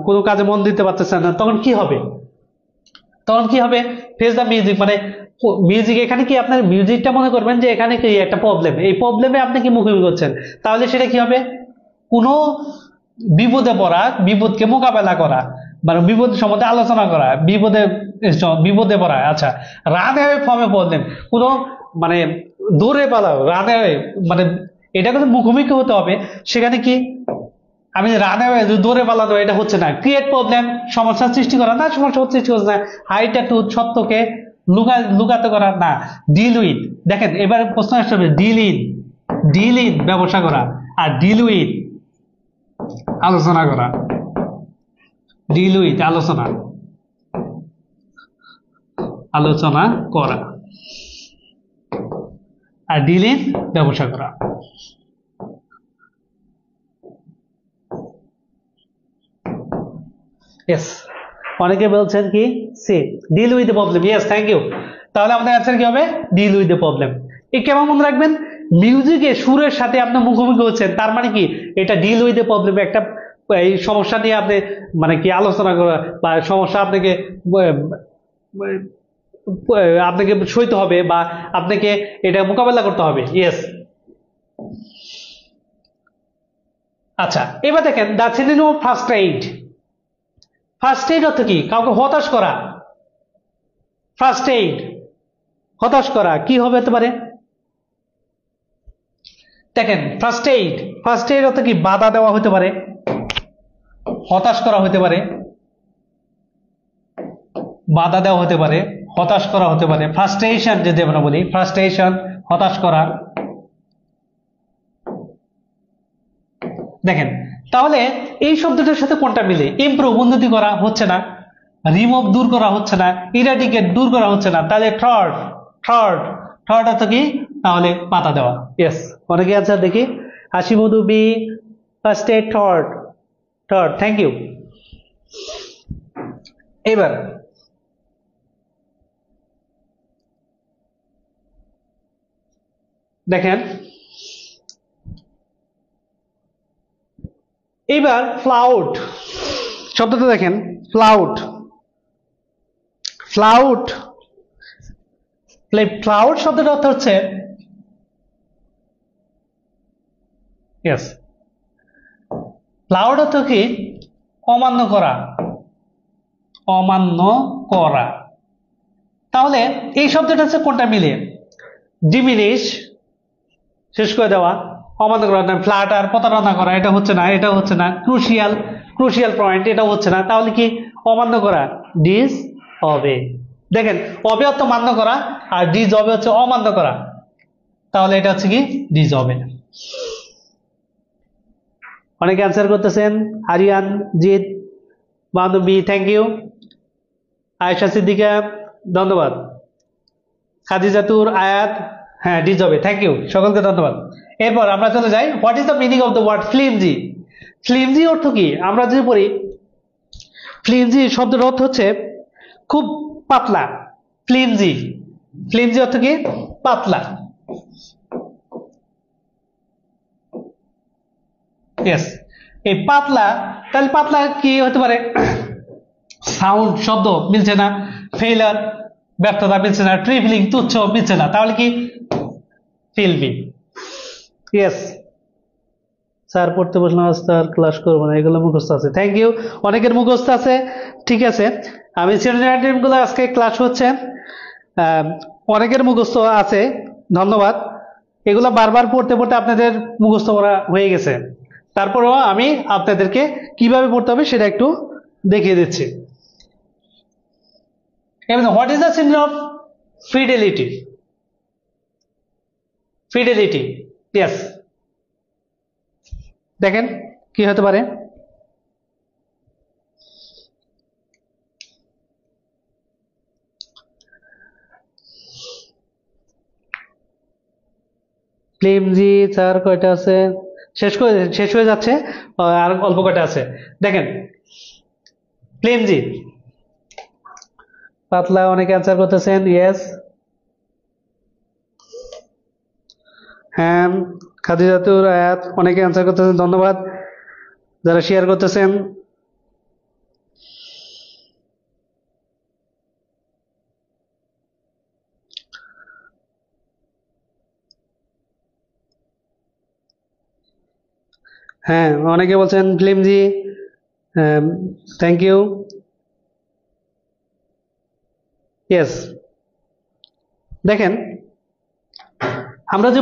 কোনো কাজে মন দিতে পারতেছেন না, তখন কি হবে? তখন কি হবে? ফেস দ্য মিউজিক মানে মিউজিক, এখানে কি আপনার মিউজিকটা মনে করবেন যে এখানে কি একটা প্রবলেম, এই প্রবলেমে আপনি কি মুখোমুখি করছেন। তাহলে সেটা কি হবে? কোনো বিপদে পড়া, বিপদকে মোকাবেলা করা, মানে বিপদ সম্বন্ধে আলোচনা করা, বিপদে পড়া। আচ্ছা, run away from a problem, কোনো মানে দৌড়ে পালাও, রান অ্যাওয়ে মানে এটা কিন্তু মুখোমুখি হতে হবে। সেখানে কি আমি রান অ্যাওয়ে দৌড়ে পালানো, এটা হচ্ছে না। ক্রিয়েট প্রবলেম, সমস্যার সৃষ্টি করা না, সমস্যা সৃষ্টি হচ্ছে না। হাইট টু, সত্যকে লুকাতে করা না। ডিল উইথ, দেখেন এবার প্রশ্ন আসতে হবে, ডিল ইন, ডিল ইন ব্যবসা করা, আর ডিল উইথ আলোচনা করা। ডিল উইথ আলোচনা, আলোচনা করা, আর ডিল ইন ব্যবসা করা। ইয়েস, অনেকে বলছেন কি see deal with the problem. Yes, thank you. তাহলে আমাদের অ্যান্সার কি হবে? Deal with the problem. এই কেমন মনে রাখবেন? মিউজিকে সুরের সাথে আপনি মুখোমুখি হচ্ছেন, তার মানে কি এটা ডিল উইথ দ্য প্রবলেম, একটা এই সমস্যা নিয়ে আপনি মানে কি আলোচনা করা, বা সমস্যা আপনাকে আপনাকে সইতে হবে, বা আপনাকে এটা মোকাবেলা করতে হবে। ইয়েস। আচ্ছা, এবার দেখেন the synonym of first aid. First aid অর্থ কি? কাউকে হতাশ করা। ফার্স্ট এইড, হতাশ করা, কি হবে হতে পারে? দেখেন ফার্স্ট এইড, ফার্স্ট এইড অর্থ কি? বাধা দেওয়া হতে পারে, হতাশ করা হতে পারে, বাধা দেওয়া হতে পারে, হতাশ করা হতে পারে। ফ্রাস্ট্রেশন যদি আমরা বলি, ফ্রাস্ট্রেশন, হতাশ করা। দেখেন তাহলে এই শব্দটার সাথে কোনটা মিলে? ইমপ্রুভ, উন্নতি করা হচ্ছে না, রিমুভ দূর করা হচ্ছে না, ইরাডিকেট দূর করা হচ্ছে না। তাহলে থার্ড, থার্ড, থার্ড অর্থ কি? তাহলে পাতা দেওয়া। ইয়েস, অনেকে অ্যান্সার দেখি। Hasimodhu B, first aid, third, third, thank you. এবার দেখেন, এবার ফ্লাউট শব্দটা দেখেন, ফ্লাউট, ফ্লাউট, ফ্লাউট শব্দটা অর্থ হচ্ছে ইয়েস, ফ্লাউট অর্থ কি? অমান্য করা, অমান্য করা। তাহলে এই শব্দটা হচ্ছে কোনটা মিলে? ডিমিনিশ, শেষ করে দেওয়া, অমান্য করা না। ফ্ল্যাটার, প্রতারণা করা, এটা হচ্ছে না, এটা হচ্ছে না। ক্রুশিয়াল, ক্রুশিয়াল পয়েন্ট, এটা হচ্ছে না। তাহলে কি? অমান্য করা, ডিস অবে। দেখেন অবে অর্থ মান্য করা, আর ডিস অবে হচ্ছে অমান্য করা। তাহলে এটা হচ্ছে কি? ডিস অবে। অনেকে অ্যান্সার করতেছেন, আরিয়ান, জিৎ, বান্ধবী থ্যাংক ইউ, আয়েশা সিদ্দিকা ধন্যবাদ, খাদিজাতুর আয়াত হ্যাঁ ডিজ হবে থ্যাংক ইউ, সকলকে ধন্যবাদ। এরপর আমরা চলে যাই what is the meaning of the word flimsy. Flimsy অর্থ কি? আমরা যদি পড়ি ফ্লিমজি শব্দের অর্থ হচ্ছে খুব পাতলা। ফ্লিমজি, ফ্লিমজি অর্থ কি? পাতলা। ইয়েস, এই পাতলা, তাহলে পাতলা কি হতে পারে? সাউন্ড শব্দ মিলছে না, ফেইলার ব্যর্থতা মিলছে না, ট্রিভলিং তুচ্ছ মিলছে না, তাহলে কি? ফিলবি। ইয়েস স্যার পড়তে বসলাম আজ তার ক্লাস করবো না, এগুলো মুখস্থ আছে। থ্যাংক ইউ, অনেকের মুখস্থ আছে, ঠিক আছে। আমি গুলো আজকে ক্লাস হচ্ছে, অনেকের মুখস্থ আছে, ধন্যবাদ। এগুলো বারবার পড়তে পড়তে আপনাদের মুখস্থ করা হয়ে গেছে। তারপরেও আমি আপনাদেরকে কিভাবে পড়তে হবে সেটা একটু দেখিয়ে দিচ্ছি। What is the synonym of fidelity? Fidelity, yes, দেখেন কি হতে পারে। ফ্লিমজি স্যার কয়টা আছে? শেষ হয়ে যাচ্ছে, আর অল্প কয়টা আছে। দেখেন ফ্লিমজি পাতলা, অনেকে অ্যান্সার করতেছেন ইয়েস। হ্যাঁ খাদিজাতুর আয়াত অনেকে অ্যান্সার করতেছেন, ধন্যবাদ যারা শেয়ার করতেছেন। হ্যাঁ অনেকে বলছেন ফিল্মজি, থ্যাংক ইউ। ইয়েস, দেখেন আমরা যে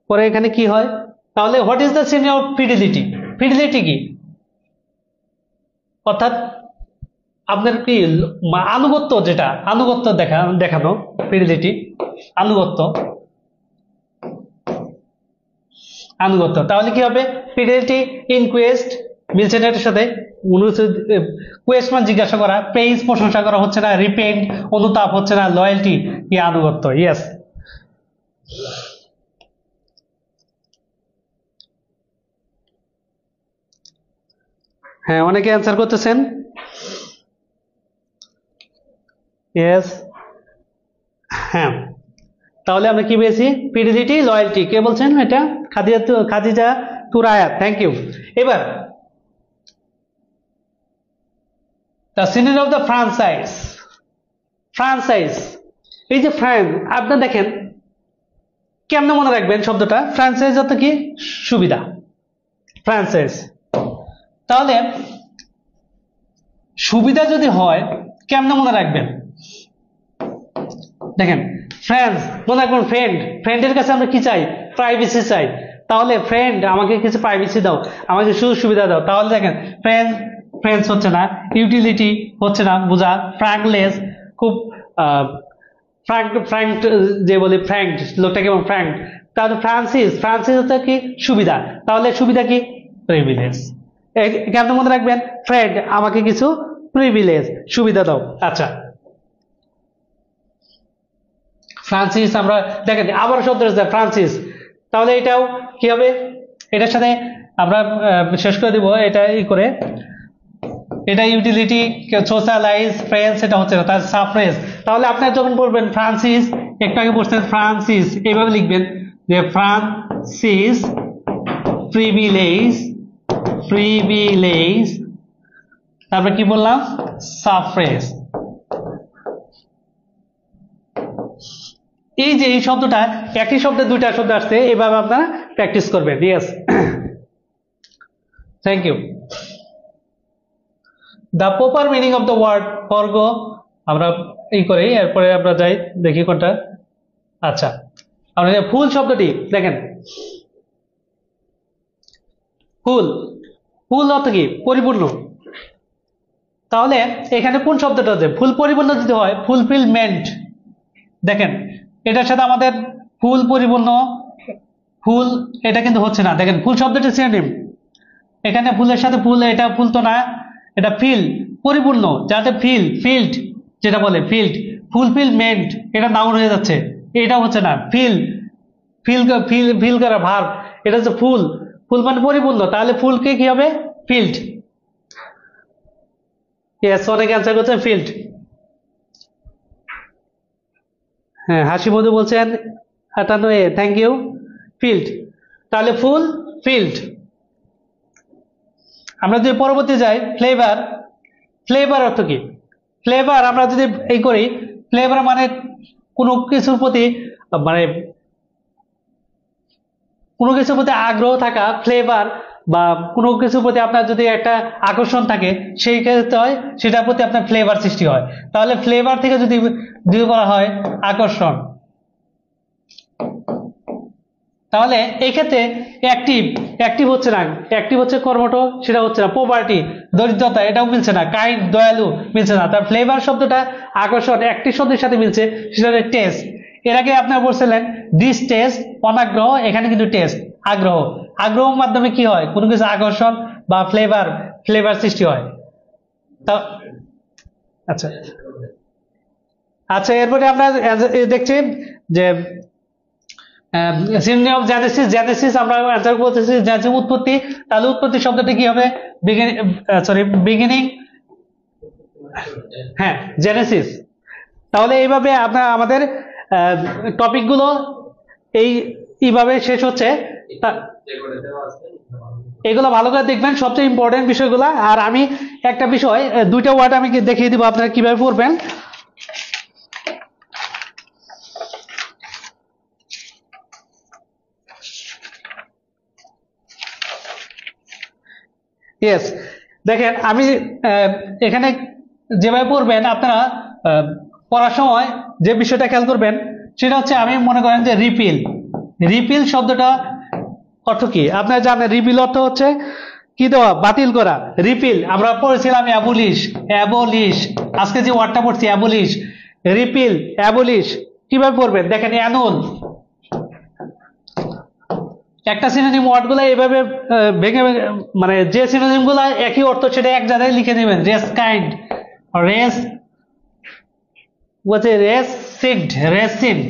পরে এখানে কি হয়, তাহলে what is the synonym of fidelity? Fidelity কি? অর্থাৎ আপনার কি আনুগত্য, যেটা আনুগত্য দেখানো ফিডেলিটি, আনুগত্য। তাহলে কি হবে? ফিডেলিটি ইনকুয়েস্ট মিলছে না এটার সাথে, কোয়েস্ট মানে জিজ্ঞাসা করা, প্রেইজ প্রশংসা করা হচ্ছে না, রিপেন্ট অনুতাপ হচ্ছে না, লয়্যালটি কি? আনুগত্য। ইয়েস, হ্যাঁ অনেকে অ্যান্সার করতেছেন ইয়েস। হ্যাঁ তাহলে আমরা কি পেয়েছি? Fidelity, loyalty. কে বলছেন এটা? খাদিজা তুর আয়াত, থ্যাংক ইউ। এবার the synonym of the franchise. Franchise, এই যে ফ্রান্স, আপনি দেখেন কেমনে মনে রাখবেন শব্দটা? ফ্রাঞ্চাইজ অর্থ কি? সুবিধা। ফ্রাঞ্চাইজ, তাহলে সুবিধা যদি হয় কেমনে মনে রাখবেন? দেখেন ফ্রেন্ডস মনে রাখবেন, ফ্রেন্ডের কাছে আমরা কি চাই? প্রাইভেসি চাই। তাহলে ফ্রেন্ড আমাকে কিছু প্রাইভেসি দাও, আমাকে সুযোগ সুবিধা দাও। তাহলে দেখেন ফ্রেন্ডস হচ্ছে না, ইউটিলিটি হচ্ছে না বোঝা, ফ্র্যাঙ্কলেস খুব ফ্র্যাঙ্ক যে বলি ফ্র্যাঙ্ক, লোকটা কেমন ফ্র্যাঙ্ক। তাহলে ফ্রান্সিস হচ্ছে কি? সুবিধা। তাহলে সুবিধা কি? প্রিভিলেজ। কেমন মনে রাখবেন? ফ্রেন্ড আমাকে কিছু প্রিভিলেজ, সুবিধা দাও। আচ্ছা ফ্রান্সিস, আমরা দেখেন আবার শব্দ ফ্রান্সিস, তাহলে এটাও কি হবে? এটার সাথে আমরা শেষ করে দিব এটা করে, এটা ইউটিলিটি, সোশ্যালাইজ, ফ্রেন্ডস এটা হচ্ছে না, তার সাফ্রেজ। তাহলে আপনার যখন বলবেন ফ্রান্সিস, একটু আগে বলছেন ফ্রান্সিস, এইভাবে লিখবেন যে ফ্রান্সিস প্রিভিলেজ, তারপর কি বললাম? সাফ্রেজ। এই যে এই শব্দটা, একই শব্দে দুইটা শব্দ আসছে, এভাবে আপনারা প্র্যাকটিস করবেন। Yes, thank you. The proper meaning of the word forge, আমরা এই করি, এরপরে আমরা যাই দেখি কোনটা। আচ্ছা আমরা ফুল শব্দটি দেখেন, ফুল অর্থ কি? পরিপূর্ণ। তাহলে এখানে কোন শব্দটা আছে? ফুল পরিপূর্ণ যদি হয় ফুলফিলমেন্ট। দেখেন এটার সাথে আমাদের ফুল পরিপূর্ণ, ফুল এটা কিন্তু হচ্ছে না। দেখেন ফুল শব্দটি সিনোনিম, এখানে ফুলের সাথে ফুল, এটা ফুল তো না, এটা ফিল পরিপূর্ণ, যাতে ফিল্ড যেটা বলে ফিল্ড, ফুলফিলমেন্ট এটা নাউন হয়ে যাচ্ছে, এটা হচ্ছে না। ফিল করা ভার্ব, এটা হচ্ছে ফুল মানে পরিপূর্ণ, তাহলে ফুলকে কি হবে? ফিল্ড। ইয়েস, অনেকে অ্যান্সার করছেন ফিল্ড। হ্যাঁ, হাসি মধু বলছেন 58A, থ্যাংক ইউ। ফিল্ড, তাহলে ফুল ফিল্ড। আমরা যদি পরবর্তী যাই, ফ্লেভার অর্থ কি? ফ্লেভার আমরা যদি এই করি, ফ্লেভার মানে কোনো কিছুর প্রতি মানে কোনো কিছুর প্রতি আগ্রহ থাকা, ফ্লেভার বা কোনো কিছুর প্রতি আপনার যদি একটা আকর্ষণ থাকে, সেই ক্ষেত্রে হয় সেটার প্রতি আপনার ফ্লেভার সৃষ্টি হয়। তাহলে ফ্লেভার থেকে যদি করা হয় আকর্ষণ, তাহলে এই ক্ষেত্রে অ্যাক্টিভ হচ্ছে না, অ্যাক্টিভ হচ্ছে কর্মঠ, সেটা হচ্ছে না। পভার্টি দরিদ্রতা, এটাও মিলছে না। কাইন্ড দয়ালু মিলছে না। তার ফ্লেভার শব্দটা আকর্ষণ অ্যাক্টিভ শব্দের সাথে মিলছে, সেটা হচ্ছে টেস্ট। এর আগে আপনারা বলছিলেন ডিসটেস্ট অনাগ্রহ, এখানে কিন্তু টেস্ট আগ্রহ। আগ্রহের মাধ্যমে কি হয়? কোনো কিছু আকর্ষণ বা ফ্লেভার সৃষ্টি হয়। তা আচ্ছা আচ্ছা, এরপরে আমরা দেখছি যে সিনোনিম অফ জেনেসিস আমরা অ্যান্সার করতেছি যে উৎপত্তি, তাহলে উৎপত্তি শব্দটি কি হবে? বিগিনিং, হ্যাঁ জেনেসিস। তাহলে এইভাবে আপনার আমাদের টপিকগুলো এইভাবে শেষ হচ্ছে। এগুলো ভালো করে দেখবেন, সবচেয়ে ইম্পর্টেন্ট বিষয়গুলো। আর আমি একটা বিষয়, দুইটা ওয়ার্ড আমি দেখিয়ে দিব আপনারা কিভাবে পড়বেন। ইয়েস, দেখেন আমি এখানে যেভাবে পড়বেন আপনারা পড়ার সময় যে বিষয়টা খেয়াল করবেন সেটা হচ্ছে, আমি মনে করেন যে রিপিল শব্দটা অর্থ কি আপনারা জানেন? রিপিল অর্থ হচ্ছে কি দেওয়া? বাতিল করা। রিপিল আমরা পড়েছিলাম অ্যাবলিশ, আজকে যে ওয়ার্ডটা পড়ছি অ্যাবলিশ, রিপিল অ্যাবলিশ। কিভাবে পড়বেন দেখেন, অ্যানুল, একটা সিনোনিম ওয়ার্ডগুলো এইভাবে ভেঙে মানে যে সিনোনিমগুলো একই অর্থ সেটা এক জায়গায় লিখে নেবেন। রেসিন্ট।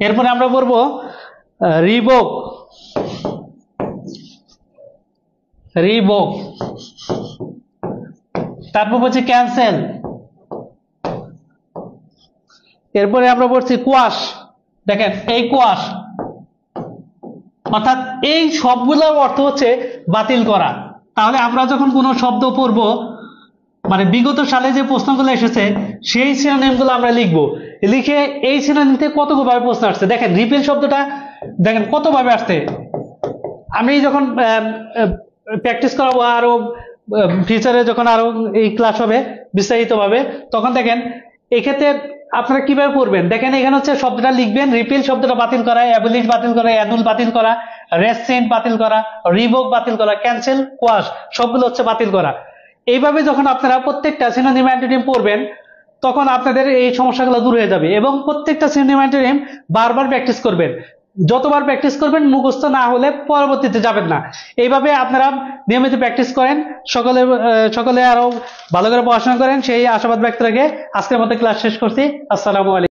এরপরে আমরা বলবো রিভোক, তারপর বলছি ক্যান্সেল। এরপরে আমরা বলছি কোয়াশ, দেখেন এই কোয়াশ, অর্থাৎ এই সবগুলোর অর্থ হচ্ছে বাতিল করা। তাহলে আমরা যখন কোনো শব্দ পড়ব, মানে বিগত সালে যে প্রশ্নগুলো এসেছে সেই সিনোনিমগুলো আমরা লিখবো, লিখে এই সিনোনিম থেকে কতভাবে প্রশ্ন আসছে দেখেন। রিপিল শব্দটা দেখেন কতভাবে আসছে। আমি যখন প্র্যাকটিস করাবো আরো ফিউচারে, যখন আরো এই ক্লাস হবে বিস্তারিতভাবে, তখন দেখেন এক্ষেত্রে আপনারা কিভাবে পড়বেন। দেখেন এখানে হচ্ছে শব্দটা লিখবেন, রিপিল শব্দটা বাতিল করা, অ্যাবলিশ বাতিল করা, অ্যানুল বাতিল করা, রেসেন্ট বাতিল করা, রিভোক বাতিল করা, ক্যান্সেল, কোয়াশ সবগুলো হচ্ছে বাতিল করা। এইভাবে যখন আপনারা প্রত্যেকটা সিনোনিম অ্যান্টোনিম পড়বেন, তখন আপনাদের এই সমস্যাগুলো দূর হয়ে যাবে। এবং প্রত্যেকটা সিনোনিম অ্যান্টোনিম বারবার প্র্যাকটিস করবেন। যতবার প্র্যাকটিস করবেন মুখস্থ না হলে পরবর্তীতে যাবেন না। এইভাবে আপনারা নিয়মিত প্র্যাকটিস করেন, সকলে আরো ভালো করে পড়াশোনা করেন, সেই আশাবাদ ব্যক্ত রেখে আজকের মতো ক্লাস শেষ করছি। আসসালামু আলাইকুম।